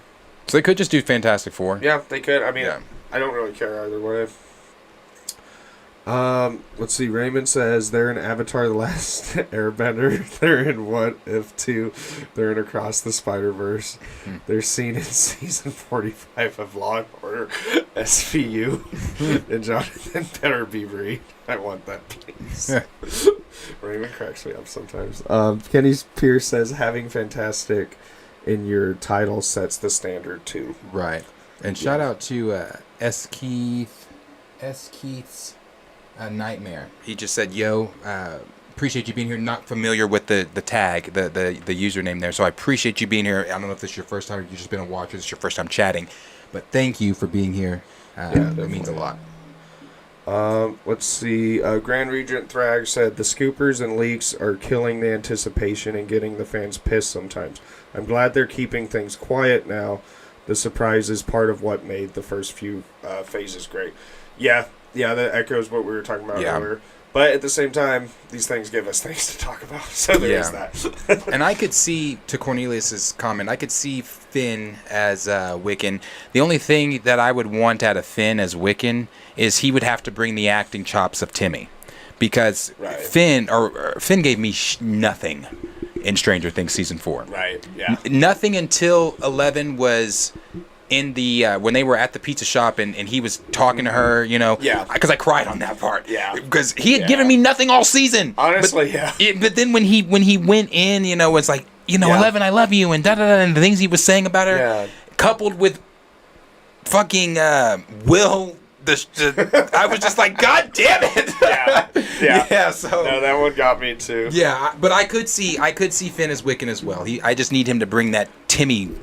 S4: So they could just do Fantastic Four.
S5: Yeah, they could. I mean,
S4: Yeah.
S5: I don't really care either way. Let's see. Raymond says they're in Avatar: The Last Airbender. They're in What If 2. They're in Across the Spider-Verse. They're seen in season 45 of Law and Order SVU. And Jonathan better be Reed. I want that, please. Raymond cracks me up sometimes. Kenny Pierce says having Fantastic in your title sets the standard too.
S4: Right. And shout out to S. Keith's Nightmare. He just said, yo, appreciate you being here. Not familiar with the tag, the username there. So I appreciate you being here. I don't know if this is your first time or you've just been a watcher. This is your first time chatting. But thank you for being here. It means a lot.
S5: Let's see. Grand Regent Thrag said the scoopers and leaks are killing the anticipation and getting the fans pissed sometimes. I'm glad they're keeping things quiet now. The surprise is part of what made the first few phases great. Yeah, that echoes what we were talking about earlier. But at the same time, these things give us things to talk about. So there is that.
S4: And I could see, to Cornelius's comment, I could see Finn as Wiccan. The only thing that I would want out of Finn as Wiccan is he would have to bring the acting chops of Timmy. Because Finn gave me nothing in Stranger Things Season 4.
S5: Right, yeah.
S4: Nothing until 11 was in the when they were at the pizza shop and he was talking to her, you know.
S5: Yeah.
S4: Because I cried on that part.
S5: Yeah.
S4: Because he had given me nothing all season.
S5: Honestly,
S4: But then when he went in, you know, it's like, you know, 11, I love you, and da-da-da, and the things he was saying about her, coupled with fucking Will... I was just like, God damn it! Yeah. So
S5: no, that one got me too.
S4: Yeah, but I could see Finn as Wiccan as well. I just need him to bring that Timothée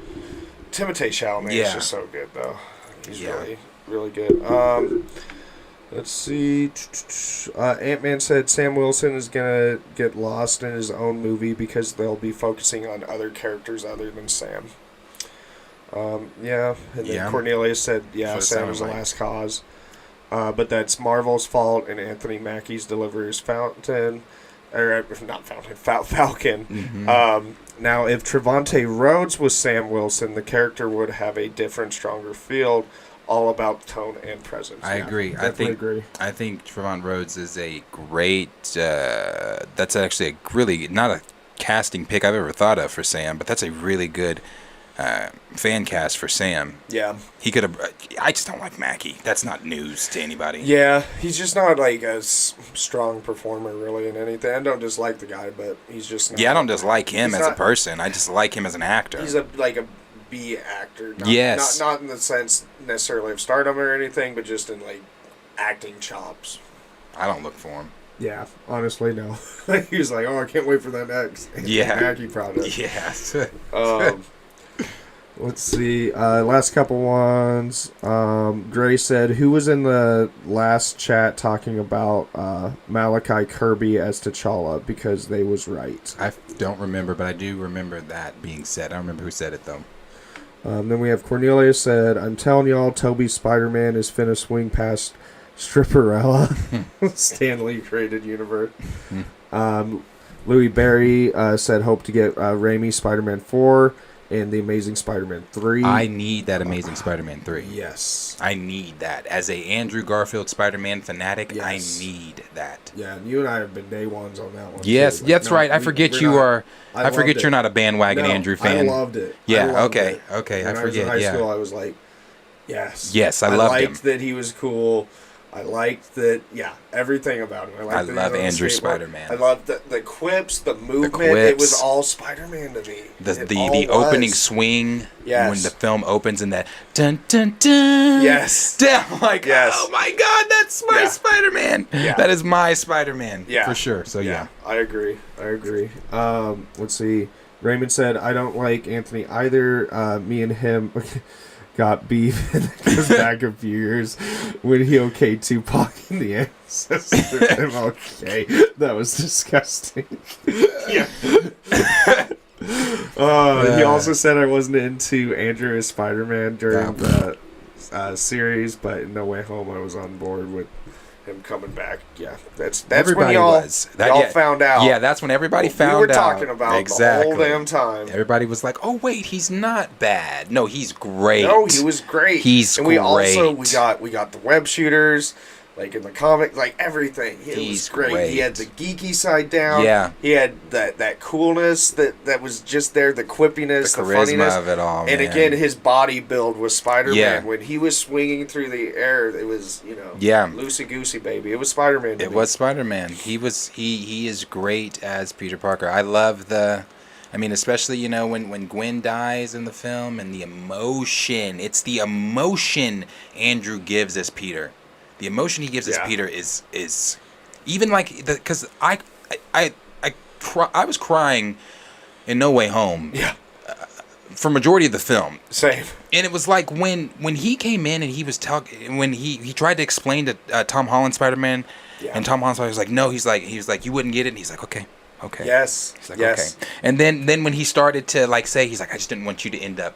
S5: Chalamet is just so good though. He's really, really good. Let's see. Ant-Man said Sam Wilson is gonna get lost in his own movie because they'll be focusing on other characters other than Sam. And then Cornelius said, Sam was the last cause. But that's Marvel's fault, and Anthony Mackie's delivers Falcon. Mm-hmm. Now, if Trevante Rhodes was Sam Wilson, the character would have a different, stronger feel, all about tone and presence.
S4: I agree. I think Trevante Rhodes is a great. That's actually a really not a casting pick I've ever thought of for Sam, but that's a really good. Fan cast for Sam. Yeah. He could have... I just don't like Mackie. That's not news to anybody.
S5: Yeah, he's just not like a strong performer really in anything. I don't dislike the guy, but he's just not...
S4: Yeah, I don't dislike him as a person. I just like him as an actor.
S5: He's like a B actor. Not in the sense necessarily of stardom or anything, but just in like acting chops.
S4: I don't look for him.
S5: Yeah, honestly, no. He was like, oh, I can't wait for that next Mackie product.
S4: Yeah.
S5: Let's see. Last couple ones. Gray said, who was in the last chat talking about Malachi Kirby as T'Challa? Because they was right.
S4: I don't remember, but I do remember that being said. I don't remember who said it, though.
S5: Then we have Cornelius said, I'm telling y'all, Toby's Spider-Man is finna swing past Stripperella. Stan Lee created universe. Louis Berry said, hope to get Raimi Spider-Man 4. And The Amazing Spider-Man 3.
S4: I need that Amazing Spider-Man 3.
S5: Yes.
S4: I need that. As a Andrew Garfield Spider-Man fanatic, I need that.
S5: Yeah, and you and I have been day ones on that one.
S4: Yes, that's right. I forget you are... I forget you're not a bandwagon Andrew fan.
S5: I loved it.
S4: Yeah, okay. I forget,
S5: When I was in high school, I was like, yes.
S4: Yes, I loved him.
S5: I liked that he was cool. I liked that. Yeah, everything about him.
S4: I love Andrew Spider-Man.
S5: I love the quips, the movement.
S4: quips.
S5: It was all Spider-Man to me.
S4: The opening swing
S5: Yes.
S4: when the film opens and that dun dun dun.
S5: Yes.
S4: I'm like,
S5: Yes.
S4: oh my God, that's my
S5: Yeah.
S4: Spider-Man.
S5: Yeah.
S4: That is my Spider-Man.
S5: Yeah.
S4: For sure. So yeah.
S5: I agree. Let's see. Raymond said, I don't like Anthony either. Me and him got beef and it goes back a few years when he okayed Tupac in the ancestor MLK. That was disgusting. Yeah. He also said I wasn't into Andrew as Spider-Man during the series, but in No Way Home I was on board with him coming back. Yeah, that's
S4: Everybody
S5: when y'all
S4: was.
S5: found out.
S4: Yeah, that's when everybody found out.
S5: We were talking about
S4: exactly.
S5: the whole damn time.
S4: Everybody was like, "Oh wait, he's not bad. No, he's great.
S5: No, he was great.
S4: He's
S5: and we
S4: great.
S5: also we got the web shooters, like in the comic, like everything. It
S4: He's
S5: was great.
S4: great.
S5: He had the geeky side down.
S4: Yeah.
S5: He had that coolness that was just there, the quippiness,
S4: The
S5: the
S4: charisma
S5: funniness
S4: of it all,
S5: And
S4: man.
S5: again, his body build was Spider-Man.
S4: Yeah.
S5: When he was swinging through the air, it was
S4: Yeah.
S5: loosey goosey, baby. It was Spider-Man.
S4: It was Spider-Man. He is great as Peter Parker. I love especially, when Gwen dies in the film and the emotion. It's the emotion Andrew gives as Peter. The emotion he gives as Peter is even like because I was crying in No Way Home.
S5: Yeah.
S4: For majority of the film.
S5: Same.
S4: And it was like when he came in and he was when he tried to explain to Tom Holland Spider-Man, and Tom Holland Spider-Man was like, no, he was like, you wouldn't get it, and he's like, okay.
S5: Yes.
S4: He's like,
S5: yes.
S4: okay. And then when he started to like say, he's like, I just didn't want you to end up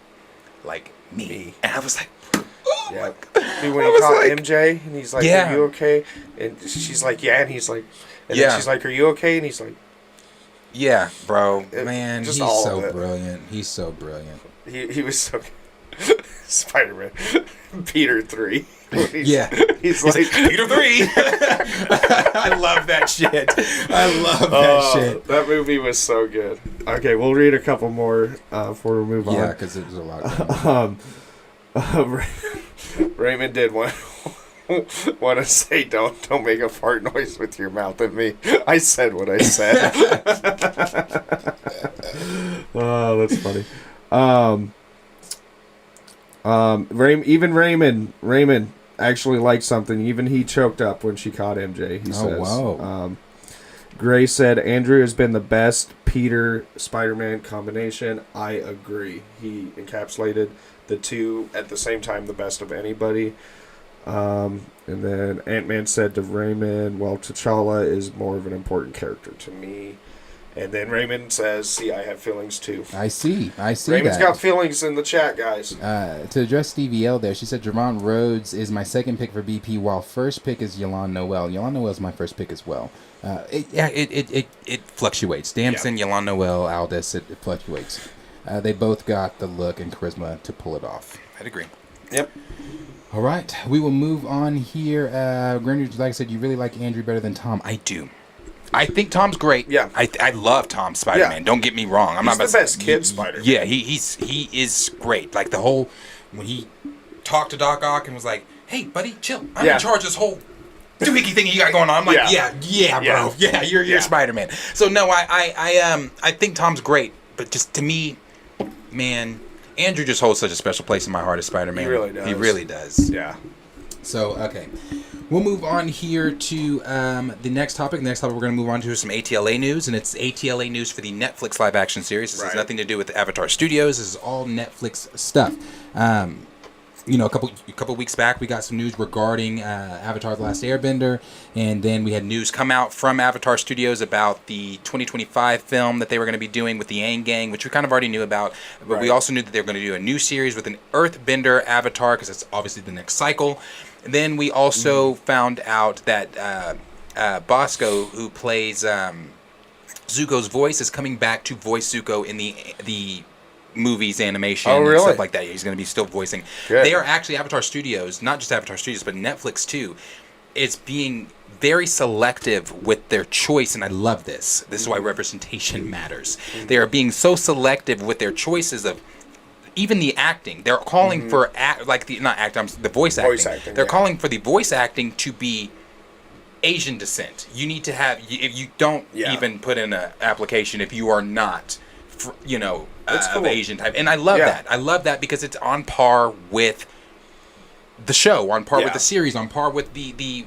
S4: like me. And I was like, oh
S5: Yeah.
S4: my God.
S5: Dude, when
S4: I
S5: he
S4: was
S5: caught
S4: like,
S5: MJ and he's like,
S4: Yeah.
S5: are you okay? And she's like, yeah. And he's like, and
S4: Yeah.
S5: then she's like, are you okay? And he's like,
S4: yeah, bro, man,
S5: just
S4: he's
S5: all
S4: so
S5: of it.
S4: brilliant. He's so brilliant.
S5: he was so Spider-Man. Peter 3.
S4: Yeah.
S5: He's like,
S4: Peter 3. I love that shit. I love that shit.
S5: That movie was so good. Okay, we'll read a couple more before we move on.
S4: Yeah, because it was a lot.
S5: Raymond did want to say don't make a fart noise with your mouth at me. I said what I said. Oh, that's funny. Even Raymond actually liked something. Even he choked up when she caught MJ. He says.
S4: Wow.
S5: Gray said Andrew has been the best Peter Spider-Man combination. I agree. He encapsulated the two at the same time, the best of anybody. And then Ant-Man said to Raymond, well, T'Challa is more of an important character to me. And then Raymond says, see, I have feelings too.
S1: I see
S5: Raymond's
S1: that.
S5: got feelings in the chat, guys.
S1: To address Stevie L there, she said Javon Rhodes is my second pick for BP, while first pick is Yolande Noel. Yolande Noel is my first pick as well.
S4: It fluctuates. Damson, Yolande Noel, Aldis, it fluctuates. They both got the look and charisma to pull it off. I'd agree.
S5: Yep.
S1: All right, we will move on here. Granger, like I said, you really like Andrew better than Tom.
S4: I do. I think Tom's great.
S5: Yeah.
S4: I love Tom Spider-Man.
S5: Yeah.
S4: Don't get me wrong.
S5: He's the best kid Spider-Man.
S4: Yeah, he is great. Like the whole when he talked to Doc Ock and was like, "Hey, buddy, chill. I'm in charge of this whole doohickey thing you got going on." I'm like, yeah, bro. Yeah, you're Spider-Man. So no, I think Tom's great, but just to me, man, Andrew just holds such a special place in my heart as Spider-Man.
S5: He really does.
S4: He really does.
S5: Yeah.
S4: So, okay. We'll move on here to the next topic. The next topic we're going to move on to is some ATLA news, and it's ATLA news for the Netflix live-action series. This has nothing to do with Avatar Studios. This is all Netflix stuff. A couple weeks back, we got some news regarding Avatar: The Last Airbender, and then we had news come out from Avatar Studios about the 2025 film that they were going to be doing with the Aang Gang, which we kind of already knew about. But we also knew that they were going to do a new series with an Earthbender Avatar, because it's obviously the next cycle. And then we also found out that Bosco, who plays Zuko's voice, is coming back to voice Zuko in the movies, animation, and stuff like that. He's going to be still voicing.
S5: Good.
S4: They are actually Avatar Studios, not just Avatar Studios, but Netflix too. It's being very selective with their choice, and I love this. This is why representation matters. They are being so selective with their choices of even the acting. They're calling for the voice acting.
S5: Voice acting,
S4: They're
S5: yeah.
S4: calling for the voice acting to be Asian descent. You need to have, if you don't even put in an application if you are not,
S5: That's cool.
S4: of Asian type. And I love that. I love that because it's on par with the show, on par with the series, on par with the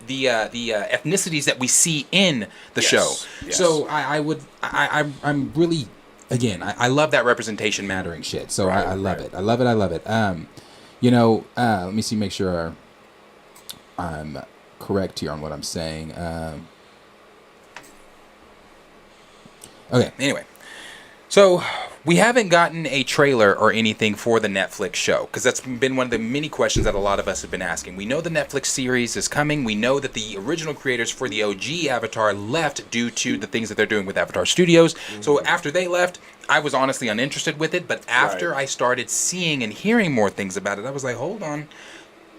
S4: ethnicities that we see in the show.
S5: Yes.
S4: So I'm really, again, I love that representation mattering shit. So I love it. I love it. I love it. Let me see, make sure I'm correct here on what I'm saying. Okay, anyway. So we haven't gotten a trailer or anything for the Netflix show because that's been one of the many questions that a lot of us have been asking. We know the Netflix series is coming. We know that the original creators for the OG Avatar left due to the things that they're doing with Avatar Studios. So after they left, I was honestly uninterested with it. But after I started seeing and hearing more things about it, I was like, hold on.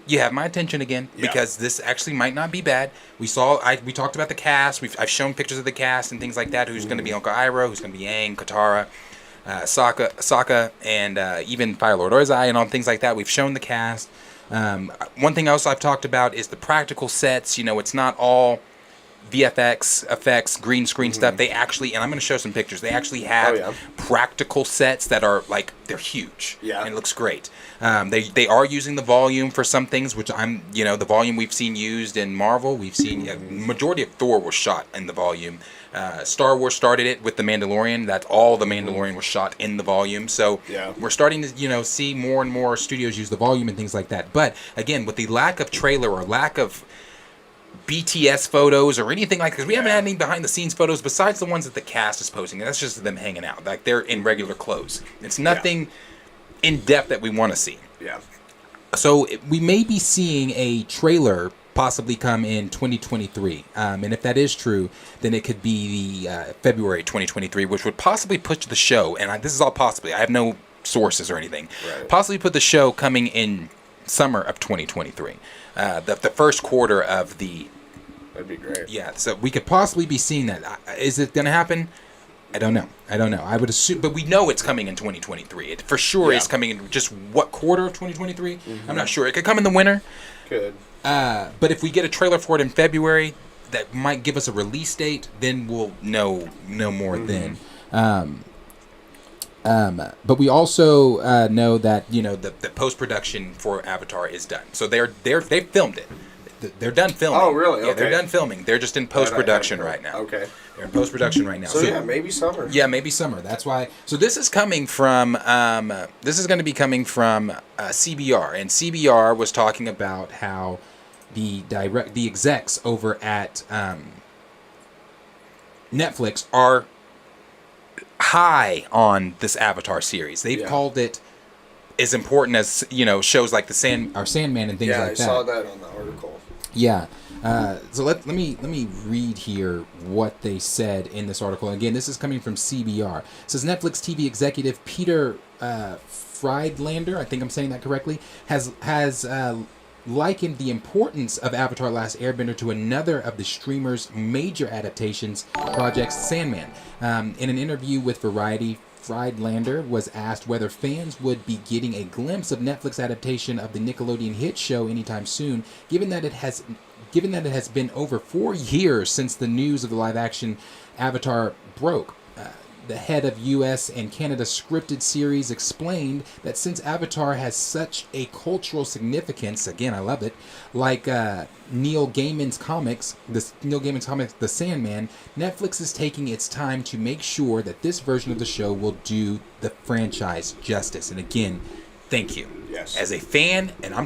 S4: You have my attention again because this actually might not be bad. We talked about the cast. I've shown pictures of the cast and things like that. Who's going to be Uncle Iroh? Who's going to be Aang, Katara, Sokka, and even Fire Lord Ozai and all things like that. We've shown the cast. One thing else I've talked about is the practical sets. It's not all VFX effects, green screen stuff. They actually, and I'm going to show some pictures. They actually have practical sets that are they're huge. Yeah, and it looks great. They are using the volume for some things, which the volume we've seen used in Marvel. We've seen majority of Thor was shot in the volume. Star Wars started it with the Mandalorian. That's all the Mandalorian was shot in the volume. So we're starting to see more and more studios use the volume and things like that. But again, with the lack of trailer or lack of BTS photos or anything like, because we haven't had any behind the scenes photos besides the ones that the cast is posting. That's just them hanging out, like they're in regular clothes. It's nothing in depth that we want to see. So we may be seeing a trailer possibly come in 2023, and if that is true, then it could be the February 2023, which would possibly push the show, and this is all possibly, I have no sources or anything, possibly put the show coming in summer of 2023, the first quarter of the.
S5: That'd be great.
S4: Yeah, so we could possibly be seeing that. Is it going to happen? I don't know. I would assume, but we know it's coming in 2023. It for sure is coming in just what quarter of 2023? I'm not sure. It could come in the winter.
S5: Could.
S4: But if we get a trailer for it in February, that might give us a release date. Then we'll know more then. But we also know that the post production for Avatar is done. So they filmed it. They're done filming.
S5: Oh, really? Okay.
S4: Yeah, they're done filming. They're just in post production right now.
S5: Okay.
S4: They're in post production right now.
S5: So yeah, maybe summer.
S4: Yeah, maybe summer. That's why. So this is coming from. This is going to be coming from CBR, and CBR was talking about how the execs over at Netflix are high on this Avatar series. They've called it as important as shows like Sandman and things like that.
S5: Yeah, I saw that on the article.
S4: Yeah. So let me read here what they said in this article. Again, this is coming from CBR. It says Netflix TV executive Peter Friedlander, I think I'm saying that correctly, has likened the importance of Avatar: Last Airbender to another of the streamer's major adaptations projects, Sandman. In an interview with Variety, Friedlander was asked whether fans would be getting a glimpse of Netflix adaptation of the Nickelodeon hit show anytime soon, given that it has been over 4 years since the news of the live-action Avatar broke. The head of U.S. and Canada scripted series explained that since Avatar has such a cultural significance, again, I love it, like Neil Gaiman's comics, The Sandman, Netflix is taking its time to make sure that this version of the show will do the franchise justice. And again, thank you.
S5: Yes.
S4: As a fan, and I'm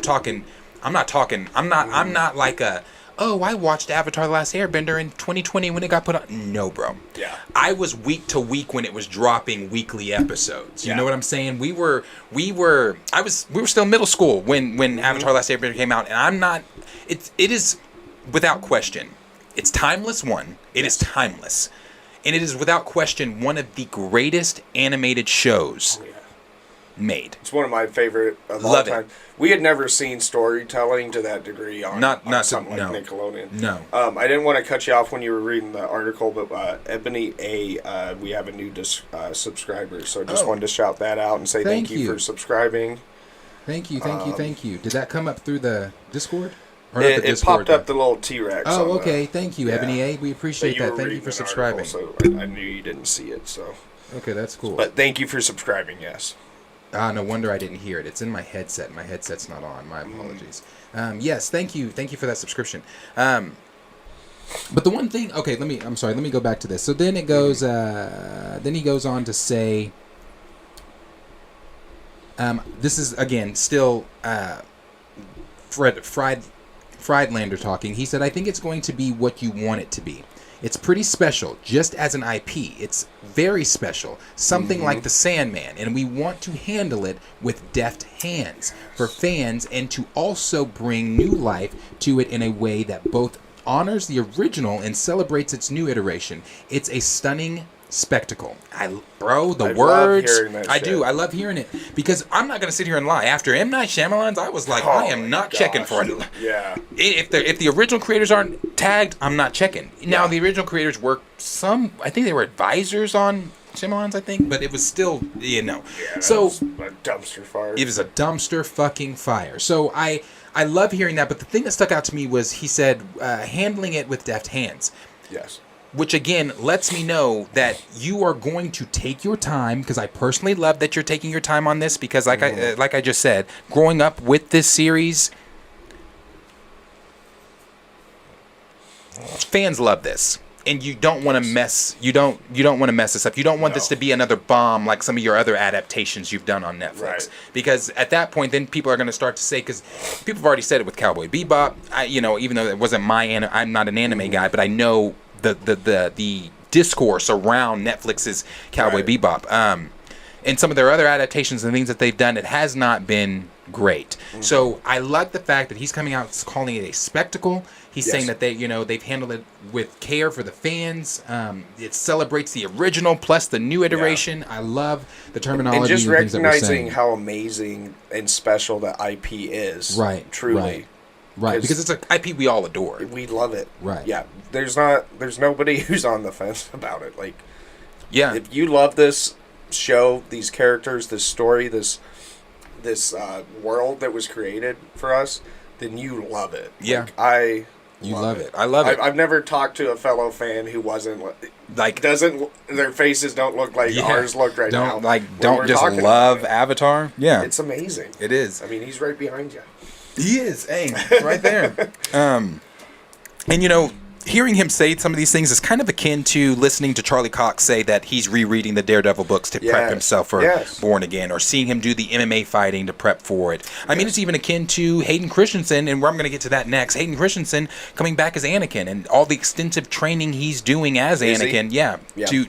S4: not like a, oh, I watched Avatar: The Last Airbender in 2020 when it got put on. No, bro.
S5: Yeah.
S4: I was week to week when it was dropping weekly episodes. You know what I'm saying? We were still in middle school when Avatar: The Last Airbender came out, and I'm not. It is without question. It's timeless. It is timeless, and it is without question one of the greatest animated shows made.
S5: It's one of my favorite of all
S4: Love it.
S5: time. We had never seen storytelling to that degree on something like Nickelodeon.
S4: No.
S5: I didn't want to cut you off when you were reading the article, but Ebony A, we have a new subscriber, so I just wanted to shout that out and say thank you for subscribing.
S1: Thank you. Did that come up through the Discord? Or
S5: It popped up the little T-Rex.
S1: Oh, okay. Thank you, Ebony A. We appreciate that. Thank you for subscribing.
S5: So I knew you didn't see it, so.
S1: Okay, that's cool.
S5: But thank you for subscribing, yes.
S1: No wonder I didn't hear it. It's in my headset. My headset's not on. My apologies. Yes, thank you. Thank you for that subscription. But the one thing, okay, let me go back to this. So then it goes, then he goes on to say, this is, again, still Friedlander talking. He said, I think it's going to be what you want it to be. It's pretty special, just as an IP. It's very special, something like the Sandman, and we want to handle it with deft hands for fans and to also bring new life to it in a way that both honors the original and celebrates its new iteration. It's a stunning spectacle. I love hearing that shit. I love hearing it because I'm not going to sit here and lie. After M. Night Shyamalan's, I was like, I am not checking for it.
S5: Yeah.
S4: If the original creators aren't tagged, I'm not checking. Now, the original creators were I think they were advisors on Shyamalan's, I think, but it was still,
S5: Yeah,
S4: so
S5: was a dumpster fire.
S4: It was a dumpster fucking fire. So I love hearing that, but the thing that stuck out to me was he said handling it with deft hands.
S5: Yes.
S4: Which again lets me know that you are going to take your time, because I personally love that you're taking your time on this, because like I just said, growing up with this series, fans love this. And you don't want to mess want to mess this up. You don't want this to be another bomb like some of your other adaptations you've done on Netflix.
S5: Right.
S4: Because at that point, then people are going to start to say, because people have already said it with Cowboy Bebop. Even though it wasn't I'm not an anime guy, but I know the discourse around Netflix's Cowboy Bebop. And some of their other adaptations and things that they've done, it has not been great. So I like the fact that he's coming out calling it a spectacle. He's saying that they've handled it with care for the fans. It celebrates the original plus the new iteration. I love the terminology
S5: and just
S1: things that we're
S5: recognizing
S1: saying.
S5: how amazing and special the IP is.
S1: Right.
S5: Truly.
S1: Right. Because it's an IP we all adore.
S5: We love it.
S1: Right.
S5: Yeah. There's nobody who's on the fence about it. Like,
S4: yeah.
S5: If you love this show, these characters, this story, this world that was created for us, then you love it.
S4: Yeah.
S5: You
S4: love it. I love it.
S5: I've never talked to a fellow fan who wasn't their faces don't look like ours look right now.
S4: Don't just love Avatar. Yeah.
S5: It's amazing.
S4: It is.
S5: I mean, he's right behind you.
S4: He is. Hey, right there. And hearing him say some of these things is kind of akin to listening to Charlie Cox say that he's rereading the Daredevil books to prep himself for Born Again, or seeing him do the MMA fighting to prep for it. I mean, it's even akin to Hayden Christensen, and I'm going to get to that next. Hayden Christensen coming back as Anakin and all the extensive training he's doing as Anakin,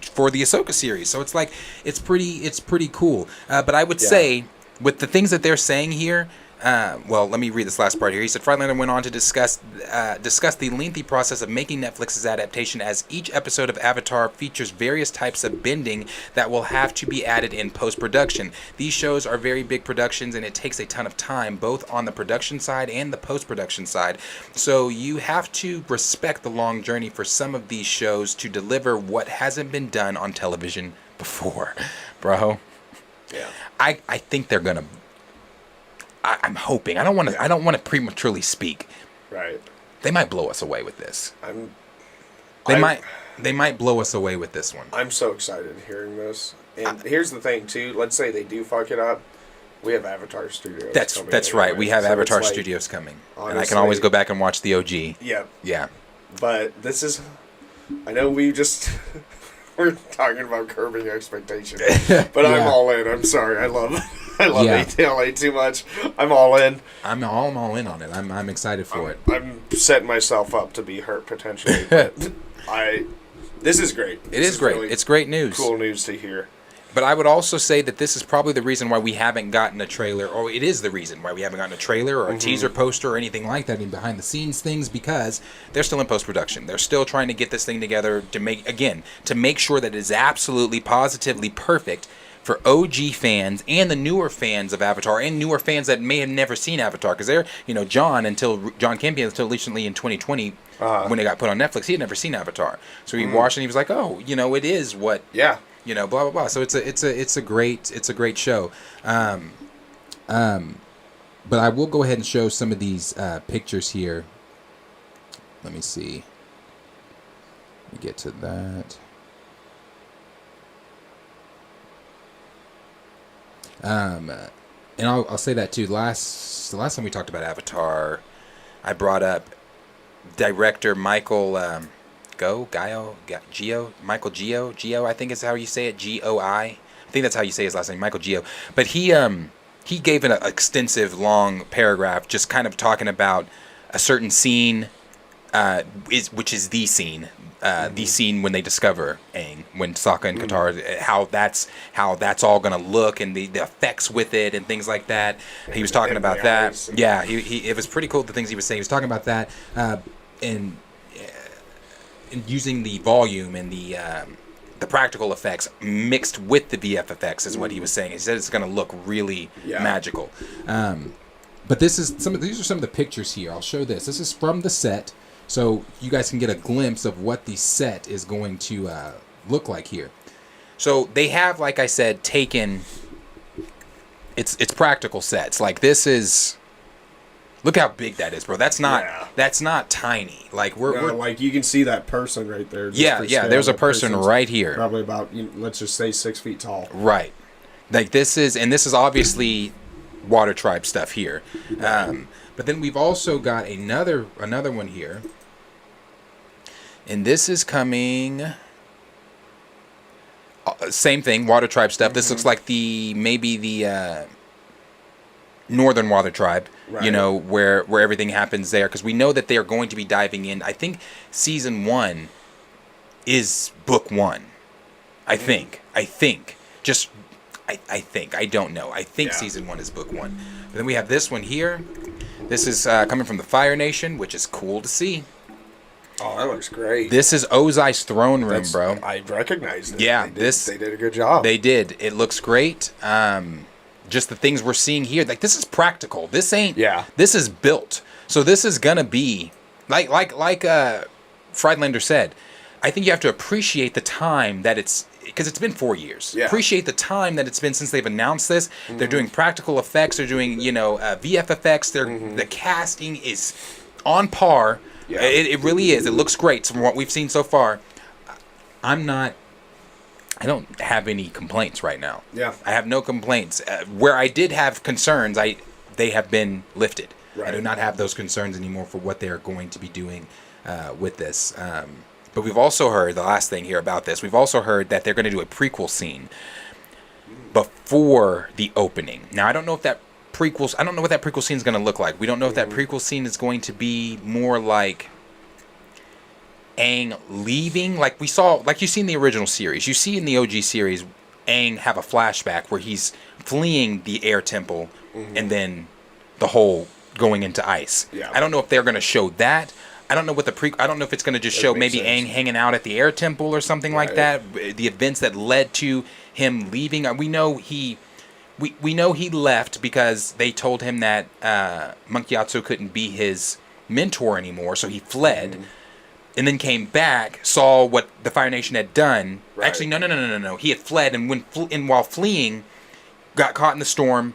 S4: for the Ahsoka series. So it's like it's pretty cool. But I would say with the things that they're saying here. Let me read this last part here. He said Friedlander went on to discuss the lengthy process of making Netflix's adaptation, as each episode of Avatar features various types of bending that will have to be added in post-production. These shows are very big productions, and it takes a ton of time, both on the production side and the post-production side. So you have to respect the long journey for some of these shows to deliver what hasn't been done on television before. Bro.
S5: Yeah.
S4: I think they're gonna. I'm hoping. I don't want to prematurely speak.
S5: Right.
S4: They might blow us away with this.
S5: They
S4: might blow us away with this one.
S5: I'm so excited hearing this. And here's the thing too. Let's say they do fuck it up. We have Avatar Studios.
S4: That's right. We have Avatar Studios coming, honestly, and I can always go back and watch the OG.
S5: Yeah.
S4: Yeah.
S5: But this is. I know we just. We're talking about curbing expectations, but I'm all in. I'm sorry. I love ATLA too much. I'm all in.
S1: I'm all in on it. I'm excited for it.
S5: I'm setting myself up to be hurt potentially. This is great.
S4: It is great. Really, it's great news.
S5: Cool news to hear.
S4: But I would also say that this is probably the reason why we haven't gotten a trailer, or it is the reason why we haven't gotten a trailer or a teaser poster or anything like that in behind the scenes things, because they're still in post-production. They're still trying to get this thing together to make sure that it is absolutely, positively perfect
S1: for OG fans and the newer fans of Avatar and newer fans that may have never seen Avatar, because they're, John Campion until recently in 2020 when it got put on Netflix, he had never seen Avatar, so he watched and he was like, oh, it is what blah blah blah. So it's a great show. But I will go ahead and show some of these pictures here. Let me see. Let me get to that. And I'll say that too. The last time we talked about Avatar, I brought up director Michael Michael Gio, I think is how you say it. Goi. I think that's how you say his last name, Michael Gio. But he gave an extensive, long paragraph just kind of talking about a certain scene, which is the scene when they discover Aang, when Sokka and Katara, how that's all gonna look, and the effects with it and things like that. He was talking about that. Yeah, it was pretty cool, the things he was saying. He was talking about that, and using the volume and the practical effects mixed with the VF effects is what he was saying. He said it's going to look really magical. But these are some of the pictures here. I'll show this. This is from the set, so you guys can get a glimpse of what the set is going to look like here. So they have, like I said, taken it's practical sets. Like, this is, look how big that is, bro. That's not tiny. Like we're
S5: like, you can see that person right there.
S1: There's a person right here.
S5: Probably about, let's just say 6 feet tall.
S1: Right. Like, this is obviously Water Tribe stuff here. But then we've also got another one here. And this is coming, same thing, Water Tribe stuff. This looks like maybe the Northern Water Tribe, right. Where everything happens there, because we know that they are going to be diving in. I think season 1 is book 1. I think. I don't know. I think season 1 is book 1. But then we have this one here. This is coming from the Fire Nation, which is cool to see.
S5: Oh, that looks great.
S1: This is Ozai's throne room, bro.
S5: I recognized it.
S1: Yeah,
S5: they did a good job.
S1: They did. It looks greint. Just the things we're seeing here, like, this is practical. This ain't. Yeah. This is built. So this is gonna be like Friedlander said. I think you have to appreciate the time that it's, because it's been 4 years. Yeah. Appreciate the time that it's been since they've announced this. Mm-hmm. They're doing practical effects. They're doing VF effects. The casting is on par. Yeah. It really is. It looks great from what we've seen so far. I don't have any complaints right now. Yeah. I have no complaints. Where I did have concerns, they have been lifted. Right. I do not have those concerns anymore for what they are going to be doing with this. But we've also heard, the last thing here about this, we've also heard that they're going to do a prequel scene before the opening. Now, I don't know what that prequel scene is going to look like. We don't know if that prequel scene is going to be more like Aang leaving, like we saw, like you see in the original series. You see in the OG series, Aang have a flashback where he's fleeing the air temple and then the whole going into ice. Yeah. I don't know if they're going to show that. I don't know what I don't know if it's going to just show maybe Aang hanging out at the air temple or something like that. The events that led to him leaving. We know he left because they told him that Monkey Yatsu couldn't be his mentor anymore, so he fled. And then came back, saw what the Fire Nation had done. Right. Actually, no. He had fled, and while fleeing, got caught in the storm,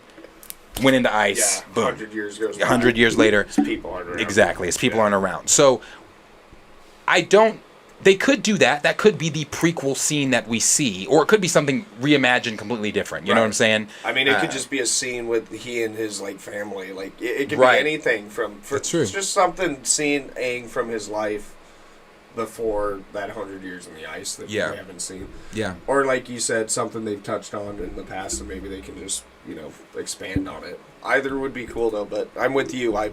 S1: went into ice. Yeah, boom.
S5: 100 years goes by.
S1: 100 years later.
S5: His people aren't around.
S1: Exactly, his people aren't around. So, they could do that. That could be the prequel scene that we see, or it could be something reimagined completely different. You know what I'm saying?
S5: I mean, it could just be a scene with he and his family. Like, it could be anything That's true. It's just something, seeing Aang from his life before that 100 years in the ice that we haven't seen. Yeah. Or, like you said, something they've touched on in the past, and maybe they can just, expand on it. Either would be cool, though, but I'm with you. I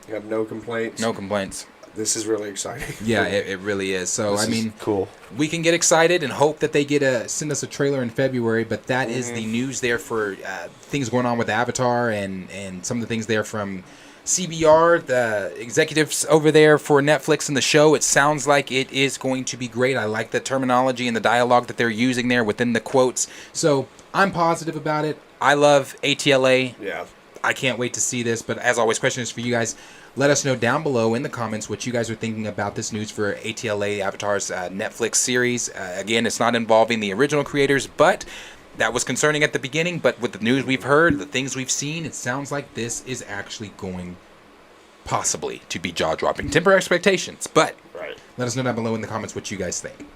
S5: have no complaints.
S1: No complaints.
S5: This is really exciting.
S1: Yeah, it really is. So,
S5: cool.
S1: We can get excited and hope that they send us a trailer in February, but that is the news there for things going on with Avatar and some of the things there from CBR, the executives over there for Netflix and the show. It sounds like it is going to be great. I like the terminology and the dialogue that they're using there within the quotes. So I'm positive about it. I love ATLA.
S5: Yeah.
S1: I can't wait to see this. But as always, question is for you guys. Let us know down below in the comments what you guys are thinking about this news for ATLA Avatar's Netflix series. Again, it's not involving the original creators, but that was concerning at the beginning. But with the news we've heard, the things we've seen, it sounds like this is actually going possibly to be jaw-dropping. Temper expectations, but
S5: Right.
S1: let us know down below in the comments what you guys think.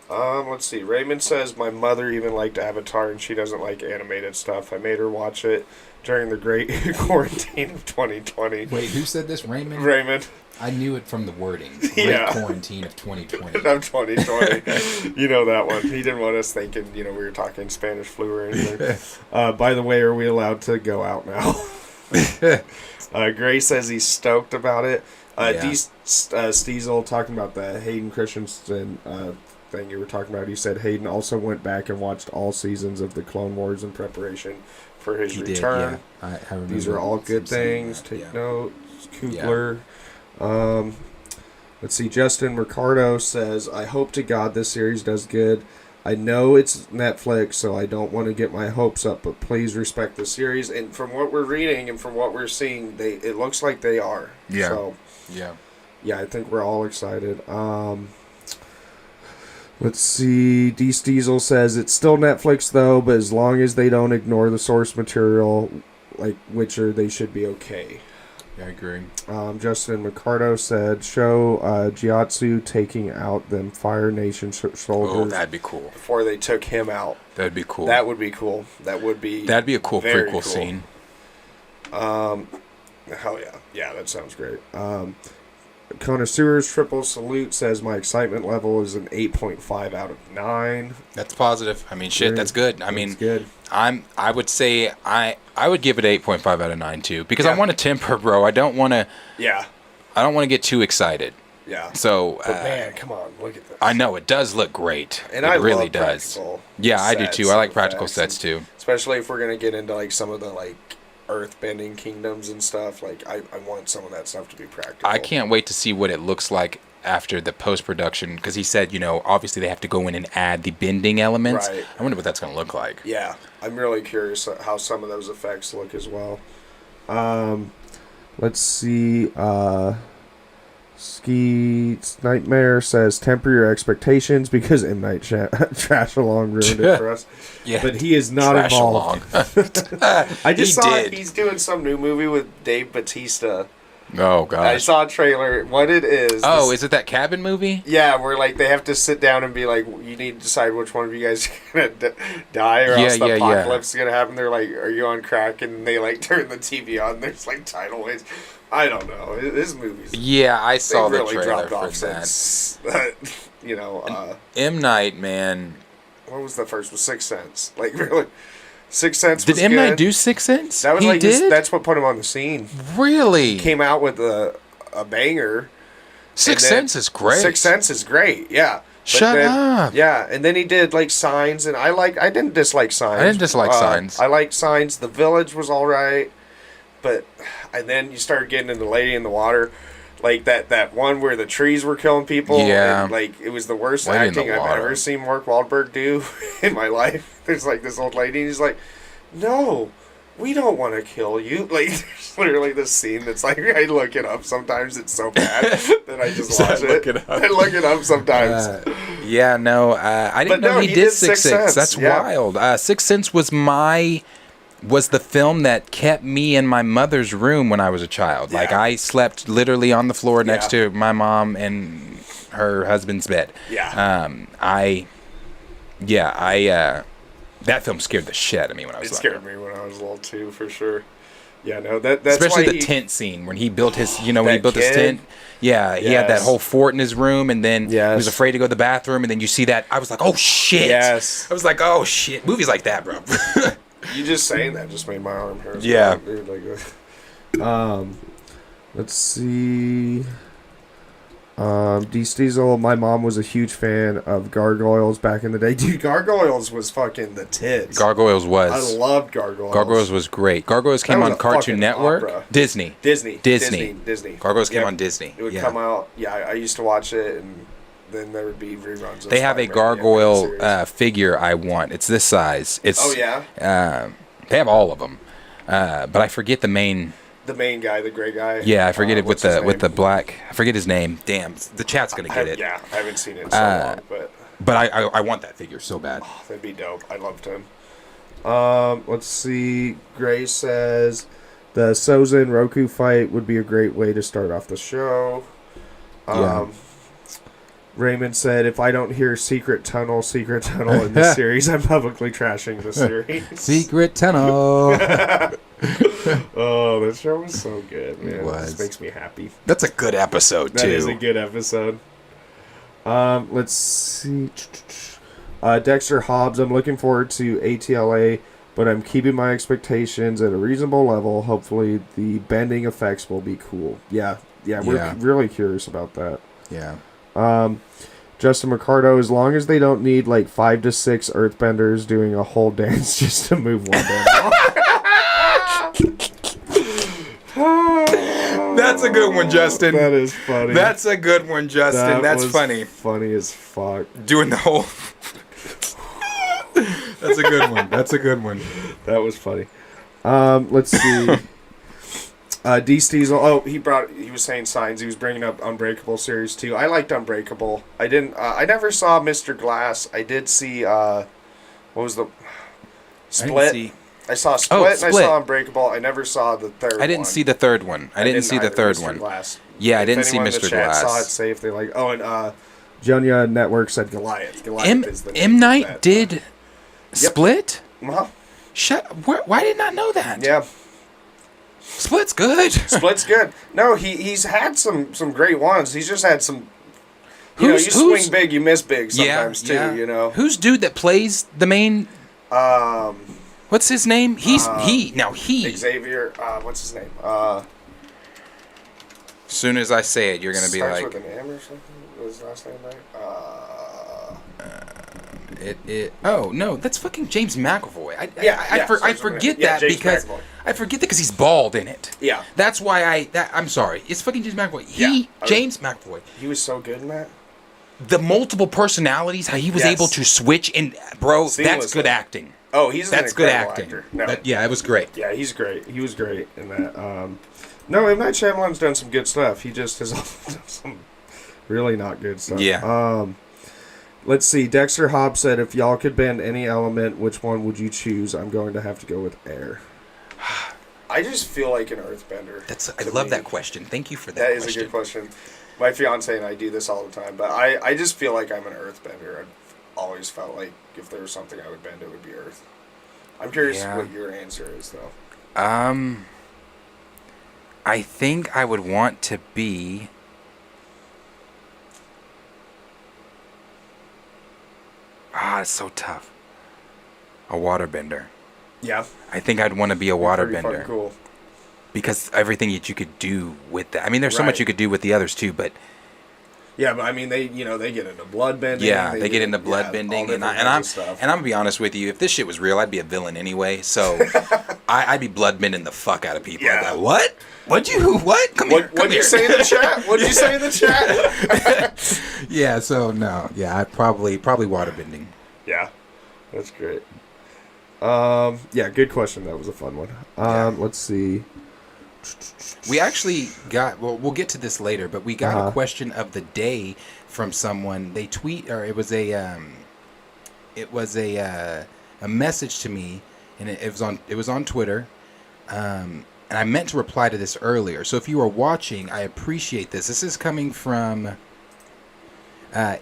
S5: Let's see. Raymond says my mother even liked Avatar and she doesn't like animated stuff. I made her watch it during the great quarantine of 2020.
S1: Wait, who said this? Raymond?
S5: Raymond.
S1: I knew it from the wording. Great
S5: Yeah.
S1: quarantine of 2020.
S5: Of 2020. You know that one. He didn't want us thinking, we were talking Spanish flu or anything. By the way, are we allowed to go out now? Gray says he's stoked about it. Steezel talking about the Hayden Christensen thing you were talking about. He said Hayden also went back and watched all seasons of the Clone Wars in preparation for his return.
S1: Did, yeah. I remember.
S5: These are all good things. Take notes. Kugler. Let's see. Justin Ricardo says, I hope to God this series does good. I know it's Netflix, so I don't want to get my hopes up, but please respect the series. And from what we're reading and from what we're seeing, it looks like they are.
S1: Yeah.
S5: So,
S1: yeah,
S5: I think we're all excited. Let's see. D. Steezel says it's still Netflix though, but as long as they don't ignore the source material, like Witcher, they should be okay.
S1: I agree.
S5: Justin Ricardo said, show Jiatsu taking out them Fire Nation soldiers.
S1: Oh, that'd be cool.
S5: Before they took him out.
S1: That'd be cool.
S5: That would be cool. That'd be
S1: a cool
S5: very
S1: prequel scene.
S5: Hell yeah. Yeah, that sounds great. Connoisseurs Triple Salute says my excitement level is an 8.5 out of 9.
S1: That's positive. I mean, shit, that's good. I mean,
S5: good.
S1: I would say I would give it 8.5 out of 9 too, because I want to temper, bro. I don't want to get too excited.
S5: Yeah.
S1: So,
S5: but man, come on, look at this.
S1: I know it does look great.
S5: And
S1: it
S5: I
S1: really
S5: love
S1: does.
S5: practical
S1: Yeah, I do
S5: sets
S1: too. I like
S5: and
S1: practical
S5: effects
S1: sets too.
S5: Especially if we're gonna get into like some of the like earth-bending kingdoms and stuff. Like I want some of that stuff to be practical.
S1: I can't wait to see what it looks like after the post-production, because he said, obviously they have to go in and add the bending elements.
S5: Right.
S1: I wonder what that's going to look like.
S5: Yeah, I'm really curious how some of those effects look as well. Let's see. Ski Nightmare says temper your expectations because M. Night Trash Along ruined it for us.
S1: Yeah,
S5: but he is not
S1: Trash
S5: involved. I just saw
S1: did.
S5: he's doing some new movie with Dave Bautista.
S1: Oh gosh.
S5: I saw a trailer. What it is?
S1: Oh, is it that cabin movie?
S5: Yeah, where like they have to sit down and be like, you need to decide which one of you guys are gonna die, or else the apocalypse is gonna happen. They're like, are you on crack? And they like turn the TV on. There's like tidal waves. I don't know. This movie's
S1: I saw the
S5: really
S1: trailer
S5: dropped
S1: for
S5: off
S1: that.
S5: since
S1: M. Night, man.
S5: What was the first? Was Sixth Sense? Like really, Sixth Sense.
S1: Did
S5: was
S1: M.
S5: good.
S1: Night do Sixth Sense?
S5: That was
S1: he
S5: like
S1: did?
S5: that's what put him on the scene.
S1: Really?
S5: He came out with a banger.
S1: Sixth Sense is great.
S5: Sixth Sense is great. Yeah.
S1: Shut up.
S5: Yeah, and then he did like Signs, and I didn't dislike Signs.
S1: I didn't dislike Signs.
S5: I liked Signs. The Village was all right, and then you started getting into Lady in the Water, like that one where the trees were killing people.
S1: Yeah.
S5: And, like it was the worst
S1: Lady in the
S5: acting I've
S1: Water.
S5: ever seen Mark Wahlberg do in my life. There's like this old lady, and he's like, "No, we don't want to kill you." Like there's literally this scene that's like I look it up sometimes. It's so bad that I just watch it. I look it up sometimes.
S1: I didn't know he did Sixth Sense. That's wild. Sixth Sense was the film that kept me in my mother's room when I was a child.
S5: Yeah.
S1: Like I slept literally on the floor next to my mom and her husband's bed. That film scared the shit out of me when I was little.
S5: It scared me when I was little too, for sure. Yeah, no, that's
S1: especially
S5: why
S1: the tent scene when he built his, when he built his tent. Yeah, he had that whole fort in his room, and then he was afraid to go to the bathroom, and then you see that. I was like, oh shit.
S5: Yes.
S1: I was like, oh shit. Movies like that, bro.
S5: You just saying that just made my arm hurt.
S1: Yeah.
S5: Let's see. D. Steezel, my mom was a huge fan of Gargoyles back in the day. Dude, Gargoyles was fucking the tits.
S1: Gargoyles was.
S5: I loved Gargoyles.
S1: Gargoyles was great. Gargoyles came on Cartoon Network.
S5: Opera.
S1: Disney.
S5: Disney.
S1: Gargoyles came on Disney.
S5: It would come out. Yeah, I used to watch it, and then there would be reruns. Of
S1: They have a
S5: Spider-Man
S1: gargoyle
S5: series.
S1: figure I want. It's this size. It's
S5: Oh yeah,
S1: they have all of them, but I forget the main.
S5: the main guy, the gray guy.
S1: Yeah, I forget it with
S5: what's his
S1: the
S5: name?
S1: black. I forget his name. Damn, the chat's gonna get it.
S5: Yeah, I haven't seen it in so long, but
S1: But I want that figure so bad.
S5: that'd be dope. I loved him. Let's see. Gray says the Soza and Roku fight would be a great way to start off the show.
S1: Yeah.
S5: Raymond said, if I don't hear Secret Tunnel in this series, I'm publicly trashing the series.
S1: Secret tunnel.
S5: Oh, that show was so good, man.
S1: It was.
S5: This makes me happy.
S1: That's a good episode
S5: That
S1: too.
S5: is a good episode. Let's see. Dexter Hobbs, I'm looking forward to ATLA, but I'm keeping my expectations at a reasonable level. Hopefully the bending effects will be cool. Yeah, we're really curious about that.
S1: Yeah.
S5: Justin Ricardo, as long as they don't need like 5 to 6 earthbenders doing a whole dance just to move one band.
S1: That's a good one, Justin.
S5: That is funny.
S1: That's a good one, Justin. That's
S5: was
S1: funny.
S5: Funny as fuck.
S1: Doing the whole. That's a good one. That's a good one.
S5: That was funny. Let's see. D. Steezel. Oh, he was saying signs. He was bringing up Unbreakable series 2. I liked Unbreakable. I didn't. I never saw Mr. Glass. I did see. What was the Split? I saw Split, and I
S1: Split.
S5: saw Unbreakable. I never saw the third one.
S1: I didn't see the third one. I didn't see the
S5: either,
S1: third
S5: Mr.
S1: one.
S5: Glass.
S1: Yeah, I
S5: If
S1: didn't see
S5: anyone in the
S1: Mr.
S5: chat
S1: Glass.
S5: Saw it, say if they like. Oh, and Junya Network said Goliath. Goliath is the name
S1: M.
S5: of
S1: Night
S5: that.
S1: did Split?
S5: Uh-huh.
S1: Why did I not know that?
S5: Yeah.
S1: Split's good.
S5: Split's good. No, he's had some great ones. He's just had some. You swing big, you miss big sometimes too.
S1: Yeah.
S5: You know.
S1: Who's dude that plays the main? What's his name? He's
S5: Xavier. What's his name?
S1: As soon as I say it, you're gonna be
S5: starts
S1: like
S5: with an M or something. What was his last name right?
S1: Oh no, that's fucking James McAvoy. I forget
S5: Yeah,
S1: that
S5: James
S1: because
S5: McAvoy.
S1: I forget that because he's bald in it.
S5: Yeah.
S1: That's why I'm sorry. It's fucking James McAvoy. James McAvoy.
S5: He was so good in that.
S1: The multiple personalities, how he was able to switch and bro, that's good acting.
S5: Oh, he's
S1: that's
S5: an
S1: good
S5: incredible
S1: acting.
S5: actor. No.
S1: It was great.
S5: Yeah, he's great. He was great in that. No, M. Night Shyamalan's done some good stuff. He just has also done some really not good stuff.
S1: Yeah.
S5: Let's see. Dexter Hobbs said, if y'all could bend any element, which one would you choose? I'm going to have to go with air. I just feel like an earthbender.
S1: I love that question. Thank you for that.
S5: That is a good question. My fiance and I do this all the time, but I just feel like I'm an earthbender. I've always felt like if there was something I would bend, it would be earth. I'm curious what your answer is, though.
S1: I think I would want to be. It's so tough. A waterbender.
S5: Yeah.
S1: I think I'd want to be a waterbender.
S5: Cool.
S1: Because everything that you could do with that. I mean, there's so much you could do with the others too, but.
S5: Yeah, but I mean, they get into blood bending.
S1: Yeah, they get into blood bending, and I'm gonna be honest with you. If this shit was real, I'd be a villain anyway. So I'd be blood bending the fuck out of people.
S5: Yeah.
S1: Like, what? What'd you? What? Come here.
S5: What'd you say in the chat? What'd you say in the chat?
S1: Yeah. So no. Yeah. I'd probably waterbending.
S5: Yeah, that's great. Yeah, good question. That was a fun one. Let's see.
S1: We actually got. Well, we'll get to this later, but we got a question of the day from someone. They tweet, or it was a message to me, and it was on Twitter. And I meant to reply to this earlier. So if you are watching, I appreciate this. This is coming from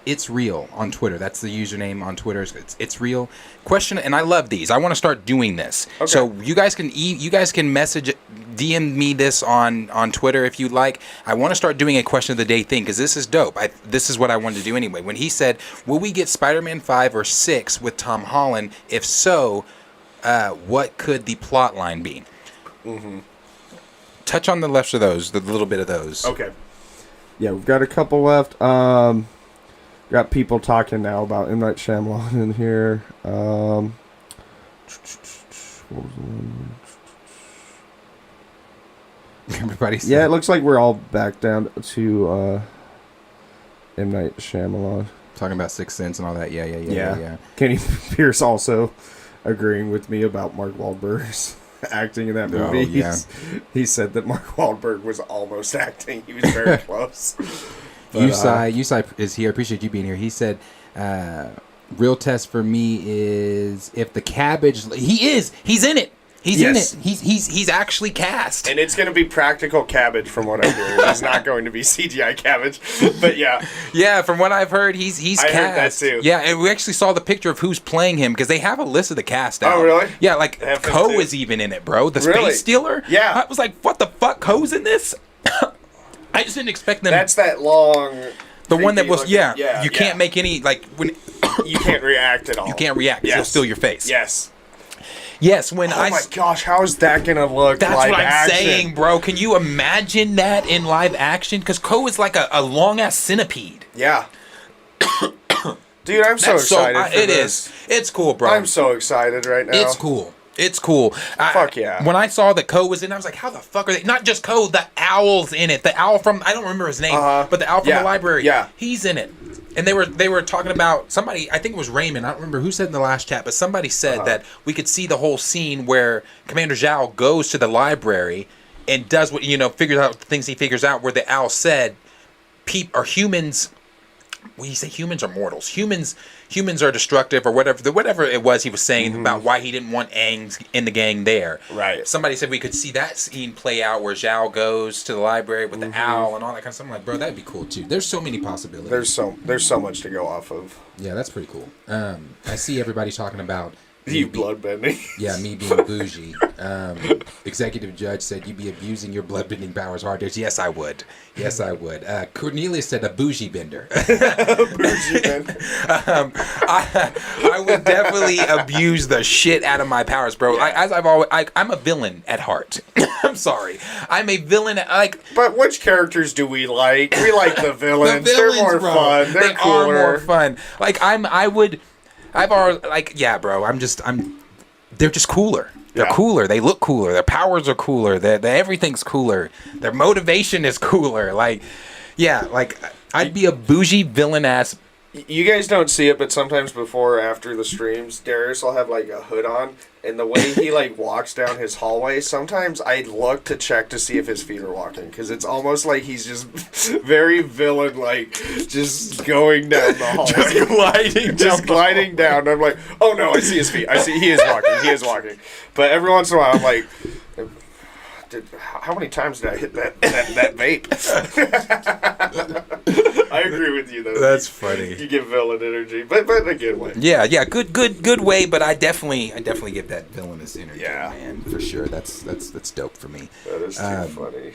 S1: It's Real on Twitter. That's the username on Twitter. It's Real. Question, and I love these. I want to start doing this. Okay. So you guys can message, DM me this on Twitter if you'd like. I want to start doing a question of the day thing because this is dope. This is what I wanted to do anyway. When he said, will we get Spider-Man 5 or 6 with Tom Holland? If so, what could the plot line be? Mm-hmm. Touch on the left of those, the little bit of those.
S5: Okay. Yeah, we've got a couple left. Got people talking now about M. Night Shyamalan in here.
S1: Everybody.
S5: Yeah, it looks like we're all back down to M. Night Shyamalan.
S1: Talking about Sixth Sense and all that. Yeah.
S5: Kenny Pierce also agreeing with me about Mark Wahlberg's acting in that movie.
S1: Oh, yeah.
S5: He said that Mark Wahlberg was almost acting. He was very close. But,
S1: Yusai is here. Appreciate you being here. He said, real test for me is if the cabbage... He's in it. He's in it. He's actually cast.
S5: And it's going to be practical cabbage from what I hear. It's not going to be CGI cabbage. But yeah.
S1: Yeah, from what I've heard, he's
S5: I
S1: cast.
S5: heard that too.
S1: Yeah, and we actually saw the picture of who's playing him because they have a list of the cast out.
S5: Oh, really?
S1: Yeah, like
S5: Have him
S1: Ko
S5: too.
S1: is even in it, bro. The
S5: Really?
S1: Space Stealer.
S5: Yeah.
S1: I was like, what the fuck? Ko's in this? I just didn't expect them.
S5: That's that long...
S1: the one that was,
S5: creepy-looking-
S1: yeah. You can't make any, like, when
S5: You can't react at all.
S1: you can't react. 'Cause You'll steal your face.
S5: Yes.
S1: Yes, when
S5: Oh my gosh, how is that going to look
S1: That's
S5: live
S1: what I'm
S5: action?
S1: saying, bro. Can you imagine that in live action? Because Ko is like a long-ass centipede.
S5: Yeah. Dude, I'm so excited for
S1: It
S5: this.
S1: is. It's cool, bro.
S5: I'm so excited right now.
S1: It's cool. It's cool.
S5: Fuck yeah.
S1: When I saw that Ko was in, I was like, how the fuck are they? Not just Ko, the owl's in it. The owl from, I don't remember his name, but the owl from
S5: Yeah.
S1: the library.
S5: Yeah.
S1: He's in it. And they were talking about somebody, I think it was Raymond, I don't remember who said in the last chat, but somebody said that we could see the whole scene where Commander Zhao goes to the library and does what, figures out the things he figures out, where the owl said, humans, when you say humans are mortals, humans are destructive, or whatever it was he was saying about why he didn't want Aang's in the gang there.
S5: Right.
S1: Somebody said we could see that scene play out where Zhao goes to the library with the owl and all that kind of stuff. I'm like, bro, that'd be cool too. There's so many possibilities.
S5: There's so much to go off of.
S1: Yeah, that's pretty cool. I see everybody talking about
S5: You bloodbending.
S1: yeah, me being bougie. Executive judge said you'd be abusing your bloodbending powers hard. Yes, I would. Yes, I would. Cornelius said a bougie bender.
S5: Bougie bender.
S1: I would definitely abuse the shit out of my powers, bro. I'm a villain at heart. I'm sorry. I'm a villain
S5: But which characters do we like? We like the villains. They're more
S1: bro.
S5: fun. They're
S1: They
S5: cooler.
S1: are more fun. They're just cooler. They're
S5: Yeah.
S1: cooler. They look cooler. Their powers are cooler. Their everything's cooler. Their motivation is cooler. I'd be a bougie villain ass.
S5: You guys don't see it, but sometimes before or after the streams, Darius will have like a hood on, and the way he like walks down his hallway, sometimes I look to check to see if his feet are walking, because it's almost like he's just very villain, like just going down the hallway, just gliding down. And I'm like, oh no, I see his feet. He is walking. He is walking. But every once in a while, I'm like, how many times did I hit that vape? I agree with you though.
S1: That's funny.
S5: You give villain energy, but in a good way.
S1: Yeah, good way. But I definitely give that villainous energy,
S5: Yeah.
S1: man, for sure. That's dope for me.
S5: That is too funny.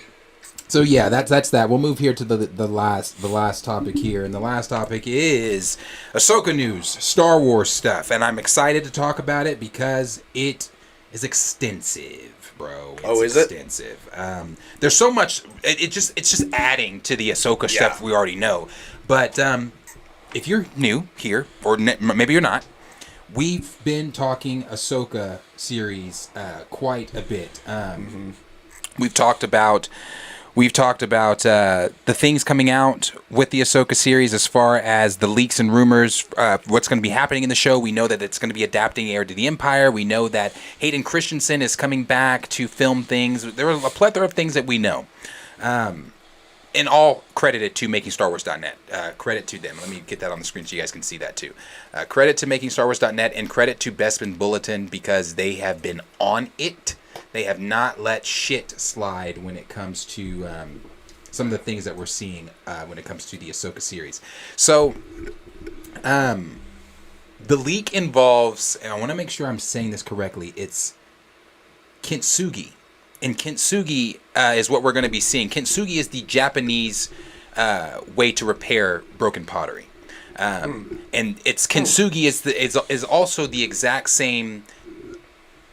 S1: So yeah, that's that. We'll move here to the last topic here, and the last topic is Ahsoka news, Star Wars stuff, and I'm excited to talk about it because it is extensive, bro. It's extensive. There's so much. It's just adding to the Ahsoka stuff we already know. But if you're new here, or maybe you're not, we've been talking Ahsoka series quite a bit. We've talked about the things coming out with the Ahsoka series as far as the leaks and rumors, what's going to be happening in the show. We know that it's going to be adapting Heir to the Empire. We know that Hayden Christensen is coming back to film things. There are a plethora of things that we know. And all credited to MakingStarWars.net. Credit to them. Let me get that on the screen so you guys can see that too. Credit to MakingStarWars.net and credit to Bespin Bulletin because they have been on it. They have not let shit slide when it comes to some of the things that we're seeing when it comes to the Ahsoka series. So, the leak involves, and I want to make sure I'm saying this correctly, it's kintsugi. And kintsugi is what we're going to be seeing. Kintsugi is the Japanese way to repair broken pottery. And it's kintsugi is also the exact same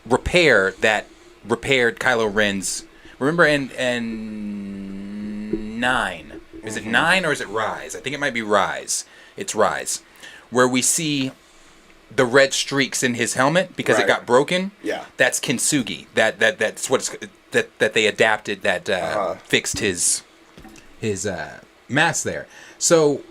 S1: repair that repaired Kylo Ren's. Remember in 9? Is it 9 or is it Rise? I think it might be Rise. It's Rise, where we see the red streaks in his helmet because it got broken.
S5: Yeah,
S1: that's kintsugi. That's what that they adapted that fixed his mask there. So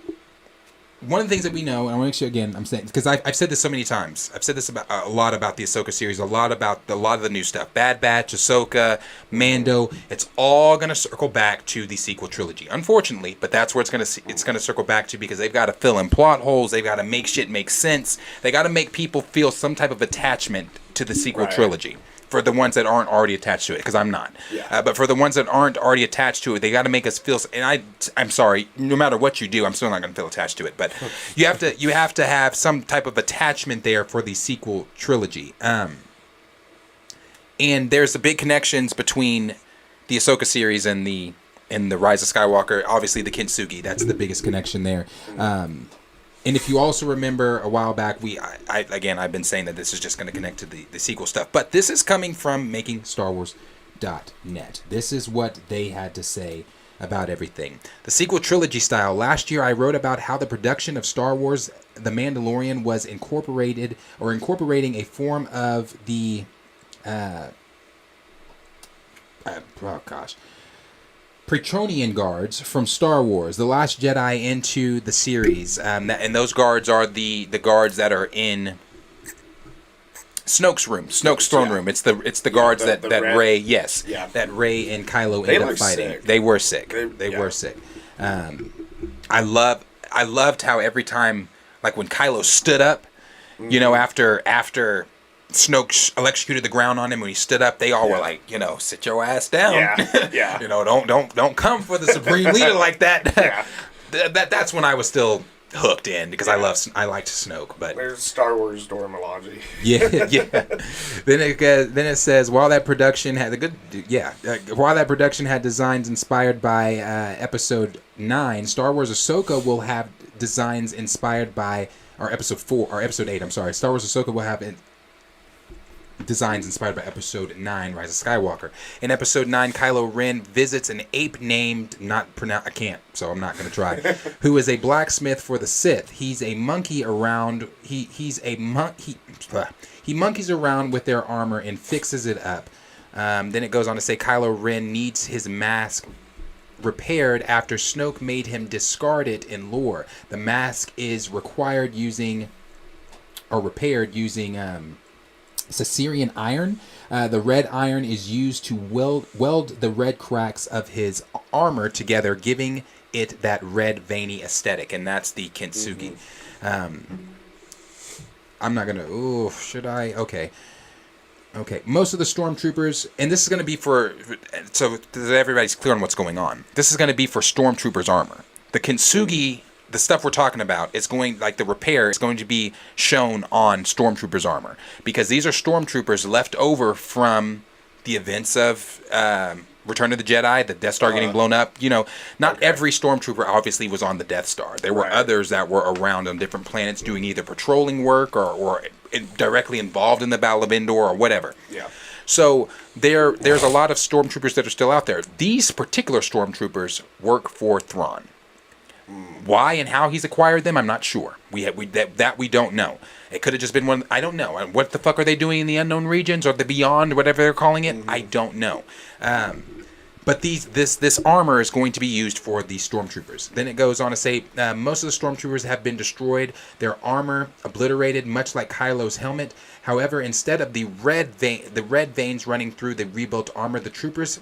S1: one of the things that we know, and I want to make sure again, I'm saying because I've said this so many times. I've said this about a lot about the Ahsoka series, a lot of the new stuff. Bad Batch, Ahsoka, Mando. It's all gonna circle back to the sequel trilogy, unfortunately. But that's where it's gonna circle back to because they've got to fill in plot holes. They've got to make shit make sense. They got to make people feel some type of attachment to the sequel trilogy. For the ones that aren't already attached to it, because I'm not.
S5: Yeah.
S1: But for the ones that aren't already attached to it, they got to make us feel. And I'm sorry, no matter what you do, I'm still not going to feel attached to it. But you have to have some type of attachment there for the sequel trilogy. And there's the big connections between the Ahsoka series and the Rise of Skywalker. Obviously, the Kintsugi. That's the biggest connection there. And if you also remember a while back, I've been saying that this is just going to connect to the sequel stuff. But this is coming from MakingStarWars.net. This is what they had to say about everything. The sequel trilogy style. Last year, I wrote about how the production of Star Wars The Mandalorian was incorporating a form of the... Praetorian guards from Star Wars, The Last Jedi into the series, and those guards are the guards that are in Snoke's throne room. It's the guards that Rey, that Rey and Kylo end up fighting.
S5: Sick.
S1: They were sick. They were sick. I loved how every time, like when Kylo stood up, after Snoke electrocuted the ground on him when he stood up, they all were like, sit your ass down.
S5: Yeah.
S1: Don't come for the supreme leader like that. That's when I was still hooked in because I liked Snoke. But
S5: there's Star Wars dormology.
S1: Yeah. Then it says while that production had designs inspired by Episode 9, Star Wars Ahsoka will have designs inspired by Episode 8. I'm sorry, Star Wars Ahsoka will have designs inspired by Episode 9, Rise of Skywalker. In Episode 9, Kylo Ren visits an ape named, I can't, so I'm not going to try, who is a blacksmith for the Sith. He's a monkey around, he monkeys around with their armor and fixes it up. Then it goes on to say Kylo Ren needs his mask repaired after Snoke made him discard it in lore. The mask is repaired using Caesarean iron. The red iron is used to weld the red cracks of his armor together, giving it that red veiny aesthetic, and that's the Kintsugi. I'm not gonna. Oh, should I? Okay. Most of the stormtroopers, and this is gonna be so that everybody's clear on what's going on. This is gonna be for stormtroopers' armor. The Kintsugi. The stuff we're talking about, the repair is going to be shown on Stormtroopers' armor. Because these are Stormtroopers left over from the events of Return of the Jedi, the Death Star getting blown up. Not every Stormtrooper obviously was on the Death Star. There were others that were around on different planets doing either patrolling work or directly involved in the Battle of Endor or whatever.
S5: Yeah.
S1: So there's a lot of Stormtroopers that are still out there. These particular Stormtroopers work for Thrawn. Why and how he's acquired them, I'm not sure. We don't know. It could have just been one. I don't know. What the fuck are they doing in the unknown regions or the beyond, whatever they're calling it? I don't know. But this armor is going to be used for the stormtroopers. Then it goes on to say most of the stormtroopers have been destroyed, their armor obliterated, much like Kylo's helmet. However, instead of the red veins running through the rebuilt armor, the troopers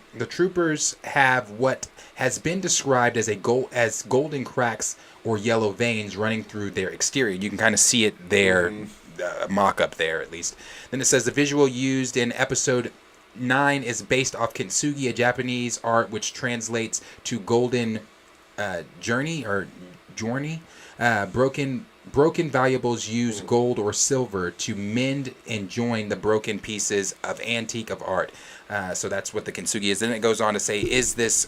S1: have what has been described as golden cracks or yellow veins running through their exterior. You can kind of see it there, mock-up there at least. Then it says the visual used in Episode 9 is based off Kintsugi, a Japanese art which translates to golden journey. Broken valuables use gold or silver to mend and join the broken pieces of antique of art. So that's what the Kintsugi is. Then it goes on to say, is this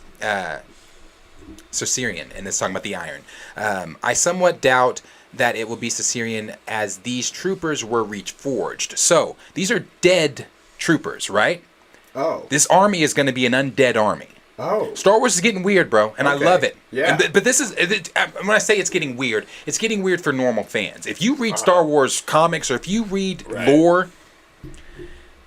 S1: Caesarean? And it's talking about the iron. I somewhat doubt that it will be Caesarean, as these troopers were reforged. So these are dead troopers, right?
S5: Oh.
S1: This army is going to be an undead army.
S5: Oh.
S1: Star Wars is getting weird, bro, and
S5: Okay.
S1: I love it.
S5: Yeah.
S1: But this is, when I say it's getting weird for normal fans. If you read Star Wars comics or if you read lore,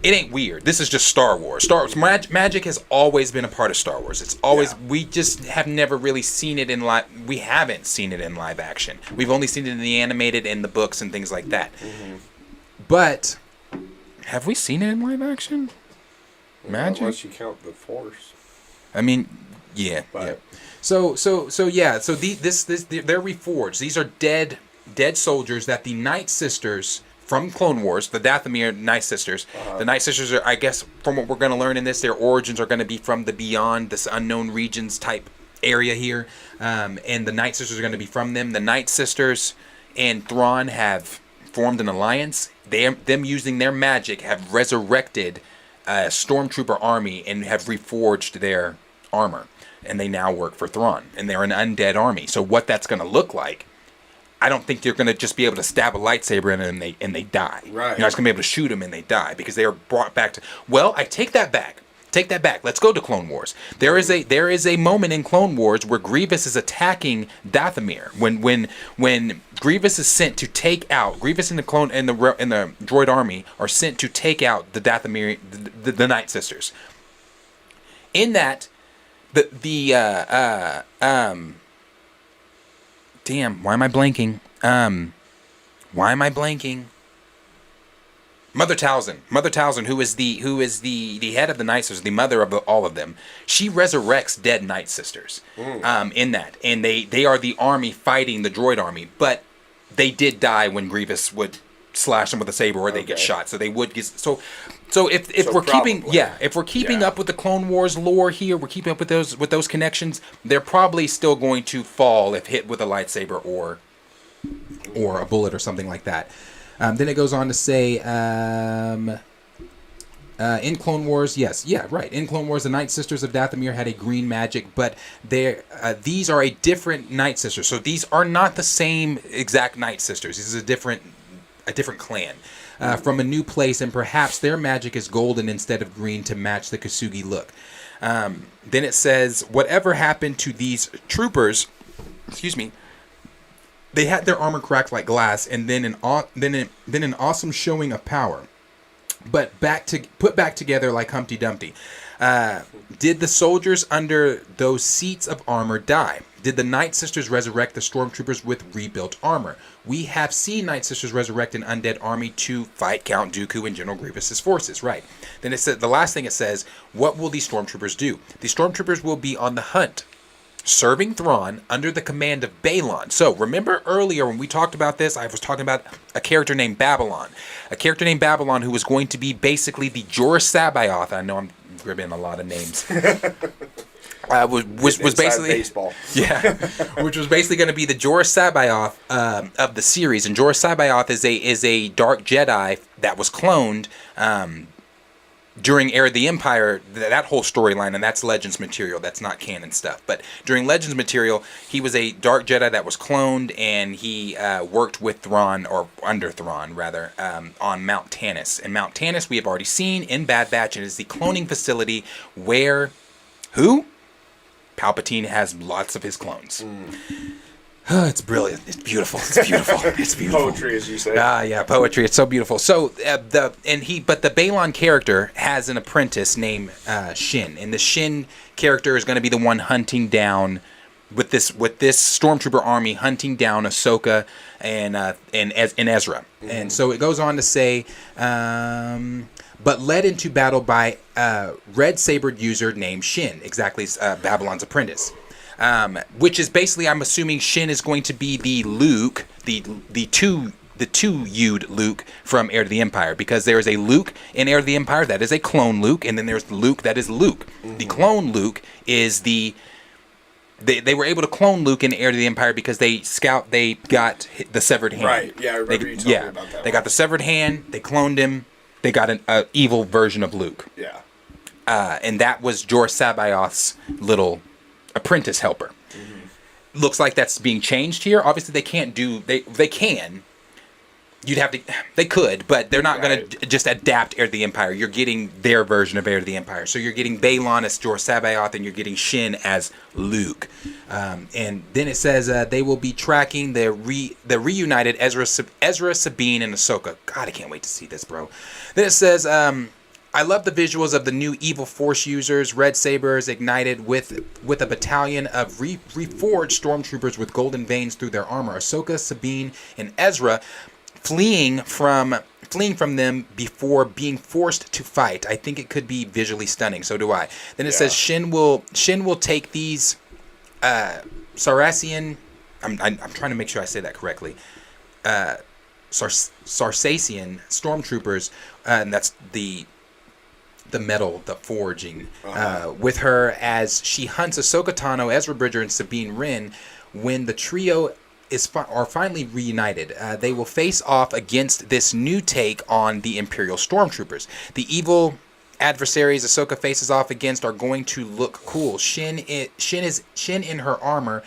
S1: It ain't weird. This is just Star Wars. Star Wars magic has always been a part of Star Wars. It's always we just have never really seen it in live. We haven't seen it in live action. We've only seen it in the animated, in the books, and things like that. But have we seen it in live action? Magic?
S5: Unless you count the Force.
S1: I mean, yeah. So yeah. So they're reforged. These are dead soldiers that the Night Sisters from Clone Wars, the Dathomir Night Sisters. The Night Sisters are, I guess, from what we're going to learn in this, their origins are going to be from the beyond, this unknown regions type area here. And the Night Sisters are going to be from them. The Night Sisters and Thrawn have formed an alliance. Them using their magic have resurrected a stormtrooper army and have reforged their armor. And they now work for Thrawn. And they're an undead army. So what that's going to look like, I don't think they're going to just be able to stab a lightsaber in them and they die.
S5: Right.
S1: You're not going to be able to shoot them and they die because they are brought back to... Well, I take that back. Take that back. Let's go to Clone Wars. There is a moment in Clone Wars where Grievous is attacking Dathomir. When Grievous is sent to take out... Grievous and the droid army are sent to take out the Dathomir... the Night Sisters. In that... Damn, why am I blanking? Mother Talzin, who is the head of the Night Sisters, the mother of all of them, she resurrects dead Night Sisters. In that, and they are the army fighting the droid army, but they did die when Grievous would slash them with a saber or they get shot. So they would get So if we're keeping up with the Clone Wars lore here, we're keeping up with those connections, they're probably still going to fall if hit with a lightsaber or a bullet or something like that. Then it goes on to say, in Clone Wars, in Clone Wars, the Night Sisters of Dathomir had a green magic, but these are a different Night Sisters. So these are not the same exact Night Sisters. This is a different clan. From a new place, and perhaps their magic is golden instead of green to match the Kasugi look. Then it says, whatever happened to these troopers, they had their armor cracked like glass, and then an awesome showing of power, but put back together like Humpty Dumpty. Did the soldiers under those seats of armor die? Did the Night Sisters resurrect the stormtroopers with rebuilt armor? We have seen Night Sisters resurrect an undead army to fight Count Dooku and General Grievous's forces, right? Then it said, the last thing it says, what will these stormtroopers do? The stormtroopers will be on the hunt, serving Thrawn under the command of Balon. So remember earlier when we talked about this, I was talking about a character named Babylon. A character named Babylon who was going to be basically the Jorah Sabaoth. I know I'm gribbing a lot of names. Was basically
S5: baseball.
S1: Which was basically going to be the Jorah Sabaoth of the series. And Jorah Sabaoth is a dark Jedi that was cloned during Heir of the Empire. That whole storyline, and that's Legends material. That's not canon stuff. But during Legends material, he was a dark Jedi that was cloned, and he worked with Thrawn, or under Thrawn rather, on Mount Tannis. And Mount Tannis we have already seen in Bad Batch, and is the cloning facility where who? Palpatine has lots of his clones. Oh, it's brilliant. It's beautiful. It's beautiful. It's beautiful.
S5: Poetry, as you say.
S1: Poetry. It's so beautiful. So the Balon character has an apprentice named Shin, and the Shin character is going to be the one hunting down with this stormtrooper army, hunting down Ahsoka and Ezra. And so it goes on to say, but led into battle by a red-sabered user named Shin, exactly Babylon's apprentice. Which is basically, I'm assuming Shin is going to be the Luke, the two-U'd Luke from Heir to the Empire, because there is a Luke in Heir to the Empire that is a clone Luke, and then there's the Luke that is Luke. Mm-hmm. The clone Luke is They were able to clone Luke in Heir to the Empire because they got the severed hand.
S5: Right, yeah, I remember you talking about that.
S1: They got the severed hand, they cloned him, they got an evil version of Luke.
S5: Yeah.
S1: And that was Jorah Sabaoth's little apprentice helper. Mm-hmm. Looks like that's being changed here. Obviously, they can't do... They can. You'd have to... They could, but they're not going to just adapt Heir to the Empire. You're getting their version of Heir to the Empire. So you're getting Balon as Jorah Sabaoth, and you're getting Shin as Luke. And then it says they will be tracking the reunited Ezra, Sabine, and Ahsoka. God, I can't wait to see this, bro. Then it says... I love the visuals of the new evil force users. Red Sabers ignited with a battalion of reforged stormtroopers with golden veins through their armor. Ahsoka, Sabine, and Ezra fleeing from them before being forced to fight. I think it could be visually stunning. So do I. Then it says Shin will take these Saracen. I'm trying to make sure I say that correctly. Sarsacian stormtroopers, and that's the metal, the forging, with her as she hunts Ahsoka Tano, Ezra Bridger, and Sabine Wren. When the trio are finally reunited, they will face off against this new take on the Imperial stormtroopers. The evil adversaries Ahsoka faces off against are going to look cool. Shin in her armor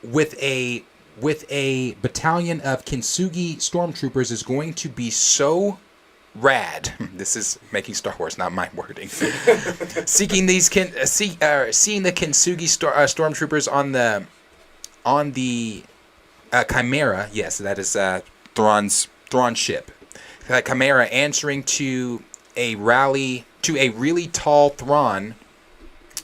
S1: with a battalion of Kintsugi stormtroopers is going to be so rad. This is making Star Wars, not my wording. Seeing the Kintsugi stormtroopers on the Chimera. Yes, that is Thrawn's ship. Chimera answering to a really tall Thrawn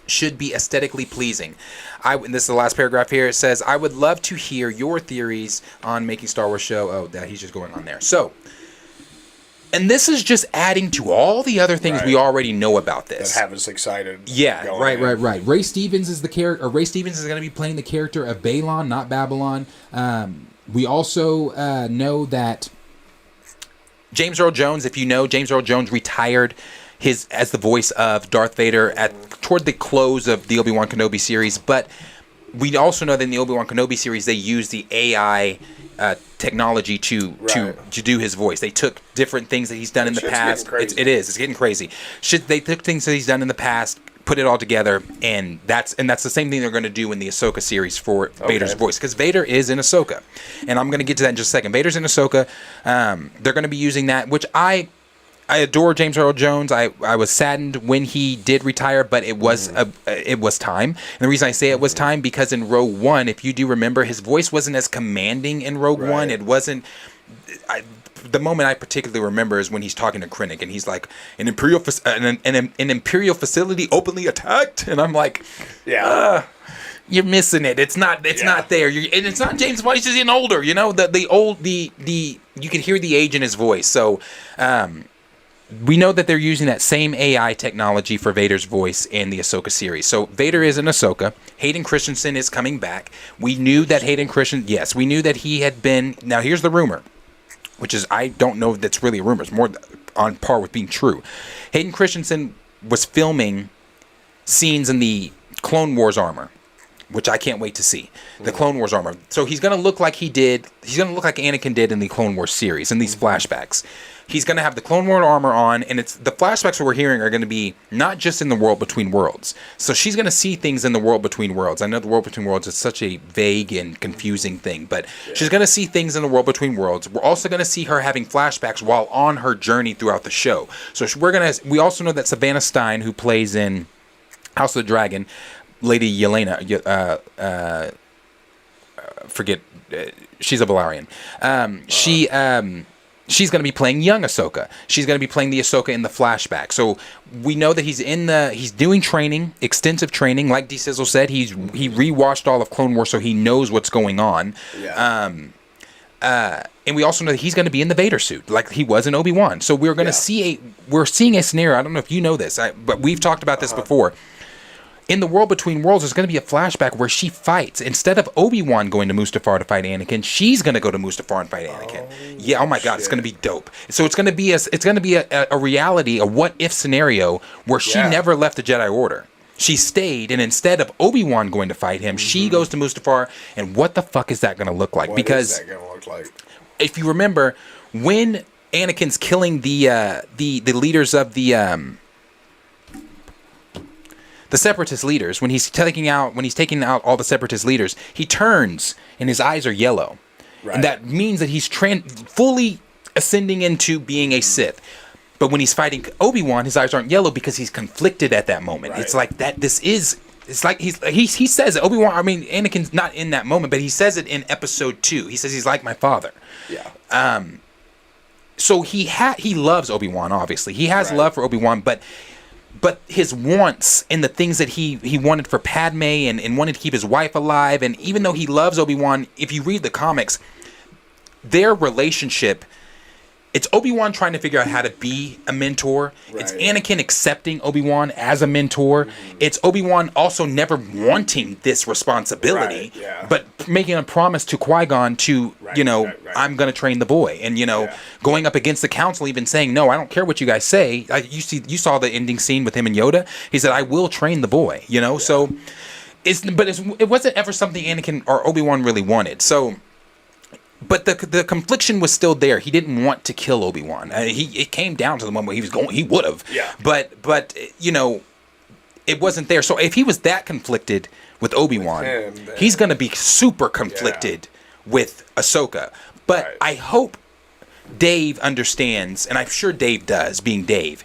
S1: should be aesthetically pleasing. And this is the last paragraph here. It says, I would love to hear your theories on making Star Wars show. Oh, that he's just going on there. So, and this is just adding to all the other things we already know about this.
S5: That have us excited.
S1: Yeah,
S4: Right. Ray Stevens is the character. Ray Stevens is going to be playing the character of Balon, not Babylon. We also know that
S1: James Earl Jones, if you know, James Earl Jones retired as the voice of Darth Vader toward the close of the Obi-Wan Kenobi series, but we also know that in the Obi-Wan Kenobi series they used the AI technology to do his voice. They took different things that he's done in the past. It's getting crazy. They took things that he's done in the past, put it all together, and that's the same thing they're going to do in the Ahsoka series for Vader's voice, because Vader is in Ahsoka, and I'm going to get to that in just a second. Vader's in Ahsoka. They're going to be using that, which I adore James Earl Jones. I was saddened when he did retire, but it was time. And the reason I say it was time, because in Rogue One, if you do remember, his voice wasn't as commanding in Rogue One. It wasn't. The moment I particularly remember is when he's talking to Krennic, and he's like, an Imperial facility openly attacked, and I'm like, you're missing it. It's not there. And it's not James Bond. He's just getting older. You know, you can hear the age in his voice. So. We know that they're using that same AI technology for Vader's voice in the Ahsoka series. So Vader is in Ahsoka. Hayden Christensen is coming back. We knew that we knew that he had been. Now here's the rumor, which is, I don't know if that's really a rumor. It's more on par with being true. Hayden Christensen was filming scenes in the Clone Wars armor, which I can't wait to see. The Clone Wars armor. So he's going to look like Anakin did in the Clone Wars series, in these flashbacks. He's going to have the Clone Wars armor on, and it's the flashbacks that we're hearing are going to be not just in the World Between Worlds. So she's going to see things in the World Between Worlds. I know the World Between Worlds is such a vague and confusing thing, but she's going to see things in the World Between Worlds. We're also going to see her having flashbacks while on her journey throughout the show. So we also know that Savannah Stein, who plays in House of the Dragon, Lady Yelena, she's a Valarian. She's going to be playing young Ahsoka. She's going to be playing the Ahsoka in the flashback. So we know that he's doing training, extensive training. Like D Sizzle said, he rewatched all of Clone Wars, so he knows what's going on. Yeah. And we also know that he's going to be in the Vader suit, like he was in Obi-Wan. So we're going to we're seeing a scenario. I don't know if you know this, but we've talked about this before. In the World Between Worlds, there's going to be a flashback where she fights. Instead of Obi-Wan going to Mustafar to fight Anakin, she's going to go to Mustafar and fight Anakin. Oh my God, it's going to be dope. So it's going to be a reality, a what-if scenario where she never left the Jedi Order. She stayed, and instead of Obi-Wan going to fight him, she goes to Mustafar, and what the fuck is that going to look like?
S5: What is that going to look like?
S1: If you remember, when Anakin's killing the leaders of the Separatist leaders, when he's taking out all the Separatist leaders, he turns and his eyes are yellow, and that means that he's fully ascending into being a Sith. But when he's fighting Obi-Wan, his eyes aren't yellow because he's conflicted at that moment. It's like that. It's like he says it. Obi-Wan. I mean, Anakin's not in that moment, but he says it in Episode 2. He says he's like my father. Yeah. so he loves Obi-Wan, obviously. He has love for Obi-Wan, but his wants and the things that he wanted for Padme and wanted to keep his wife alive, and even though he loves Obi-Wan, if you read the comics, their relationship, it's Obi-Wan trying to figure out how to be a mentor. Right. It's Anakin accepting Obi-Wan as a mentor. Mm-hmm. It's Obi-Wan also never wanting this responsibility, but making a promise to Qui-Gon to, I'm going to train the boy. And, going up against the council, even saying, no, I don't care what you guys say. You saw the ending scene with him and Yoda. He said, I will train the boy, So it wasn't ever something Anakin or Obi-Wan really wanted. So... But the confliction was still there. He didn't want to kill Obi-Wan. It came down to the moment where he was going. He would have. Yeah. But it wasn't there. So if he was that conflicted with Obi-Wan, he's going to be super conflicted with Ahsoka. But I hope Dave understands, and I'm sure Dave does, being Dave.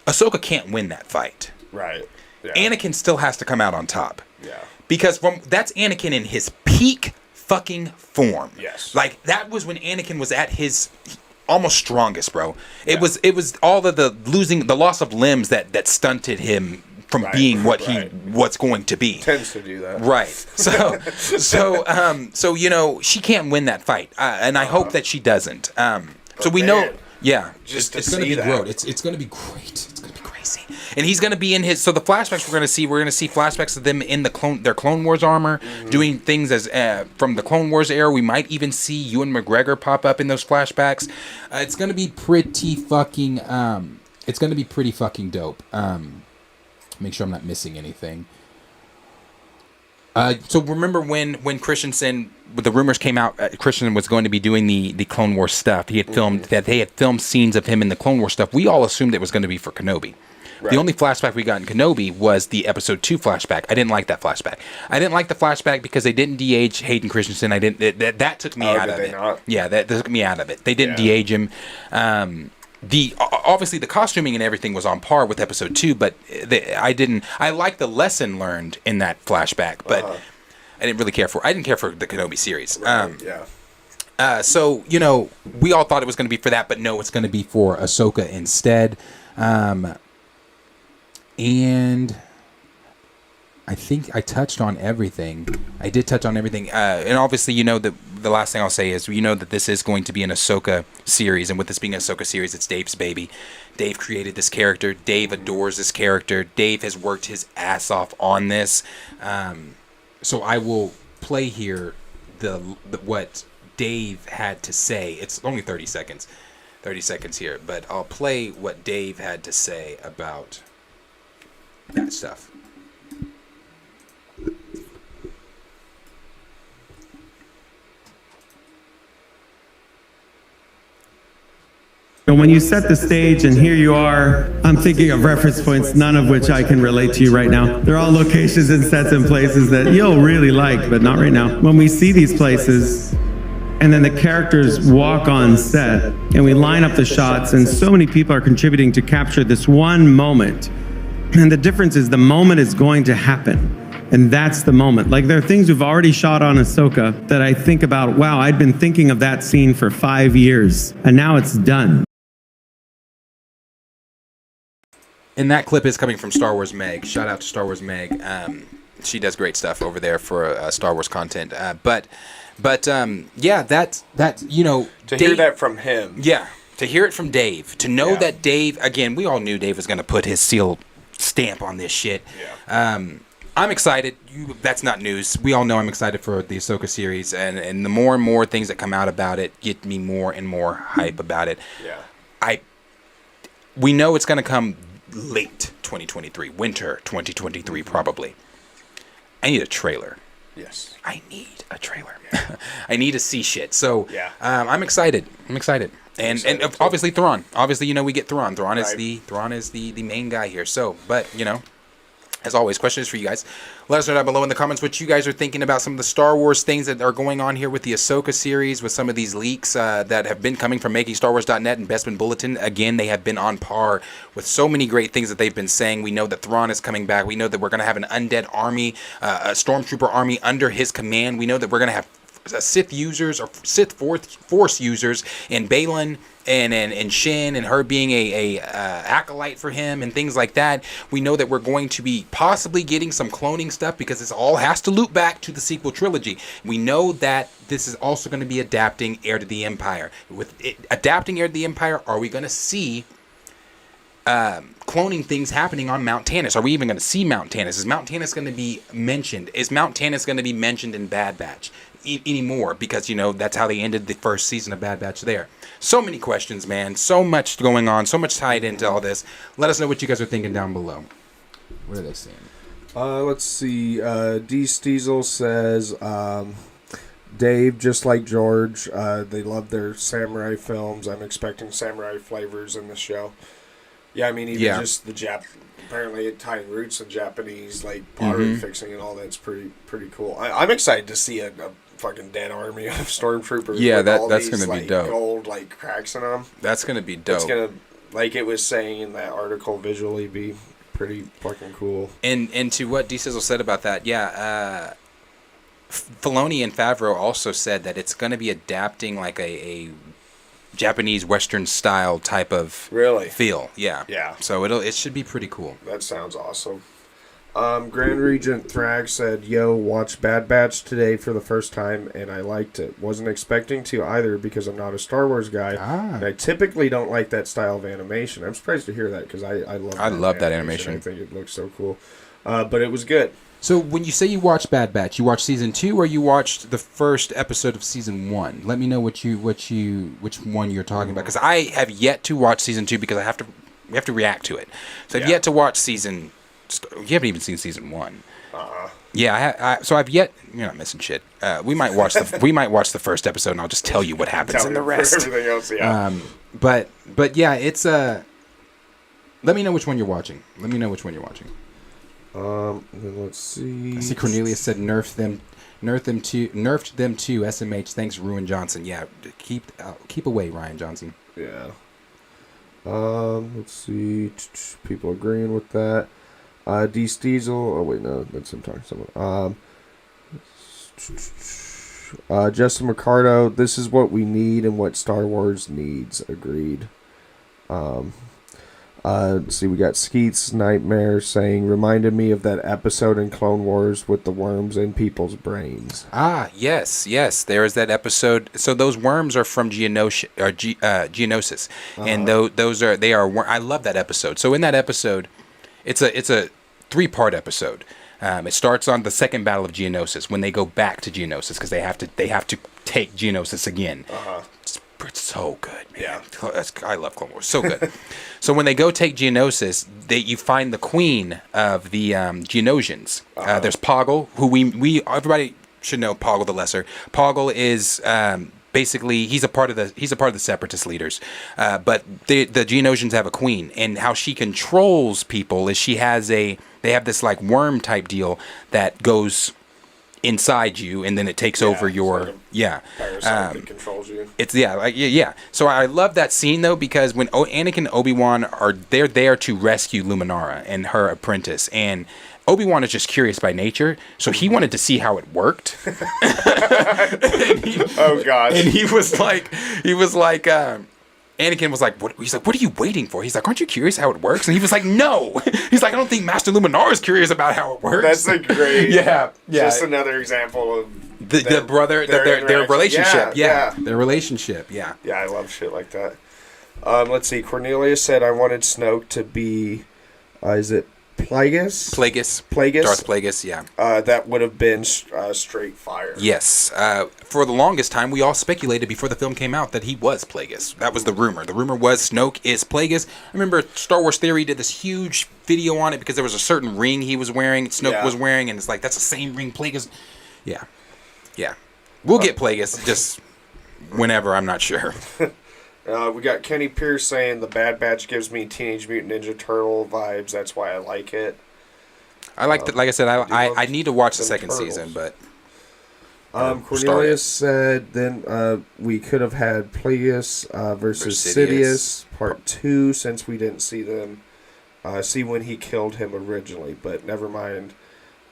S1: Ahsoka can't win that fight. Right. Yeah. Anakin still has to come out on top. Yeah. Because that's Anakin in his peak fucking form. Yes. Like that was when Anakin was at his almost strongest, bro. It was all of the loss of limbs that stunted him from being what's going to be.
S5: Tends to do that.
S1: Right. So she can't win that fight. And I hope that she doesn't. So we know
S5: just
S1: it's going to be great. It's going to be great. It's going to be crazy. And he's going to be in his. So the flashbacks we're going to see flashbacks of them in their Clone Wars armor, doing things as from the Clone Wars era. We might even see Ewan McGregor pop up in those flashbacks. It's going to be pretty fucking. It's going to be pretty fucking dope. Make sure I'm not missing anything. So remember when Christensen, the rumors came out, Christensen was going to be doing the Clone Wars stuff. He had filmed that they had filmed scenes of him in the Clone Wars stuff. We all assumed it was going to be for Kenobi. Right. The only flashback we got in Kenobi was the Episode 2 flashback. I didn't like that flashback. I didn't like the flashback because they didn't de-age Hayden Christensen. That took me out of it. Not? Yeah, that took me out of it. They didn't de-age him. Obviously the costuming and everything was on par with Episode 2, but I liked the lesson learned in that flashback, but I didn't care for the Kenobi series. So we all thought it was going to be for that, but no, it's going to be for Ahsoka instead. And I think I touched on everything. I did touch on everything. And obviously, the last thing I'll say is, that this is going to be an Ahsoka series. And with this being an Ahsoka series, it's Dave's baby. Dave created this character. Dave adores this character. Dave has worked his ass off on this. So I will play here the what Dave had to say. It's only 30 seconds. 30 seconds here. But I'll play what Dave had to say about that stuff.
S6: And when you set the stage and here you are, I'm thinking of reference points, none of which I can relate to you right now. They're all locations and sets and places that you'll really like, but not right now. When we see these places, and then the characters walk on set, and we line up the shots, and so many people are contributing to capture this one moment. And the difference is the moment is going to happen. And that's the moment. Like there are things we've already shot on Ahsoka that I think about, wow, I'd been thinking of that scene for 5 years, and now it's done.
S1: And that clip is coming from Star Wars Meg. Shout out to Star Wars Meg. She does great stuff over there for Star Wars content. But yeah, that's
S5: to
S1: Dave,
S5: hear that from him.
S1: Yeah, to hear it from Dave. To know that Dave, again, we all knew Dave was going to put his seal stamp on this shit. Yeah. I'm excited. That's not news. We all know I'm excited for the Ahsoka series, and the more and more things that come out about it get me more and more hype about it. Yeah. We know it's going to come late 2023, winter 2023 probably. I need a trailer.
S5: Yes.
S1: I need a trailer. Yeah. I need to see shit. So I'm excited. And obviously Thrawn. Obviously, we get Thrawn. Thrawn is the main guy here. So, but as always, questions for you guys. Let us know down below in the comments what you guys are thinking about some of the Star Wars things that are going on here with the Ahsoka series, with some of these leaks that have been coming from MakingStarWars.net and Bestman Bulletin. Again, they have been on par with so many great things that they've been saying. We know that Thrawn is coming back. We know that we're going to have an undead army, a stormtrooper army under his command. We know that we're going to have Sith users or Sith Force users, and Balin and Shin, and her being a acolyte for him and things like that. We know that we're going to be possibly getting some cloning stuff because this all has to loop back to the sequel trilogy. We know that this is also going to be adapting Heir to the Empire. With it, adapting Heir to the Empire, are we going to see cloning things happening on Mount Tannis? Are we even going to see Mount Tannis? Is Mount Tannis going to be mentioned? Is Mount Tannis going to be mentioned in Bad Batch anymore? Because, that's how they ended the first season of Bad Batch there. So many questions, man. So much going on. So much tied into all this. Let us know what you guys are thinking down below. What are they saying?
S7: Let's see. D. Stiesel says, Dave, just like George, they love their samurai films. I'm expecting samurai flavors in the show. Yeah, I mean, even just the apparently tying roots in Japanese, like pottery fixing and all that's pretty cool. I'm excited to see a fucking dead army of stormtroopers.
S1: Yeah,
S7: with
S1: that's going to be dope.
S7: Gold cracks in them.
S1: That's going to be dope.
S7: It's going to, like it was saying in that article, visually be pretty fucking cool.
S1: And to what D. Sizzle said about that, Filoni and Favreau also said that it's going to be adapting like a Japanese Western style type of feel. Yeah. So it should be pretty cool.
S7: That sounds awesome. Grand Regent Thrag said, "Yo, watched Bad Batch today for the first time, and I liked it. Wasn't expecting to either because I'm not a Star Wars guy. And I typically don't like that style of animation. I'm surprised to hear that because I love that animation. I think it looks so cool. But it was good."
S1: So when you say you watched Bad Batch, you watched season 2 or you watched the first episode of season 1? Let me know which one you're talking about, because I have yet to watch season 2 because we have to react to it. So I've yet to watch season. You haven't even seen season 1. Yeah, so I've yet. You're not missing shit. We might watch the first episode, and I'll just tell you what happens in the rest.
S7: Everything else, yeah.
S1: But yeah, it's Let me know which one you're watching.
S7: Then let's see.
S1: I see Cornelius said nerfed them too. SMH, thanks, Ruin Johnson. Yeah, keep away, Ryan Johnson.
S7: Yeah. Let's see. People agreeing with that. D. Stiesel. Oh wait, no, that's him talking to someone. Justin Ricardo. This is what we need and what Star Wars needs. Agreed. Let's see, we got Skeet's Nightmare saying, reminded me of that episode in Clone Wars with the worms in people's brains.
S1: Yes. There is that episode. So those worms are from Geonosis. And they are. I love that episode. So in that episode, it's a 3-part episode. It starts on the second battle of Geonosis when they go back to Geonosis because they have to take Geonosis again. It's so good, man. Yeah. I love Clone Wars. So good. So when they go take Geonosis, you find the queen of the Geonosians. There's Poggle, who everybody should know. Poggle the Lesser. Poggle is basically he's a part of the Separatist leaders. But the Geonosians have a queen, and how she controls people is they have this like worm type deal that goes inside you, and then it takes over your
S7: parasite that controls you.
S1: It's So I love that scene though, because when Anakin and Obi-Wan they're there to rescue Luminara and her apprentice, and Obi-Wan is just curious by nature, so he wanted to see how it worked.
S7: Oh gosh!
S1: And he was like. Anakin was like, he's like, what are you waiting for? He's like, aren't you curious how it works? And he was like, no. He's like, I don't think Master Luminar is curious about how it works.
S7: That's a great,
S1: yeah.
S7: Just another example of
S1: their relationship. Their relationship. Yeah.
S7: Yeah, I love shit like that. Let's see. Cornelius said, I wanted Snoke to be, is it Plagueis?
S1: Plagueis. Darth Plagueis, yeah.
S7: That would have been straight fire.
S1: Yes. For the longest time, we all speculated before the film came out that he was Plagueis. That was the rumor. The rumor was Snoke is Plagueis. I remember Star Wars Theory did this huge video on it because there was a certain ring he was wearing, Snoke was wearing, and it's like, that's the same ring Plagueis. Yeah. We'll get Plagueis just whenever, I'm not sure.
S7: We got Kenny Pierce saying the Bad Batch gives me Teenage Mutant Ninja Turtle vibes. That's why I like it.
S1: I like I said, I need to watch the second season, but
S7: Cornelius said then we could have had Plagueis versus Sidious Part 2 since we didn't see them see when he killed him originally. But never mind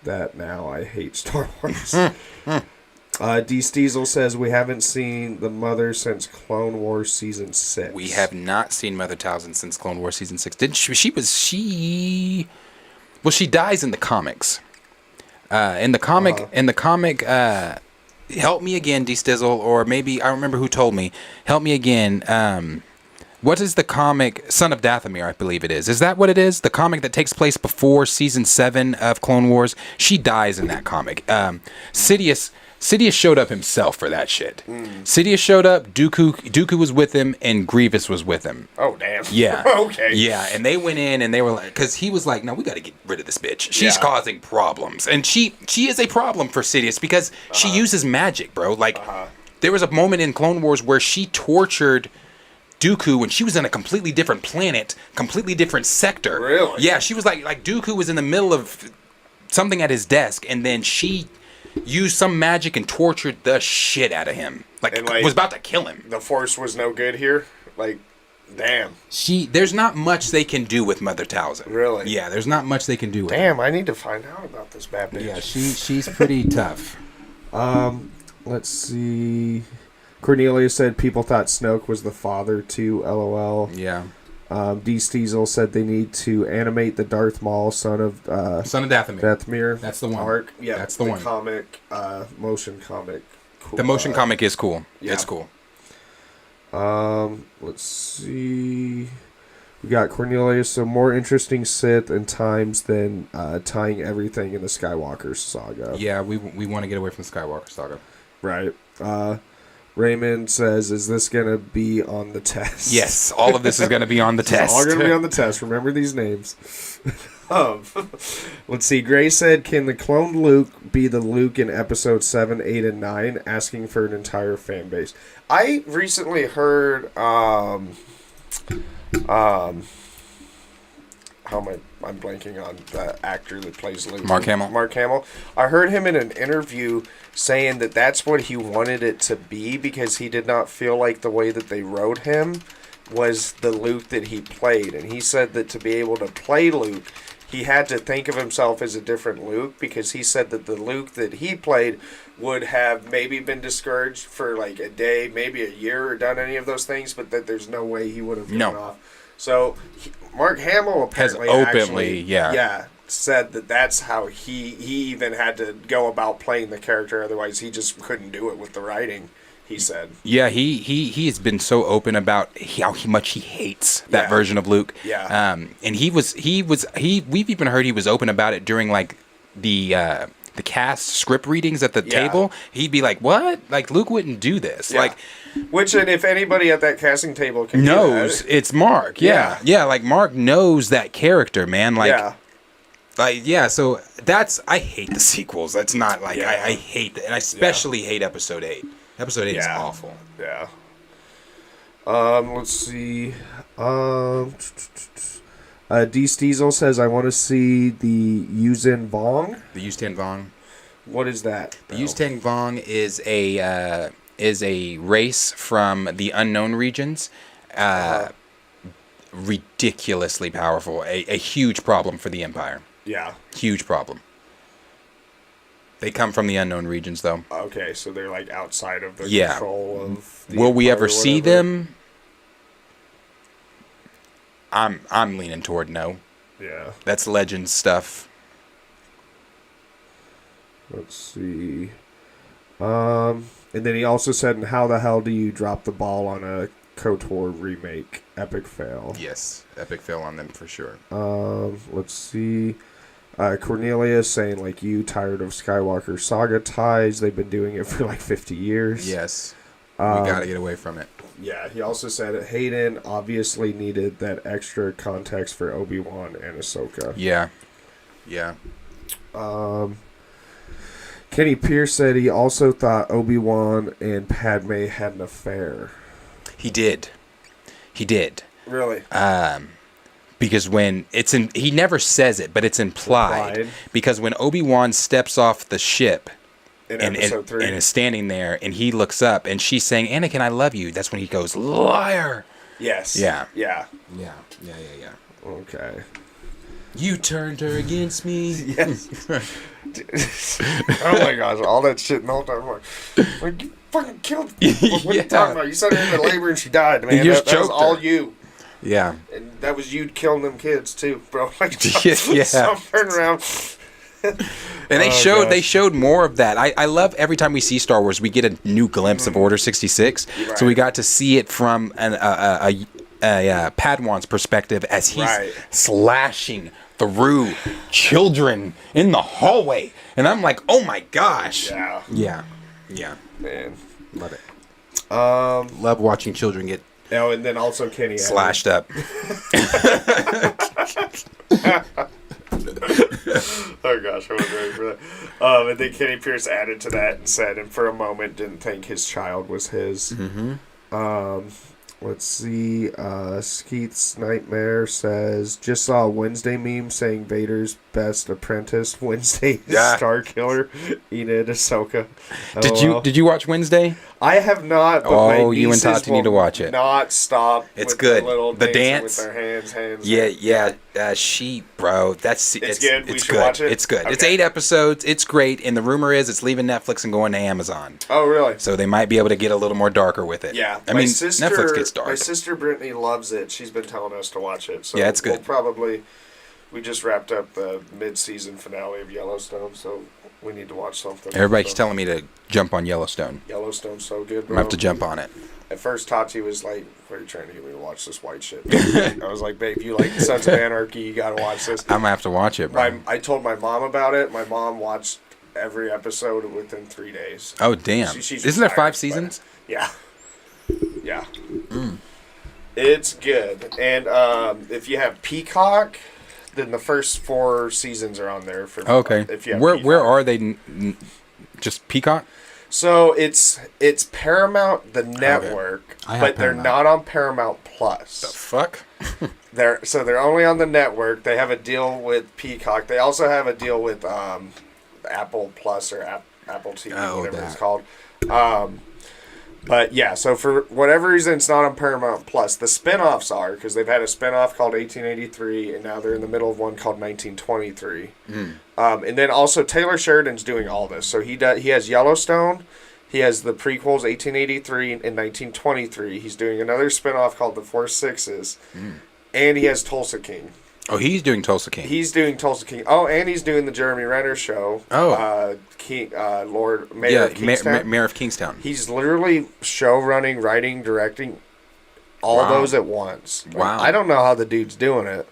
S7: that. Now I hate Star Wars. D. Steezel says we haven't seen the mother since Clone Wars Season 6.
S1: We have not seen Mother Talzin since Clone Wars Season 6. Didn't she? Well, she dies in the comics. In the comic, help me again, D. Stizzle, or maybe I remember who told me. Help me again. What is the comic? Son of Dathomir, I believe it is. Is that what it is? The comic that takes place before Season 7 of Clone Wars? She dies in that comic. Sidious showed up himself for that shit. Sidious showed up, Dooku was with him, and Grievous was with him.
S5: Oh, damn.
S1: Yeah.
S5: Okay.
S1: Yeah, and they went in and they were like, because he was like, no, we got to get rid of this bitch. She's causing problems. And she is a problem for Sidious because she uses magic, bro. Like, there was a moment in Clone Wars where she tortured Dooku when she was in a completely different planet, completely different sector.
S5: Really?
S1: Yeah, she was like Dooku was in the middle of something at his desk, and then she used some magic and tortured the shit out of him. Like, was about to kill him.
S5: The Force was no good here? Like, damn.
S1: There's not much they can do with Mother Talzin.
S5: Really?
S1: Yeah, there's not much they can do with her.
S5: Damn, I need to find out about this bad bitch.
S1: Yeah, she's pretty tough.
S7: Let's see. Cornelia said people thought Snoke was the father too, LOL.
S1: Yeah.
S7: D. Steezel said they need to animate the Darth Maul son of
S1: Dathomir. That's the one.
S7: Arc. Yeah,
S1: that's the one.
S7: Comic, motion comic. Cool.
S1: The motion comic is cool.
S7: Yeah.
S1: It's cool.
S7: Let's see. We got Cornelius, so more interesting Sith and times than tying everything in the Skywalker saga.
S1: Yeah, we want to get away from the Skywalker saga.
S7: Right. Raymond says, is this going to be on the test?
S1: Yes, all of this is going to be on the test.
S7: It's all going to be on the test. Remember these names. Let's see. Gray said, can the cloned Luke be the Luke in episode 7, 8, and 9? Asking for an entire fan base.
S5: I recently heard, how am I'm blanking on the actor that plays Luke.
S1: Mark Hamill.
S5: Mark Hamill. I heard him in an interview saying that that's what he wanted it to be because he did not feel like the way that they wrote him was the Luke that he played. And he said that to be able to play Luke, he had to think of himself as a different Luke because he said that the Luke that he played would have maybe been discouraged for like a day, maybe a year, or done any of those things, but that there's no way he would have gone off. So Mark Hamill apparently
S1: has openly,
S5: said that that's how he even had to go about playing the character. Otherwise, he just couldn't do it with the writing. He said,
S1: "Yeah, he has been so open about how much he hates that version of Luke.
S5: Yeah,
S1: and we've even heard he was open about it during like the cast script readings at the table. He'd be like, "What? Like Luke wouldn't do this."
S5: Yeah.
S1: Like,
S5: which, and if anybody at that casting table can
S1: knows
S5: do that,
S1: it's Mark. Yeah. Like Mark knows that character, man. Like, so that's, I hate the sequels. That's not like, I hate that. And I especially hate episode 8. Episode 8 is awful.
S5: Yeah.
S7: Let's see. D. Steezel says, I want to see the Yuzin Vong.
S1: The Yuzin Vong.
S7: What is that?
S1: The Yuzin Vong is a race from the unknown regions. Ridiculously powerful. A huge problem for the Empire.
S5: Yeah.
S1: Huge problem. They come from the unknown regions, though.
S5: Okay, so they're like outside of the control of the
S1: Will we
S5: Empire
S1: ever see them? I'm leaning toward no.
S5: Yeah.
S1: That's Legends stuff.
S7: Let's see. And then he also said, and how the hell do you drop the ball on a KOTOR remake? Epic fail.
S1: Yes, epic fail on them for sure.
S7: Let's see. Cornelia saying, like, you tired of Skywalker saga ties? They've been doing it for like 50 years.
S1: Yes. We gotta get away from it.
S7: Yeah, he also said Hayden obviously needed that extra context for Obi-Wan and Ahsoka.
S1: Yeah.
S7: Kenny Pierce said he also thought Obi-Wan and Padme had an affair.
S1: He did.
S5: Really?
S1: Because when he never says it, but it's implied. Because when Obi-Wan steps off the ship
S5: in episode 3
S1: and is standing there and he looks up and she's saying, Anakin, I love you. That's when he goes, liar.
S5: Yes.
S1: Yeah.
S5: Yeah.
S1: Yeah.
S7: Okay.
S1: You turned her against me.
S5: Yes. Oh my gosh, all that shit in the whole time. I'm like, you fucking killed. What are you talking about? You sent her into labor and she died, man. That was all you.
S1: Yeah.
S5: And that was you killing them kids too, bro. Like,
S1: Yeah.
S5: So turn around.
S1: And they showed more of that. I love every time we see Star Wars, we get a new glimpse of Order 66.
S5: Right.
S1: So we got to see it from a Padawan's perspective as he's slashing through children in the hallway, and I'm like, oh my gosh. Yeah.
S5: Man,
S1: Love it. Love watching children get
S5: and then also Kenny
S1: slashed up.
S5: Oh gosh, I wasn't ready for that. And then Kenny Pierce added to that and said, and for a moment didn't think his child was his. Mm-hmm. Let's see. Skeeth's Nightmare says, just saw a Wednesday meme saying Vader's best apprentice, Wednesday Star Killer, Enid Ahsoka.
S1: Did you watch Wednesday?
S5: I have not. But my
S1: you and Tati need to watch it.
S5: Not stop.
S1: It's
S5: with
S1: good.
S5: The little
S1: The
S5: dance
S1: dance.
S5: with their hands.
S1: Yeah. Bro, it's
S5: good. We should
S1: good.
S5: watch it?
S1: It's good.
S5: Okay.
S1: It's 8 episodes. It's great. And the rumor is it's leaving Netflix and going to Amazon.
S5: Oh, really?
S1: So they might be able to get a little more darker with it.
S5: Yeah.
S1: I mean, Netflix gets dark.
S5: My sister Brittany loves it. She's been telling us to watch it. So
S1: yeah, it's good.
S5: We just wrapped up the mid-season finale of Yellowstone, so we need to watch something.
S1: Everybody's telling me to jump on Yellowstone.
S5: Yellowstone's so good, bro.
S1: I'm going to have to jump on it.
S5: At first, Tati was like, "What are you trying to get me to watch this white shit?" I was like, "Babe, you like Sons of Anarchy? You got to watch this."
S1: I'm going to have to watch it, bro.
S5: I told my mom about it. My mom watched every episode within 3 days.
S1: Oh, damn.
S5: She's
S1: Isn't there
S5: retired,
S1: 5 seasons?
S5: Yeah. It's good. And if you have Peacock, then the first 4 seasons are on there.
S1: Okay.
S5: If you have
S1: where are they? Just Peacock?
S5: So it's Paramount, the network, but they're not on Paramount Plus.
S1: The fuck?
S5: They're only on the network. They have a deal with Peacock. They also have a deal with Apple Plus or Apple TV, whatever it's called. But yeah, so for whatever reason, it's not on Paramount Plus. The spinoffs are, because they've had a spinoff called 1883, and now they're in the middle of one called 1923. And then also Taylor Sheridan's doing all this. So he has Yellowstone, he has the prequels 1883 and 1923. He's doing another spinoff called The Four Sixes, and he has Tulsa King.
S1: Oh, he's doing Tulsa King.
S5: He's doing Tulsa King. Oh, and he's doing the Jeremy Renner show.
S1: Oh.
S5: Mayor of Kingstown.
S1: Mayor of Kingstown.
S5: He's literally show running, writing, directing, all those at once.
S1: Wow.
S5: I don't know how the dude's doing it.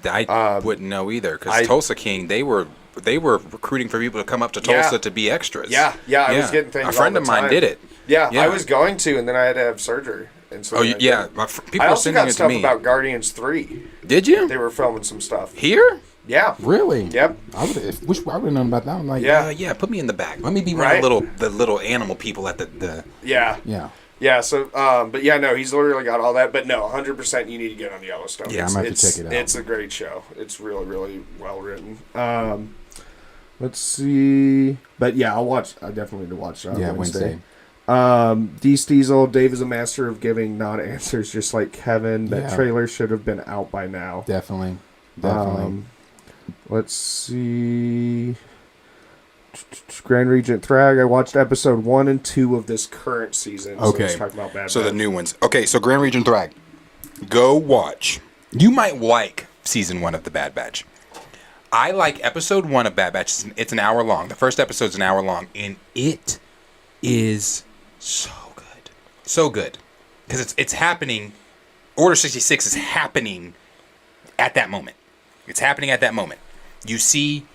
S1: I wouldn't know either, because Tulsa King, they were recruiting for people to come up to Tulsa to be extras.
S5: Yeah, I was getting things.
S1: A friend of mine did it.
S5: Yeah, I was going to, and then I had to have surgery. And so
S1: people
S5: I
S1: were
S5: also
S1: sending
S5: got
S1: it
S5: stuff
S1: to me.
S5: about Guardians 3.
S1: Did you?
S5: They were filming some stuff.
S1: Here?
S5: Yeah.
S1: Really?
S5: Yep.
S1: I would have known about that. I'm like, yeah, put me in the back. Let me be one of the little animal people at the.
S5: Yeah.
S1: Yeah.
S5: Yeah, so, but yeah, no, he's literally got all that. But no, 100% you need to get on Yellowstone.
S1: Yeah, I'm going to have to check it out.
S5: It's a great show. It's really, really well written. Let's see. But yeah, I definitely need to watch Wednesday. D. Steezel, Dave is a master of giving non-answers, just like Kevin. That trailer should have been out by now.
S1: Definitely.
S5: Let's see. Grand Regent Thrag. I watched episode 1 and 2 of this current season.
S1: Okay.
S5: So let's talk about Bad
S1: So
S5: Batch.
S1: the new ones. Okay, so Grand Regent Thrag. Go watch. You might like season 1 of the Bad Batch. I like episode 1 of Bad Batch. It's an hour long. The first episode's an hour long, and it is so good. So good. Because it's happening. Order 66 is happening at that moment. It's happening at that moment. You see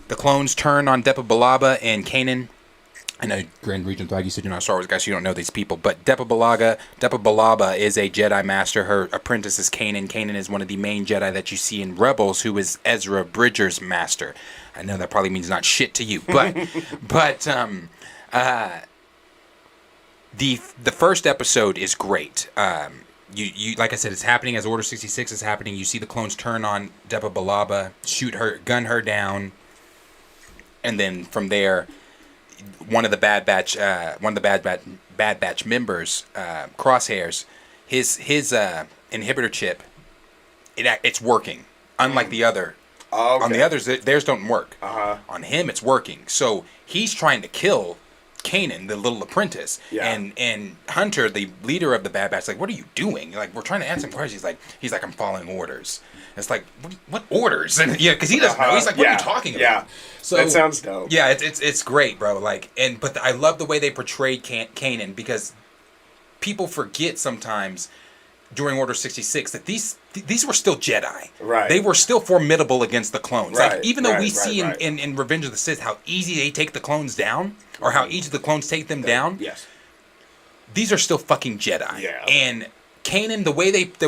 S1: the clones turn on Depa Billaba and Kanan. I know Grand Regent Thrag, you said you're not a Star Wars guy, so you don't know these people. But Depa Billaba is a Jedi Master. Her apprentice is Kanan. Kanan is one of the main Jedi that you see in Rebels, who is Ezra Bridger's master. I know that probably means not shit to you, but the first episode is great. You like I said, it's happening as Order 66 is happening. You see the clones turn on Depa Billaba, shoot her, gun her down, and then from there, one of the Bad Batch members, Crosshairs, his inhibitor chip, it's working. Unlike the other
S5: Oh, okay.
S1: On the others, theirs don't work.
S5: Uh-huh.
S1: On him, it's working. So he's trying to kill Kanan, the little apprentice.
S5: Yeah.
S1: And Hunter, the leader of the Bad Batch, like, what are you doing? Like, we're trying to answer him questions. He's like, I'm following orders. It's like, what orders? And yeah, because he doesn't know. He's like, what are you talking about?
S5: Yeah.
S1: So
S5: that sounds dope.
S1: Yeah, it's great, bro. Like, but I love the way they portrayed Kanan, because people forget sometimes during Order 66 that these were still Jedi.
S5: Right.
S1: They were still formidable against the clones.
S5: Right,
S1: Like, even though
S5: right,
S1: we
S5: right,
S1: see
S5: right.
S1: in Revenge of the Sith how easy they take the clones down, or how each of the clones take them down,
S5: Yes.
S1: these are still fucking Jedi.
S5: Yeah.
S1: And Kanan, the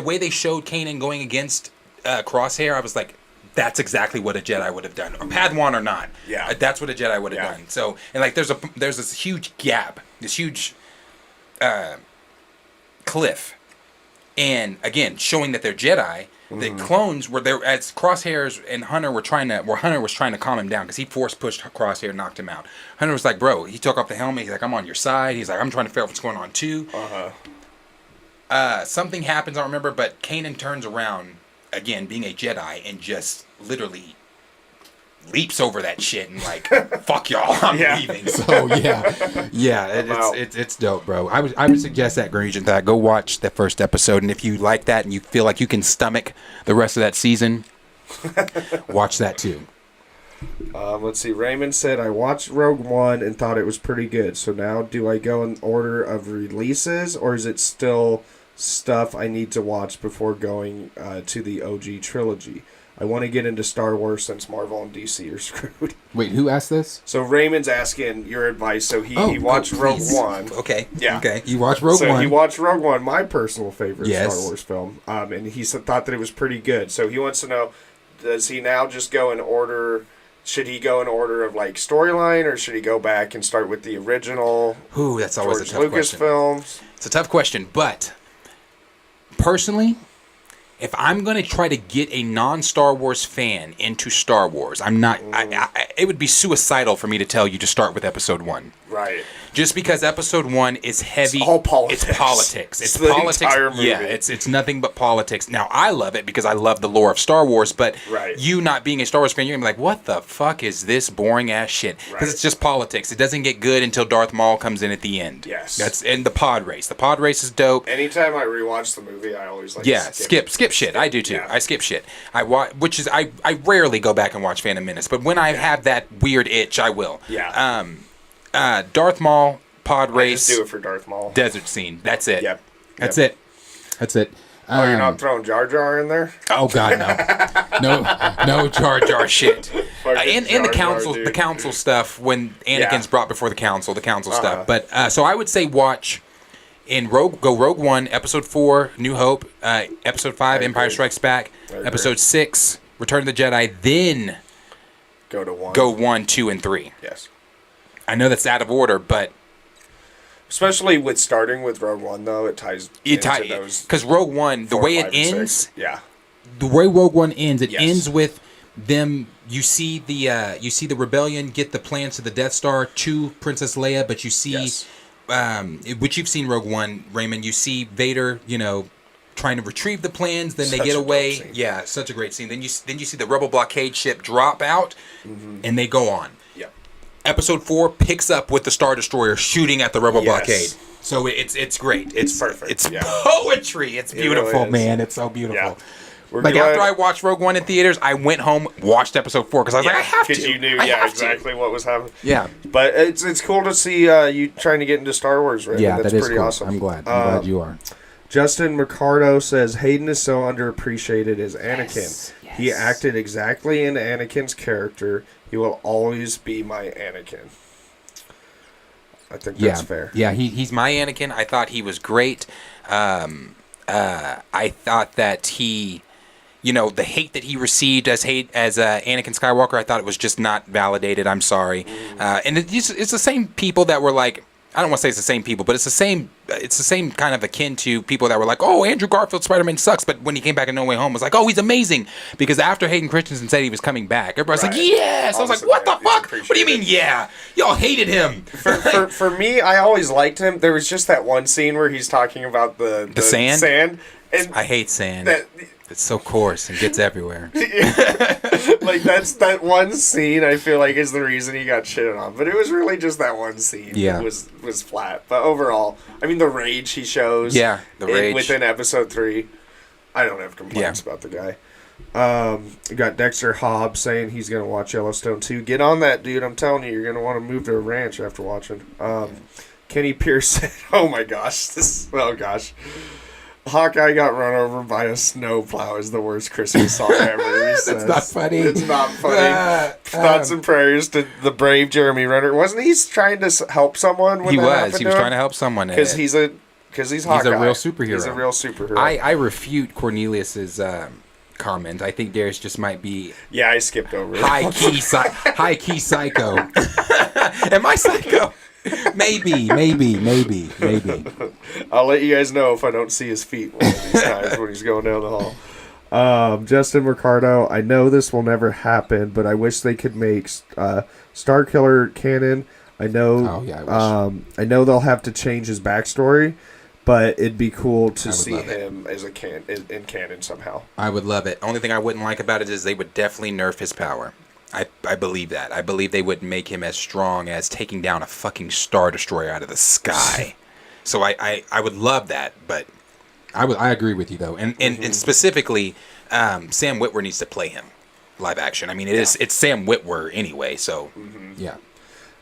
S1: way they showed Kanan going against Crosshair, I was like, that's exactly what a Jedi would have done, or Padawan or not.
S5: Yeah.
S1: That's what a Jedi would have
S5: Yeah.
S1: done. So, and like, there's this huge gap, this huge cliff, and again, showing that they're Jedi. The clones were there as Crosshairs and Hunter were Hunter was trying to calm him down, because he force pushed Crosshair, knocked him out. Hunter was like, bro, he took off the helmet. He's like, I'm on your side. He's like, I'm trying to figure out what's going on too. Something happens, I don't remember, but Kanan turns around again, being a Jedi, and just literally leaps over that shit and like, fuck y'all, I'm leaving. So it's dope, bro. I would suggest that, Green that go watch the first episode, and if you like that and you feel like you can stomach the rest of that season, watch that too.
S7: Let's see. Raymond said, I watched Rogue One and thought it was pretty good. So now do I go in order of releases, or is it still stuff I need to watch before going to the OG trilogy? I want to get into Star Wars since Marvel and DC are screwed.
S1: Wait, who asked this?
S7: So Raymond's asking your advice. So he watched Rogue One.
S1: Okay.
S7: Yeah.
S1: Okay. You watched Rogue One.
S7: So he watched Rogue One, my personal favorite
S1: Yes.
S7: Star Wars film. And he thought that it was pretty good. So he wants to know, does he now just go in order? Should he go in order of like storyline, or should he go back and start with the original?
S1: Ooh, that's always
S7: George
S1: a tough
S7: Lucas
S1: question.
S7: films?
S1: It's a tough question, but personally, if I'm going to try to get a non-Star Wars fan into Star Wars, I'm not. It would be suicidal for me to tell you to start with Episode 1.
S7: Right.
S1: Just because Episode 1 is heavy.
S7: It's all politics.
S1: It's politics. It's
S7: the
S1: politics.
S7: entire movie.
S1: Yeah, it's nothing but politics. Now, I love it because I love the lore of Star Wars, but
S7: Right.
S1: you not being a Star Wars fan, you're going to be like, what the fuck is this boring ass shit? Because
S7: Right.
S1: it's just politics. It doesn't get good until Darth Maul comes in at the end.
S7: Yes.
S1: And the pod race. The pod race is dope.
S7: Anytime I rewatch the movie, I always like
S1: skip shit. I do too.
S7: Yeah.
S1: I skip shit. I rarely go back and watch Phantom Menace, but when I have that weird itch, I will.
S7: Yeah.
S1: Darth Maul, pod
S7: I
S1: race,
S7: just do it for Darth Maul.
S1: desert scene. That's it.
S7: Yep.
S1: That's it. That's it.
S7: Oh, you're not throwing Jar Jar in there?
S1: Oh God, no, no Jar Jar shit. And
S7: Jar
S1: the
S7: Jar,
S1: council,
S7: dude.
S1: the council stuff when Anakin's brought before the council stuff.
S7: Uh-huh.
S1: But so I would say watch in Rogue One, Episode 4, New Hope, Episode 5, Empire Strikes Back, Episode 6, Return of the Jedi. Then
S7: Go to 1.
S1: go 1, 2, and 3.
S7: Yes.
S1: I know that's out of order, but
S7: Especially with starting with Rogue One, though, it ties into those.
S1: because Rogue One, the
S7: 4,
S1: way
S7: 5,
S1: it
S7: and
S1: ends,
S7: 6. Yeah.
S1: the way Rogue One ends, it
S7: Yes.
S1: ends with them. You see the rebellion get the plans to the Death Star to Princess Leia, but you see,
S7: Yes.
S1: which you've seen Rogue One, Raymond. You see Vader, trying to retrieve the plans. Then they
S7: Such
S1: get
S7: a dope
S1: away.
S7: scene.
S1: Yeah, such a great scene. Then you see the Rebel blockade ship drop out, and they go on.
S7: Yep.
S1: Episode 4 picks up with the Star Destroyer shooting at the Rebel
S7: Yes.
S1: blockade. So it's great. It's
S7: perfect,
S1: It's
S7: yeah.
S1: poetry. It's
S7: It
S1: beautiful,
S7: really is.
S1: man. It's so beautiful.
S7: Yeah. We're
S1: Like
S7: glad-
S1: after I watched Rogue One in theaters, I went home, watched Episode 4 because I was like, I have to.
S7: Because you knew,
S1: I have to.
S7: exactly what was happening.
S1: Yeah.
S7: But it's cool to see you trying to get into Star Wars, right?
S1: Yeah,
S7: That's
S1: that is
S7: pretty
S1: cool.
S7: awesome.
S1: I'm glad you are.
S7: Justin Mercado says Hayden is so underappreciated as Anakin.
S1: Yes,
S7: He
S1: yes.
S7: acted exactly into Anakin's character. He will always be my Anakin. I think that's fair.
S1: Yeah, he's my Anakin. I thought he was great. I thought that he, the hate that he received as Anakin Skywalker, I thought it was just not validated. I'm sorry. And it's the same people that were like, I don't want to say it's the same people, but it's the same kind of akin to people that were like, oh, Andrew Garfield Spider-Man sucks, but when he came back in No Way Home, was like, oh, he's amazing, because after Hayden Christensen said he was coming back, everybody's like,
S7: Right.
S1: yes. I was like, what the
S7: He's
S1: fuck? What do you mean,
S7: appreciated.
S1: yeah? Y'all hated him.
S7: For me, I always liked him. There was just that one scene where he's talking about the
S1: sand?
S7: Sand. And
S1: I hate sand.
S7: that
S1: It's so coarse and gets everywhere.
S5: Like that one scene I feel like is the reason he got shitted on, but it was really just that one scene.
S1: Yeah,
S5: was flat. But overall, I mean, the rage he shows.
S1: Yeah, the rage
S5: within episode 3. I don't have complaints about the guy. You got Dexter Hobbs saying he's gonna watch Yellowstone 2. Get on that, dude. I'm telling you, you're gonna want to move to a ranch after watching. Kenny Pierce said, "Oh my gosh, Hawkeye got run over by a snowplow is the worst Christmas song ever."
S1: That's not funny.
S5: It's not funny. Thoughts and prayers to the brave Jeremy Renner. Wasn't he trying to help someone when
S1: he
S5: that
S1: was.
S5: happened
S1: He was
S5: to him?
S1: trying to help someone.
S5: Because he's Hawkeye.
S1: He's a real superhero.
S5: He's a real superhero.
S1: I refute Cornelius's comment. I think Darius just might be
S5: I skipped over it.
S1: high key psycho. Am I psycho? Maybe.
S5: I'll let you guys know if I don't see his feet one of these times when he's going down the hall. Justin Ricardo, I know this will never happen, but I wish they could make Starkiller canon. I know.
S1: Oh, yeah, I wish.
S5: I know they'll have to change his backstory, but it'd be cool to see
S1: love it.
S5: him as in canon somehow.
S1: I would love it. Only thing I wouldn't like about it is they would definitely nerf his power. I believe that. I believe they would make him as strong as taking down a fucking Star Destroyer out of the sky. So I would love that, but I agree with you though. And specifically, Sam Witwer needs to play him live action. I mean, it's Sam Witwer anyway, so yeah.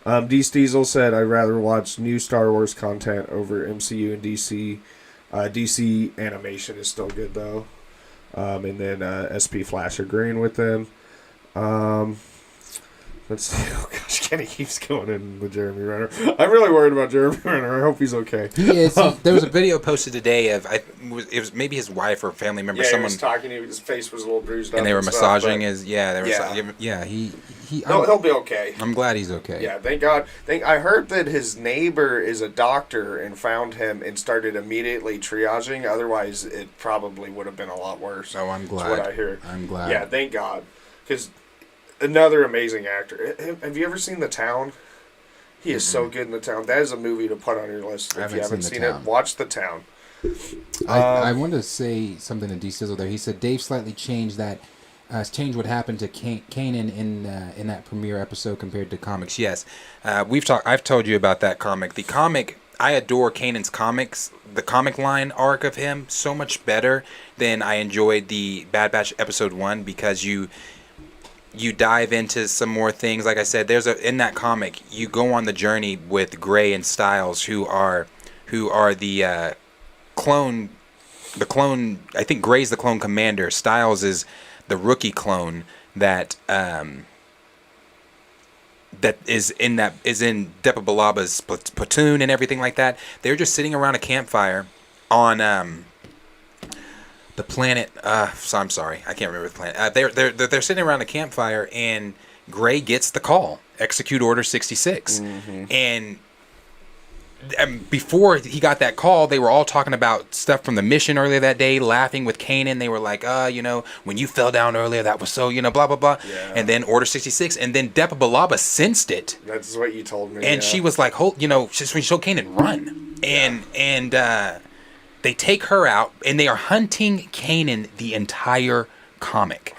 S5: D. Steezel said, "I'd rather watch new Star Wars content over MCU and DC. DC animation is still good though." And then SP Flash agreeing with them. Let's see. Oh gosh, Kenny keeps going in with Jeremy Renner. I'm really worried about Jeremy Renner. I hope he's okay.
S1: He is. There was a video posted today of it was maybe his wife or family member.
S5: Yeah,
S1: someone
S5: he was talking. His face was a little bruised up,
S1: and they were massaging
S5: stuff,
S1: his. Yeah, they were.
S5: Yeah.
S1: He.
S5: He'll be okay.
S1: I'm glad he's okay.
S5: Yeah, thank God. I heard that his neighbor is a doctor and found him and started immediately triaging. Otherwise, it probably would have been a lot worse.
S1: Oh, I'm glad.
S5: That's what I hear.
S1: I'm glad.
S5: Yeah, thank God. Because another amazing actor. Have you ever seen The Town? He is so good in The Town. That is a movie to put on your list. If you haven't seen it, watch The Town.
S1: I wanted to say something to D. Sizzle there. He said Dave slightly changed that. Change what happened to Kanan in that premiere episode compared to comics. Yes, I've told you about that comic. The comic, I adore Kanan's comics. The comic line arc of him so much better than I enjoyed the Bad Batch episode 1 because you dive into some more things. Like I said, in that comic you go on the journey with Gray and Styles, who are the clone. The clone. I think Gray's the clone commander. Styles is the rookie clone that is in Depa Balaba's platoon and everything like that. They're just sitting around a campfire on the planet. So I'm sorry, I can't remember the planet. They're sitting around a campfire, and Gray gets the call, execute Order 66, and before he got that call, they were all talking about stuff from the mission earlier that day, laughing with Kanan. They were like, when you fell down earlier, that was so, blah, blah, blah. Yeah. And then Order 66. And then Depa Balaba sensed it.
S5: That's what you told me.
S1: And she was like, just when you show Kanan, run. And they take her out, and they are hunting Kanan the entire comic.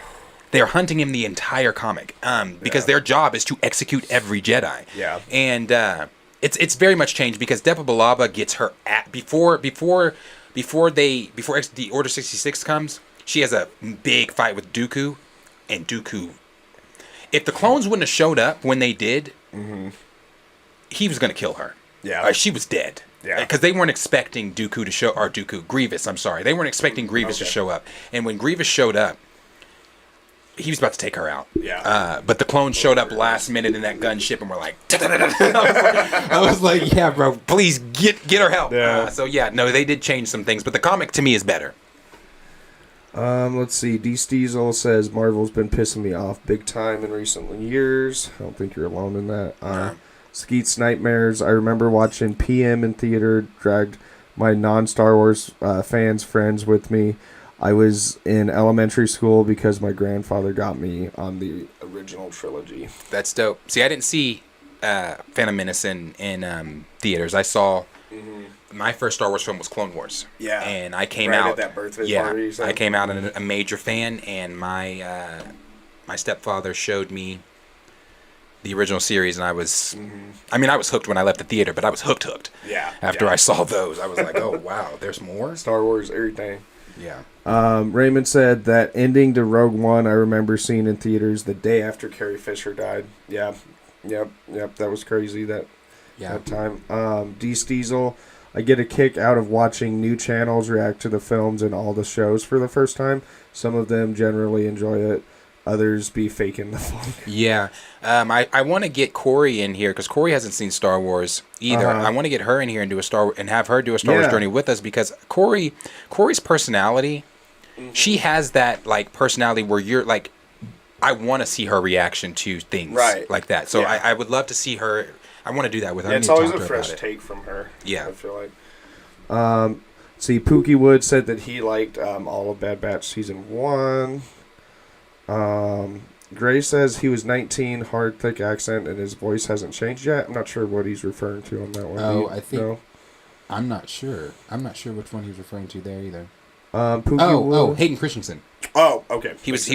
S1: They are hunting him the entire comic because their job is to execute every Jedi.
S5: Yeah.
S1: And It's very much changed because Depa Balaba gets her at before the Order 66 comes. She has a big fight with Dooku, and Dooku. If the clones wouldn't have showed up when they did, he was gonna kill her.
S5: Yeah,
S1: she was dead.
S5: Yeah,
S1: because they weren't expecting Grievous. I'm sorry, they weren't expecting Grievous to show up, and when Grievous showed up, he was about to take her out.
S5: Yeah.
S1: But the clones showed up last minute in that gunship and were like, I was like, yeah, bro, please get her help.
S5: Yeah.
S1: They did change some things, but the comic to me is better.
S5: Let's see. D. Steezel says Marvel's been pissing me off big time in recent years. I don't think you're alone in that. Skeet's Nightmares. I remember watching PM in theater, dragged my non-Star Wars friends with me. I was in elementary school because my grandfather got me on the original trilogy.
S1: That's dope. See, I didn't see Phantom Menace in theaters. I saw My first Star Wars film was Clone Wars.
S5: Yeah.
S1: And I came
S5: Right
S1: out
S5: at that birthday
S1: yeah,
S5: party, you said?
S1: I came out a major fan, and my my stepfather showed me the original series, and I was I mean, I was hooked when I left the theater, but I was hooked.
S5: Yeah.
S1: After
S5: yeah.
S1: I saw those, I was like, "Oh, wow, there's more?"
S5: Star Wars, everything.
S1: Yeah.
S7: Raymond said that ending to Rogue One I remember seeing in theaters the day after Carrie Fisher died. Yeah. Yep. That was crazy that time. D. Steezel, I get a kick out of watching new channels react to the films and all the shows for the first time. Some of them generally enjoy it. Others be faking the funk.
S1: Yeah. I want to get Corey in here because Corey hasn't seen Star Wars either. I want to get her in here and have her do a Star Wars journey with us because Corey's personality, she has that like personality where you're like, I want to see her reaction to things like that. So I would love to see her. I want to do that with her.
S5: Yeah, it's always a fresh take from her.
S1: Yeah.
S5: I feel like.
S7: See, Pookie Wood said that he liked all of Bad Batch Season 1. Gray says he was 19, hard, thick accent, and his voice hasn't changed yet. I'm not sure what he's referring to on that one.
S4: Oh, I think... No? I'm not sure. I'm not sure which one he's referring to there either. Hayden Christensen.
S5: Oh, okay.
S1: He was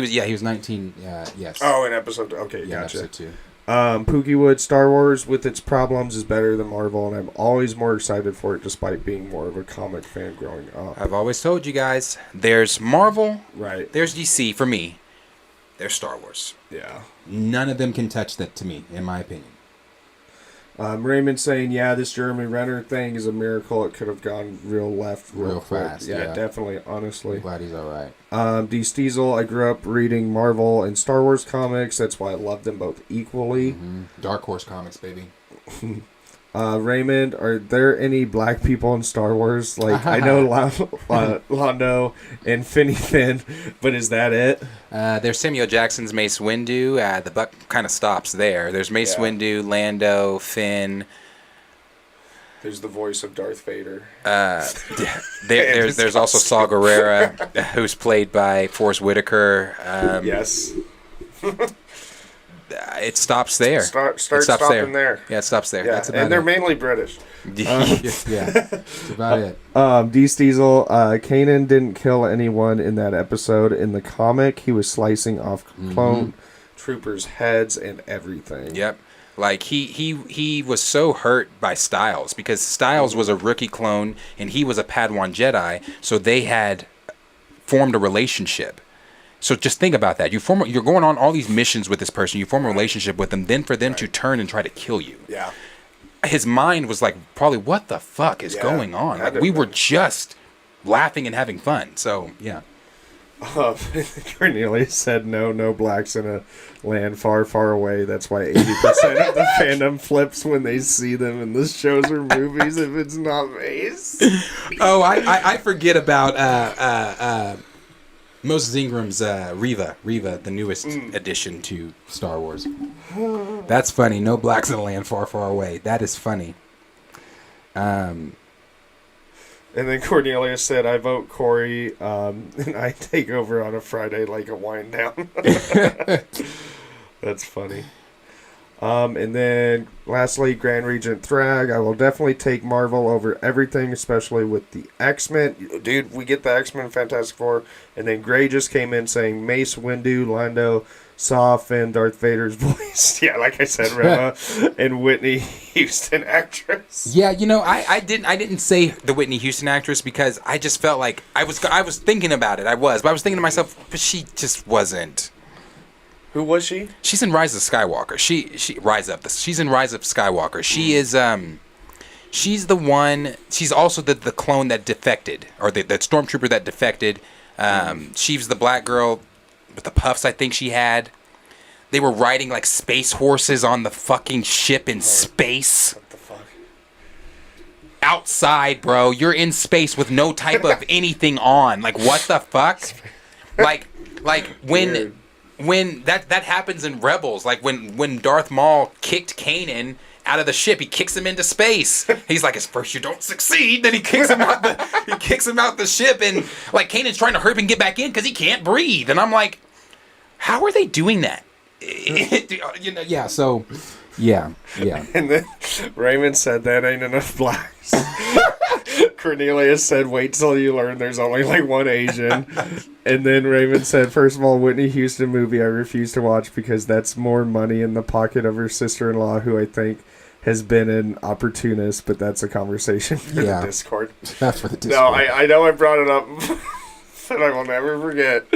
S4: 19, yes.
S5: Oh, in episode 2. Okay,
S4: yeah,
S5: gotcha.
S4: episode 2.
S7: Pookie Wood, Star Wars with its problems is better than Marvel, and I'm always more excited for it despite being more of a comic fan growing up.
S1: I've always told you guys, there's Marvel,
S7: right?
S1: There's DC for me. There's Star Wars.
S7: Yeah.
S4: None of them can touch that to me, in my opinion.
S7: Raymond saying, yeah, this Jeremy Renner thing is a miracle. It could have gone real left real
S4: fast.
S7: Yeah, definitely, honestly.
S4: I'm glad he's all right.
S7: D. Steezel, I grew up reading Marvel and Star Wars comics. That's why I love them both equally.
S4: Mm-hmm. Dark Horse comics, baby.
S7: Raymond, are there any black people in Star Wars? Like, I know Londo and Finny Finn, but is that it?
S1: There's Samuel Jackson's Mace Windu. The buck kind of stops there. There's Mace Windu, Lando, Finn.
S5: There's the voice of Darth Vader.
S1: There's also Saw Gerrera, who's played by Forrest Whitaker.
S5: Yes.
S1: It stops there.
S5: Start stopping there.
S1: Yeah, it stops there.
S5: Yeah,
S1: That's about
S5: and they're
S1: it.
S5: mainly British.
S4: Yeah, that's about it.
S7: D. Steezel, Kanan didn't kill anyone in that episode. In the comic, he was slicing off clone troopers' heads and everything.
S1: Yep. Like, he was so hurt by Styles because Styles was a rookie clone and he was a Padawan Jedi, so they had formed a relationship. So just think about that. You're going on all these missions with this person. You form a relationship with them. Then for them to turn and try to kill you.
S5: Yeah.
S1: His mind was like, probably, what the fuck is going on? Like, we were just laughing and having fun. So, yeah.
S7: Cornelius said no blacks in a land far, far away. That's why 80% of the fandom flips when they see them in the shows or movies if it's not Mace.
S1: Oh, I forget about Moses Ingram's Reva, the newest addition to Star Wars. That's funny. No blacks in a land far, far away. That is funny.
S7: And then Cornelius said, I vote Corey, and I take over on a Friday like a wind down. That's funny. And then lastly, Grand Regent Thrag, I will definitely take Marvel over everything, especially with the X-Men. Dude, we get the X-Men Fantastic Four. And then Gray just came in saying Mace Windu, Lando, Saw, Finn, Darth Vader's voice. Yeah, like I said, Rema, and Whitney Houston actress.
S1: Yeah, I didn't say the Whitney Houston actress because I just felt like I was thinking about it. But I was thinking to myself, but she just wasn't.
S5: Who was she?
S1: She's in Rise of Skywalker. She's in Rise of Skywalker. She is she's the one. She's also the clone that defected, or the stormtrooper that defected. She's the black girl with the puffs. I think she had. They were riding like space horses on the fucking ship in space.
S5: What the fuck?
S1: Outside, bro. You're in space with no type of anything on. Like, what the fuck? Like when. Weird. When that happens in Rebels, like when Darth Maul kicked Kanan out of the ship, he kicks him into space. He's like, "At first you don't succeed," then he kicks him out the ship, and like Kanan's trying to hurry up and get back in because he can't breathe. And I'm like, how are they doing that?
S4: Yeah. So
S1: Yeah, yeah.
S5: And then Raymond said that ain't enough blacks. Cornelius said, wait till you learn there's only like one Asian. And then Raymond said, first of all, Whitney Houston movie I refuse to watch because that's more money in the pocket of her sister-in-law, who I think has been an opportunist, but that's a conversation for the Discord.
S1: That's for the Discord.
S5: No, I know I brought it up, but I will never forget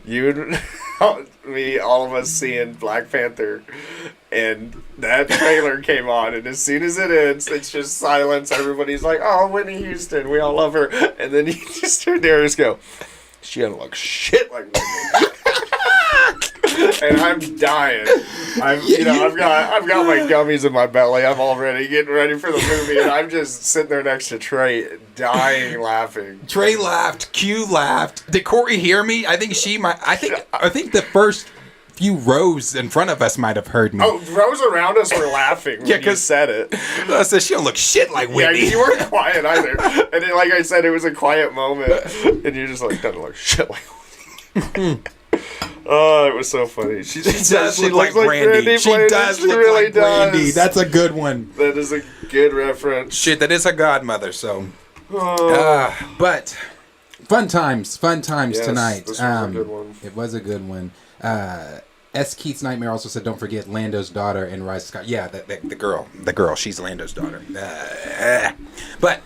S5: you and me, all of us seeing Black Panther, and that trailer came on, and as soon as it ends, it's just silence. Everybody's like, oh, Whitney Houston, we all love her. And then you just heard Darius go, she doesn't look shit like Whitney. And I'm dying. I've got my gummies in my belly. I'm already getting ready for the movie, and I'm just sitting there next to Trey, dying laughing.
S1: Trey laughed. Q laughed. Did Corey hear me? I think she might. I think the first few rows in front of us might have heard me.
S5: Oh, rows around us were laughing when you said it.
S1: I said she don't look shit like Whitney.
S5: Yeah, you weren't quiet either. And then, like I said, it was a quiet moment, and you're just like, doesn't look shit like Whitney. Oh, it was so funny. She
S1: does
S5: she
S1: look like Brandy. She does look
S5: really
S1: like Brandy.
S5: does.
S1: That's a good one.
S5: That is a good reference.
S1: Shit, that is her godmother, so. But fun times
S5: Yes,
S1: tonight.
S5: This was a good one.
S1: It was a good one. S. Keith's Nightmare also said, don't forget Lando's daughter in Rise of Scott. Yeah, the girl. She's Lando's daughter. But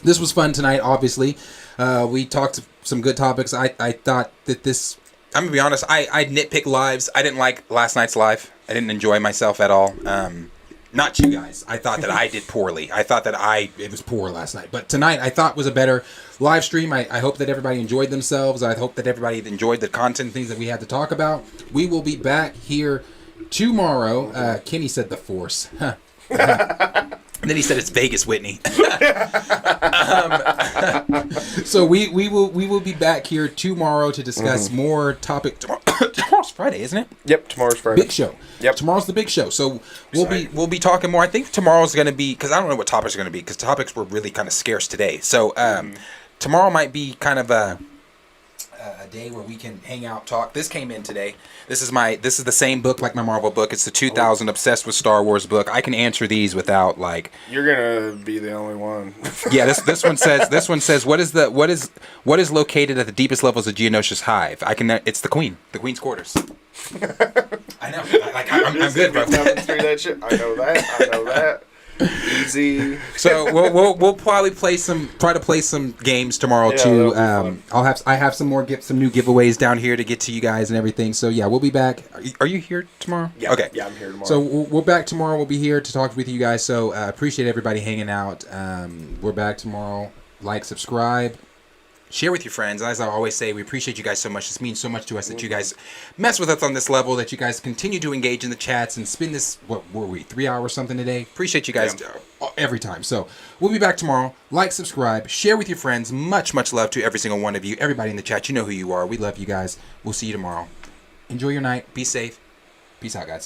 S1: this was fun tonight, obviously. We talked some good topics. I thought that this... I'm going to be honest. I nitpick lives. I didn't like last night's live. I didn't enjoy myself at all. Not you guys. I thought that I did poorly. I thought that it was poor last night. But tonight I thought was a better live stream. I hope that everybody enjoyed themselves. I hope that everybody enjoyed the content, things that we had to talk about. We will be back here tomorrow. Kenny said the Force. And then he said it's Vegas, Whitney. So we will be back here tomorrow to discuss more topic. Tomorrow's Friday, isn't it?
S5: Yep, tomorrow's Friday.
S1: Big show.
S5: Yep.
S1: Tomorrow's the big show. So we'll be talking more. I think tomorrow's going to be, because I don't know what topics are going to be, because topics were really kind of scarce today. So tomorrow might be kind of a day where we can hang out, talk. This came in today. This is the same book like my Marvel book. It's the 2000 Obsessed with Star Wars book. I can answer these without like.
S5: You're gonna be the only one.
S1: Yeah, this one says what is located at the deepest levels of Geonosia's hive? It's the Queen. The Queen's quarters. I know. I'm good, bro.
S5: Through that shit. I know that. Easy.
S1: So we'll probably try to play some games tomorrow too. I have some new giveaways down here to get to you guys and everything. So yeah, we'll be back. Are you here tomorrow?
S5: Yeah.
S1: Okay.
S5: Yeah, I'm here tomorrow.
S1: So we're back tomorrow. We'll be here to talk with you guys. So appreciate everybody hanging out. We're back tomorrow. Like, subscribe. Share with your friends. As I always say, we appreciate you guys so much. This means so much to us that you guys mess with us on this level, that you guys continue to engage in the chats and spend this, what were we, 3 hours something today? Appreciate you guys every time. So we'll be back tomorrow. Like, subscribe, share with your friends. Much, much love to every single one of you. Everybody in the chat, you know who you are. We love you guys. We'll see you tomorrow. Enjoy your night. Be safe. Peace out, guys.